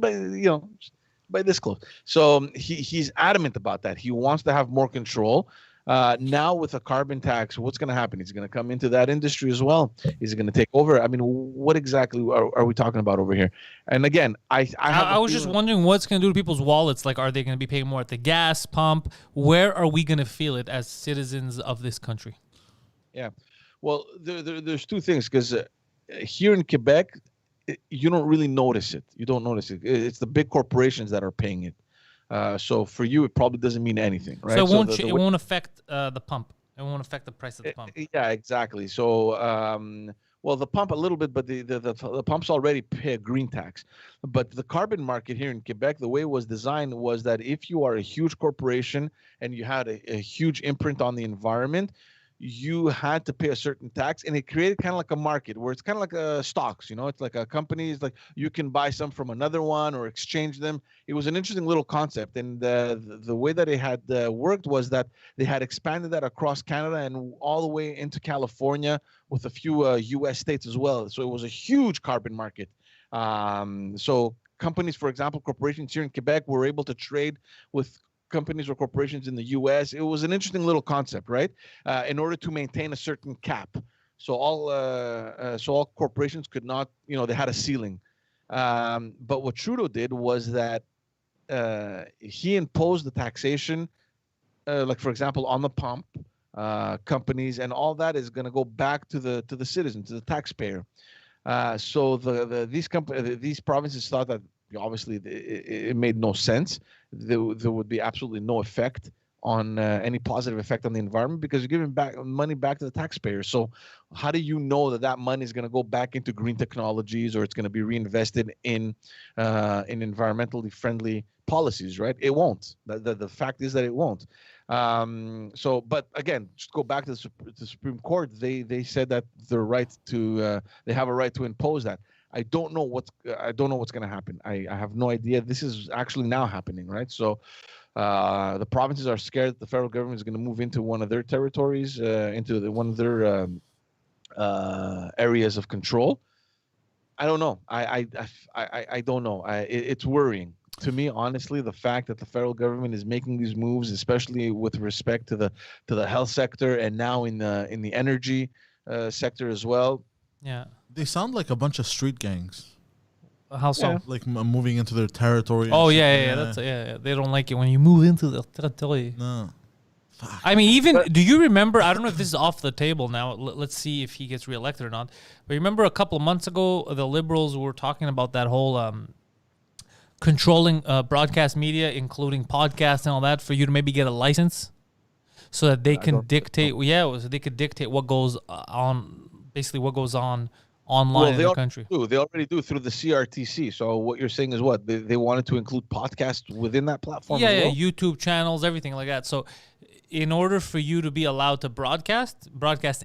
by this close. So he's adamant about that. He wants to have more control. Now with a carbon tax, what's going to happen? He's going to come into that industry as well. He's going to take over. I mean, what exactly are we talking about over here? And again, I was just wondering what's going to do to people's wallets. Like, are they going to be paying more at the gas pump? Where are we going to feel it as citizens of this country? Yeah. Well, there's two things because here in Quebec, you don't really notice it. You don't notice it. It's the big corporations that are paying it. So for you, it probably doesn't mean anything, right? So it won't affect the pump. It won't affect the price of the pump. Yeah, exactly. So, well, the pump a little bit, but the pumps already pay a green tax. But the carbon market here in Quebec, the way it was designed was that if you are a huge corporation and you had a huge imprint on the environment, you had to pay a certain tax, and it created kind of like a market where it's kind of like stocks, it's like a company is like you can buy some from another one or exchange them. It was an interesting little concept, and the way that it had worked was that they had expanded that across Canada and all the way into California with a few U.S. states as well. So it was a huge carbon market. So companies, for example, corporations here in Quebec were able to trade with companies or corporations in the U.S. It was an interesting little concept, right? In order to maintain a certain cap, so all corporations could not, they had a ceiling. But what Trudeau did was that he imposed the taxation, like for example, on the pump companies, and all that is going to go back to the citizen, to the taxpayer. So these provinces thought that obviously it made no sense. There would be absolutely no effect on any positive effect on the environment because you're giving money back to the taxpayer. So how do you know that money is going to go back into green technologies or it's going to be reinvested in environmentally friendly policies, right? It won't. The fact is that it won't. But again, just go back to the Supreme Court. They said that they have a right to impose that. I don't know what's going to happen. I have no idea. This is actually now happening, right? So the provinces are scared that the federal government is going to move into one of their territories, into one of their areas of control. I don't know. I don't know. It's worrying to me, honestly, the fact that the federal government is making these moves, especially with respect to the health sector and now in the energy sector as well. Yeah. They sound like a bunch of street gangs. How so? Yeah. Like moving into their territory. Oh yeah. That's They don't like it when you move into their territory. No. Fuck. I mean, do you remember? I don't know if this is off the table now. Let's see if he gets reelected or not. But remember a couple of months ago, the Liberals were talking about that whole controlling broadcast media, including podcasts and all that, for you to maybe get a license, so that they can dictate. So they could dictate what goes on, basically what goes on online in the country. They already do through the CRTC. So what you're saying is what? They wanted to include podcasts within that platform? Yeah, as well? YouTube channels, everything like that. So in order for you to be allowed to broadcast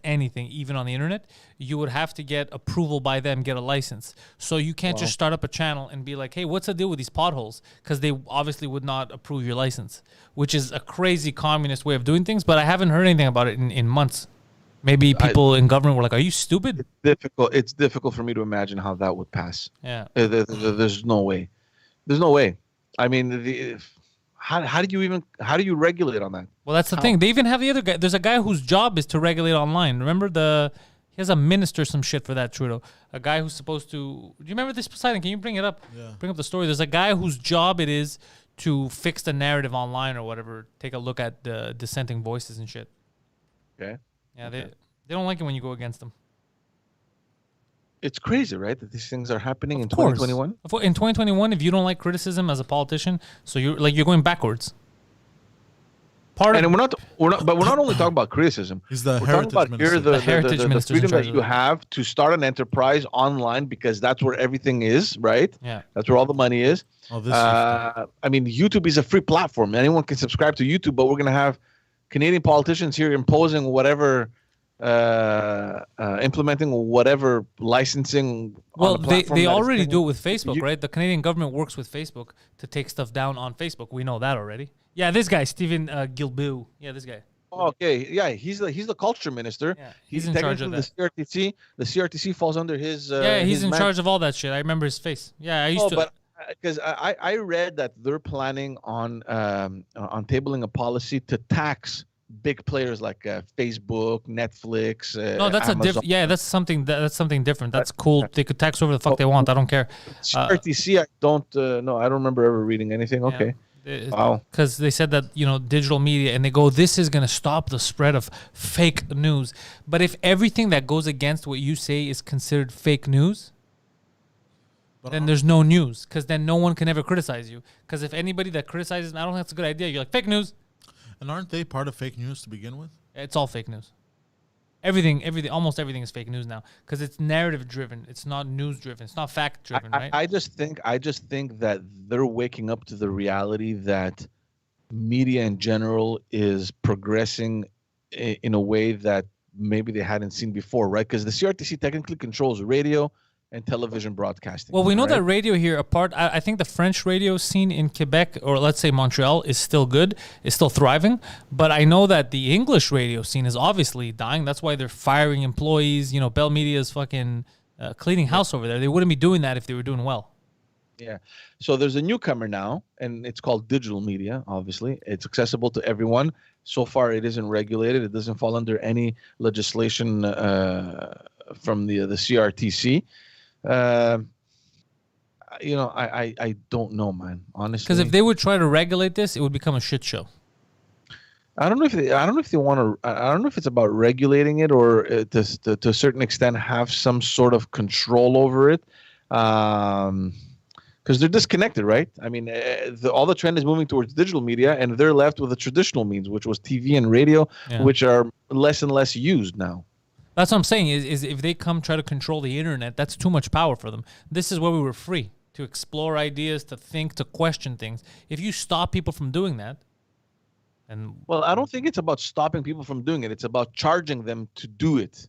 anything, even on the internet, you would have to get approval by them, get a license. So you can't just start up a channel and be like, hey, what's the deal with these potholes? Because they obviously would not approve your license, which is a crazy communist way of doing things. But I haven't heard anything about it in months. Maybe people in government were like, are you stupid? It's difficult for me to imagine how that would pass. Yeah. There's no way. There's no way. I mean, how do you regulate on that? Well, that's the thing. They even have the other guy. There's a guy whose job is to regulate online. Remember he has a minister, some shit for that, Trudeau. A guy who's supposed to, do you remember this, Poseidon? Can you bring it up? Yeah. Bring up the story. There's a guy whose job it is to fix the narrative online or whatever. Take a look at the dissenting voices and shit. Okay. Yeah, they don't like it when you go against them. It's crazy, right? That these things are happening in course. 2021. In 2021, if you don't like criticism as a politician, so you're going backwards. We're not only talking about criticism. He's the We're heritage talking about minister. the heritage minister freedom that you have to start an enterprise online because that's where everything is, right? Yeah. That's where all the money is. Oh, this I mean, YouTube is a free platform. Anyone can subscribe to YouTube, but we're going to have Canadian politicians here imposing whatever, implementing whatever licensing. Well, on the they already do it with Facebook, right? The Canadian government works with Facebook to take stuff down on Facebook. We know that already. Yeah, this guy, Stephen Guilbeault. Yeah, this guy. Okay, yeah, he's the culture minister. Yeah, he's in charge of that. The CRTC falls under his. He's in charge of all that shit. I remember his face. Yeah, I used to. But because I read that they're planning on tabling a policy to tax big players like Facebook, Netflix. No, that's Amazon. a different. Yeah, that's something different. That's cool. They could tax whoever the fuck they want. I don't care. CRTC, I don't know. I don't remember ever reading anything. Okay. Wow. Because they said that, digital media, and they go, this is going to stop the spread of fake news. But if everything that goes against what you say is considered fake news, then there's no news, because then no one can ever criticize you. Because if anybody that criticizes, I don't think that's a good idea. You're like, fake news. And aren't they part of fake news to begin with? It's all fake news. Everything, almost everything is fake news now, because it's narrative driven. It's not news driven. It's not fact driven, right? I just think that they're waking up to the reality that media in general is progressing in a way that maybe they hadn't seen before, right? Because the CRTC technically controls radio and television broadcasting. Well, we know right? that radio here, I think the French radio scene in Quebec, or let's say Montreal, is still good, is still thriving. But I know that the English radio scene is obviously dying. That's why they're firing employees. Bell Media is fucking cleaning house over there. They wouldn't be doing that if they were doing well. Yeah. So there's a newcomer now, and it's called digital media, obviously. It's accessible to everyone. So far, it isn't regulated. It doesn't fall under any legislation from the CRTC. I don't know, man, honestly. Because if they would try to regulate this, it would become a shit show. I don't know if they want to. I don't know if it's about regulating it or to a certain extent have some sort of control over it, because they're disconnected, right? I mean, all the trend is moving towards digital media, and they're left with the traditional means, which was TV and radio, which are less and less used now. That's what I'm saying, is if they come try to control the internet, that's too much power for them. This is where we were free to explore ideas, to think, to question things. If you stop people from doing that, well, I don't think it's about stopping people from doing it. It's about charging them to do it.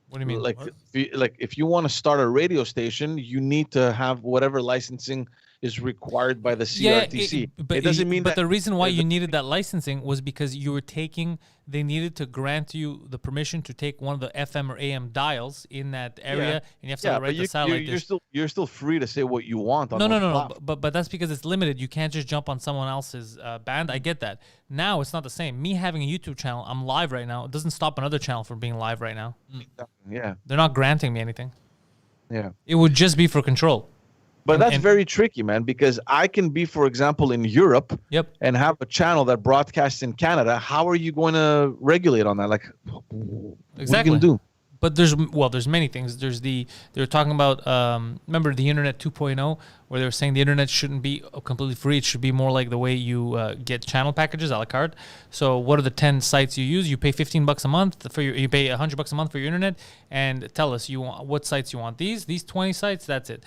What do you mean? If you want to start a radio station, you need to have whatever licensing is required by the CRTC. It doesn't mean But the reason why you needed that licensing was because they needed to grant you the permission to take one of the FM or AM dials in that area, and you have to write the satellite dish. You're still free to say what you want on No. But that's because it's limited. You can't just jump on someone else's band. I get that. Now it's not the same. Me having a YouTube channel, I'm live right now. It doesn't stop another channel from being live right now. Yeah. They're not granting me anything. Yeah. It would just be for control. But that's very tricky, man, because I can be, for example, in Europe and have a channel that broadcasts in Canada. How are you going to regulate on that? Like, exactly. What are you going to do? But there's many things. They were talking about, remember the Internet 2.0, where they were saying the Internet shouldn't be completely free. It should be more like the way you get channel packages, a la carte. So what are the 10 sites you use? You pay $15 a month you pay $100 a month for your Internet, and tell us what sites you want. These 20 sites, that's it.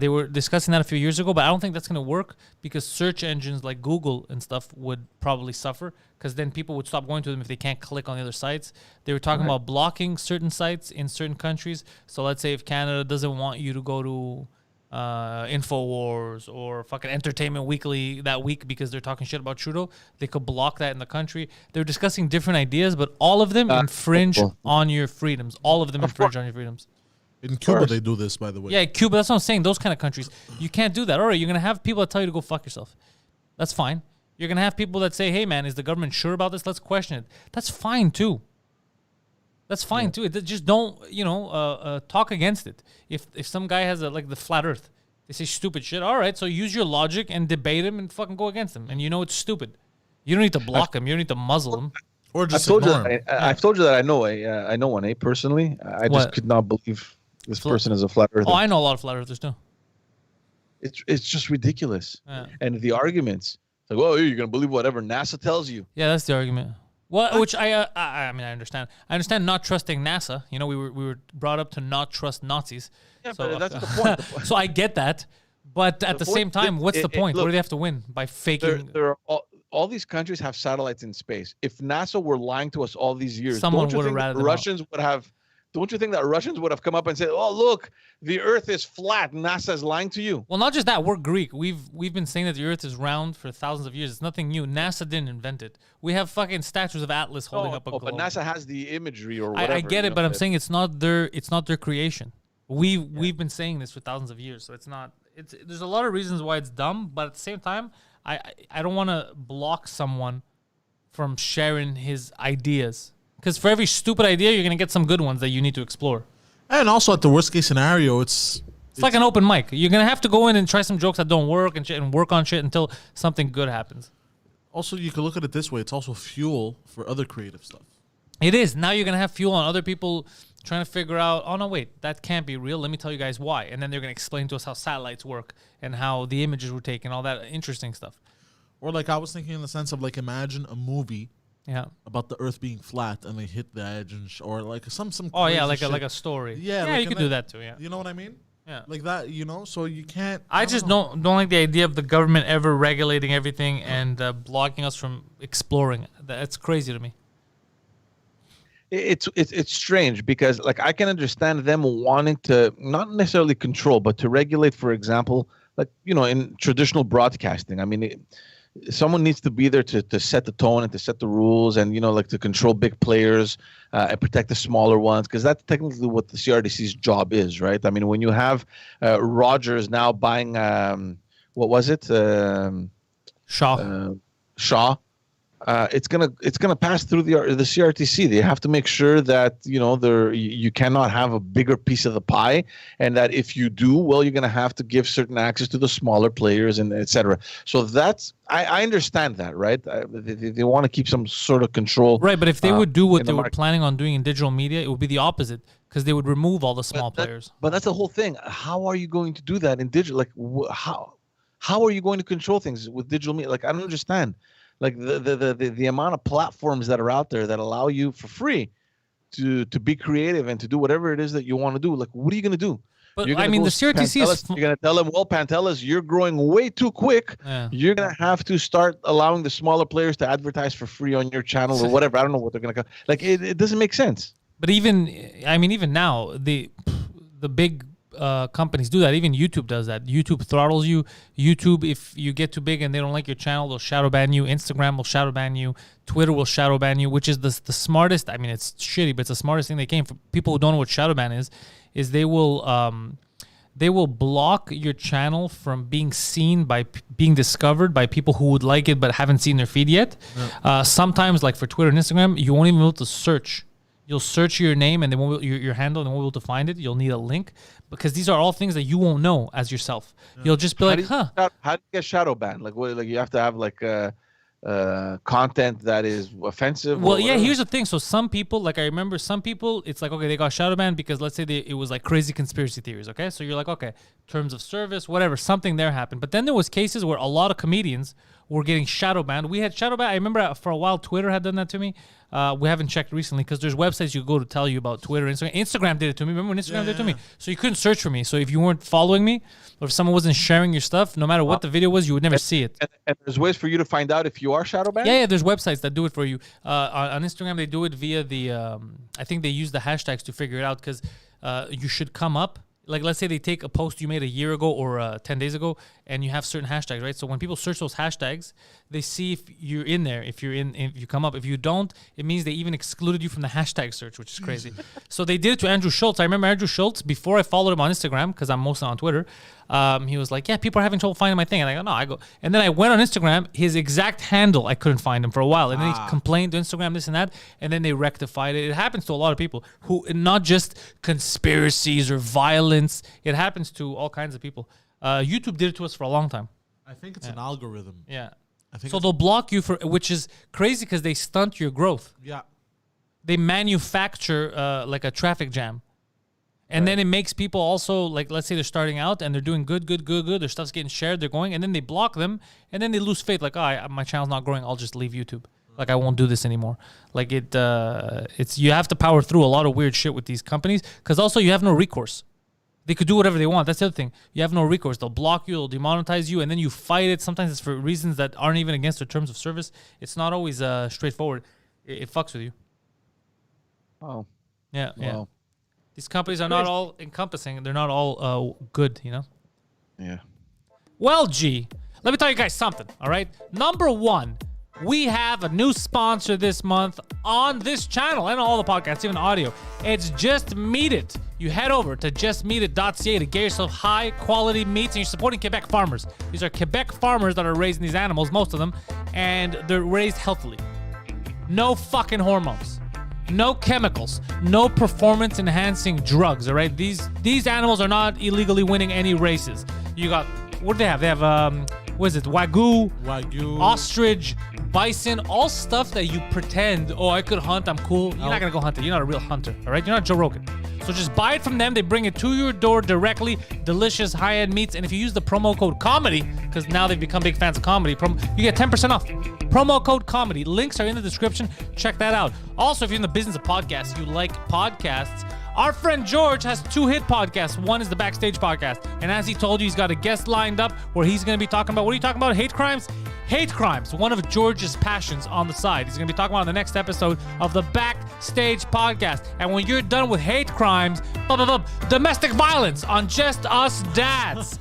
They were discussing that a few years ago, but I don't think that's going to work, because search engines like Google and stuff would probably suffer, because then people would stop going to them if they can't click on the other sites. They were talking about blocking certain sites in certain countries. So let's say if Canada doesn't want you to go to InfoWars or fucking Entertainment Weekly that week because they're talking shit about Trudeau, they could block that in the country. They're discussing different ideas, but all of them infringe on your freedoms. All of them infringe on your freedoms. In Cuba, they do this, by the way. Yeah, Cuba, that's what I'm saying. Those kind of countries, you can't do that. All right, you're going to have people that tell you to go fuck yourself. That's fine. You're going to have people that say, hey, man, is the government sure about this? Let's question it. That's fine, too. That's fine, too. Just don't, talk against it. If some guy has like the flat earth, they say stupid shit. All right, so use your logic and debate him and fucking go against him. And it's stupid. You don't need to block him. You don't need to muzzle him. Or just ignore him. I've told you that I know one, personally. I just could not believe this person is a flat earther. Oh, I know a lot of flat earthers, too. It's just ridiculous. Yeah. And the arguments, like, well, you're going to believe whatever NASA tells you. Yeah, that's the argument. Well, which I understand. I understand not trusting NASA. We were brought up to not trust Nazis. Yeah, so, but that's the point. So I get that. But at the same time, what's the point? Look, what do they have to win by faking? There are all these countries have satellites in space. If NASA were lying to us all these years, someone would have ratted them Russians would have. Don't you think that Russians would have come up and said, "Oh, look, the Earth is flat. NASA's lying to you"? Well, not just that. We're Greek. We've been saying that the Earth is round for thousands of years. It's nothing new. NASA didn't invent it. We have fucking statues of Atlas holding up a globe. But NASA has the imagery or whatever. I get it, but I'm saying it's not their creation. We've been saying this for thousands of years, so it's not. There's a lot of reasons why it's dumb, but at the same time, I don't want to block someone from sharing his ideas. Because for every stupid idea, you're going to get some good ones that you need to explore. And also, at the worst case scenario, it's It's like an open mic. You're gonna have to go in and try some jokes that don't work and shit, and work on shit until something good happens. Also, you could look at it this way: it's also fuel for other creative stuff. It is. Now you're gonna have fuel on other people trying to figure out. Oh no, wait, that can't be real. Let me tell you guys why, and then they're gonna explain to us how satellites work and how the images were taken, all that interesting stuff. Or like I was thinking in the sense of like imagine a movie Yeah. about the Earth being flat and they hit the edge or like some. Oh yeah, crazy like shit. a story. Yeah, Yeah, like you could do that too. Yeah. You know what I mean? Yeah. Like that, so you can't. I just don't like the idea of the government ever regulating everything and blocking us from exploring. That's crazy to me. It's strange because like I can understand them wanting to not necessarily control, but to regulate, for example, like in traditional broadcasting. I mean, someone needs to be there to set the tone and to set the rules and like to control big players and protect the smaller ones, because that's technically what the CRTC's job is, right? I mean, when you have Rogers now buying what was it, Shaw. Shaw. It's gonna pass through the CRTC. They have to make sure that you cannot have a bigger piece of the pie, and that if you do, well, you're gonna have to give certain access to the smaller players and etc. So that's I understand that, right? They want to keep some sort of control, Right, but if they would do what they were market. planning on doing in digital media, it would be the opposite, because they would remove all the small players. But that's the whole thing. How are you going to do that in digital? Like, how are you going to control things with digital media? Like, I don't understand. Like the amount of platforms that are out there that allow you for free to be creative and to do whatever it is that you want to do. Like, what are you going to do? But You're gonna I mean, go the see CRTC is. Pantelis, you're going to tell them, well, Pantelis, you're growing way too quick. Yeah. You're going to have to start allowing the smaller players to advertise for free on your channel or whatever. I don't know what they're going to. Like, it doesn't make sense. But even now, the big companies do that. Even YouTube does that. YouTube throttles you. YouTube, if you get too big and they don't like your channel, they'll shadow ban you. Instagram will shadow ban you. Twitter will shadow ban you, which is the smartest. I mean, it's shitty, but it's the smartest thing they came. For people who don't know what shadow ban is they will block your channel from being seen by being discovered by people who would like it but haven't seen their feed yet. Yeah. Sometimes, like for Twitter and Instagram, you won't even be able to search. You'll search your name and they won't your handle and they won't be able to find it. You'll need a link, because these are all things that you won't know as yourself. Yeah. You'll just be How do you get shadow banned? Like, what? Like, you have to have like content that is offensive. Well, yeah. Here's the thing. So some people, like I remember, some people, it's like, okay, they got shadow banned because let's say it was like crazy conspiracy theories. Okay, so you're like, okay, terms of service, whatever, something there happened. But then there was cases where a lot of comedians were getting shadow banned. We had shadow ban. I remember for a while Twitter had done that to me. We haven't checked recently because there's websites you go to tell you about Twitter, Instagram. Instagram did it to me. Remember when Instagram did it to me? So you couldn't search for me. So if you weren't following me or if someone wasn't sharing your stuff, no matter what the video was, you would never see it. And there's ways for you to find out if you are shadow banned? Yeah, there's websites that do it for you. On Instagram, they do it via the, I think they use the hashtags to figure it out, because you should come up. Like, let's say they take a post you made a year ago or 10 days ago, and you have certain hashtags, right? So when people search those hashtags, they see if you're in there, if you come up. If you don't, it means they even excluded you from the hashtag search, which is crazy. So they did it to Andrew Schultz. I remember Andrew Schultz, before I followed him on Instagram, because I'm mostly on Twitter, he was like, yeah, people are having trouble finding my thing. And I go, and then I went on Instagram, his exact handle, I couldn't find him for a while. And then he complained to Instagram, this and that, and then they rectified it. It happens to a lot of people who, not just conspiracies or violence, it happens to all kinds of people. YouTube did it to us for a long time. I think it's an algorithm. Yeah. I think so they'll block you which is crazy because they stunt your growth. Yeah. They manufacture like a traffic jam. And then it makes people also, like, let's say they're starting out and they're doing good. Their stuff's getting shared. They're going, and then they block them, and then they lose faith. Like, my channel's not growing. I'll just leave YouTube. Like, I won't do this anymore. Like, it's you have to power through a lot of weird shit with these companies, because also you have no recourse. They could do whatever they want. That's the other thing. You have no recourse. They'll block you. They'll demonetize you, and then you fight it. Sometimes it's for reasons that aren't even against their terms of service. It's not always straightforward. It fucks with you. Oh. Yeah. Wow. Yeah. These companies are not all encompassing. They're not all good, you know? Yeah. Well, G, let me tell you guys something, all right? Number one, we have a new sponsor this month on this channel and all the podcasts, even audio. It's Just Meat It. You head over to justmeatit.ca to get yourself high-quality meats, and you're supporting Quebec farmers. These are Quebec farmers that are raising these animals, most of them, and they're raised healthily. No fucking hormones. no chemicals, no performance enhancing drugs. All right, these animals are not illegally winning any races. You got, what do they have? They have what is it? Wagyu, ostrich, bison, all stuff that you pretend, oh, I could hunt, I'm cool. You're not gonna go hunt it. You're not a real hunter, all right? You're not Joe Rogan. So just buy it from them. They bring it to your door directly. Delicious high-end meats. And if you use the promo code COMEDY, because now they've become big fans of comedy, you get 10% off. Promo code COMEDY. Links are in the description. Check that out. Also, if you're in the business of podcasts, you like podcasts, our friend George has 2 hit podcasts. One is the Backstage podcast. And as he told you, he's got a guest lined up where he's going to be talking about, what are you talking about? Hate crimes? Hate crimes, one of George's passions on the side. He's going to be talking about the next episode of the Backstage podcast. And when you're done with hate crimes, domestic violence on Just Us Dads.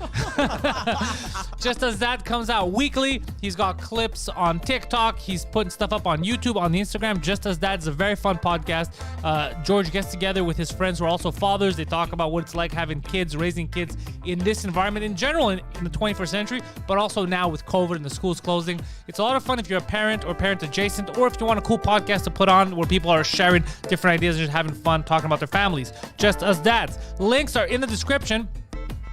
Just Us Dad comes out weekly. He's got clips on TikTok. He's putting stuff up on YouTube, on the Instagram. Just Us Dad is a very fun podcast. George gets together with his friends who are also fathers. They talk about what it's like having kids, raising kids in this environment in general in the 21st century, but also now with COVID and the schools closing. It's a lot of fun if you're a parent or parent adjacent, or if you want a cool podcast to put on where people are sharing different ideas and just having fun talking about their families. Just Us Dads. Links are in the description.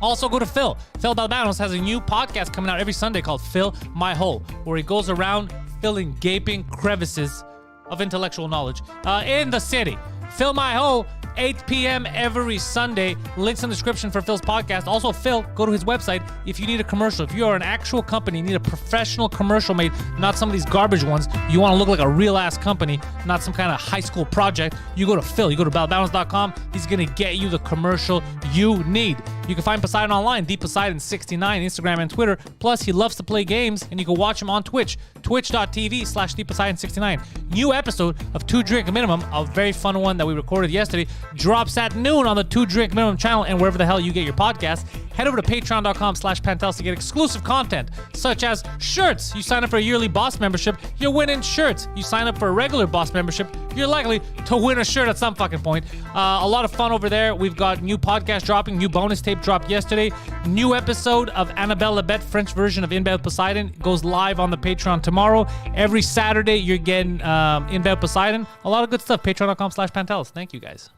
Also, go to Phil. Phil Balbanos has a new podcast coming out every Sunday called Fill My Hole, where he goes around filling gaping crevices of intellectual knowledge in the city. Fill My Hole, 8 p.m. every Sunday. Links in the description for Phil's podcast. Also, Phil, go to his website if you need a commercial. If you are an actual company, you need a professional commercial made, not some of these garbage ones. You want to look like a real-ass company, not some kind of high school project. You go to Phil. You go to balbalance.com. He's going to get you the commercial you need. You can find Poseidon online, ThePoseidon69, Instagram and Twitter. Plus, he loves to play games, and you can watch him on Twitch, twitch.tv/ThePoseidon69. New episode of 2 Drink Minimum, a very fun one that we recorded yesterday, drops at noon on the 2 Drink Minimum channel and wherever the hell you get your podcast. Head over to patreon.com/Pantelis to get exclusive content, such as shirts. You sign up for a yearly Boss membership, you're winning shirts. You sign up for a regular Boss membership, you're likely to win a shirt at some fucking point. A lot of fun over there. We've got new podcast dropping, new bonus tape dropped yesterday. New episode of Annabelle Lebet, French version of In Bed with Poseidon, goes live on the Patreon tomorrow. Every Saturday, you're getting In Bed with Poseidon. A lot of good stuff. Patreon.com/Pantelis. Thank you, guys.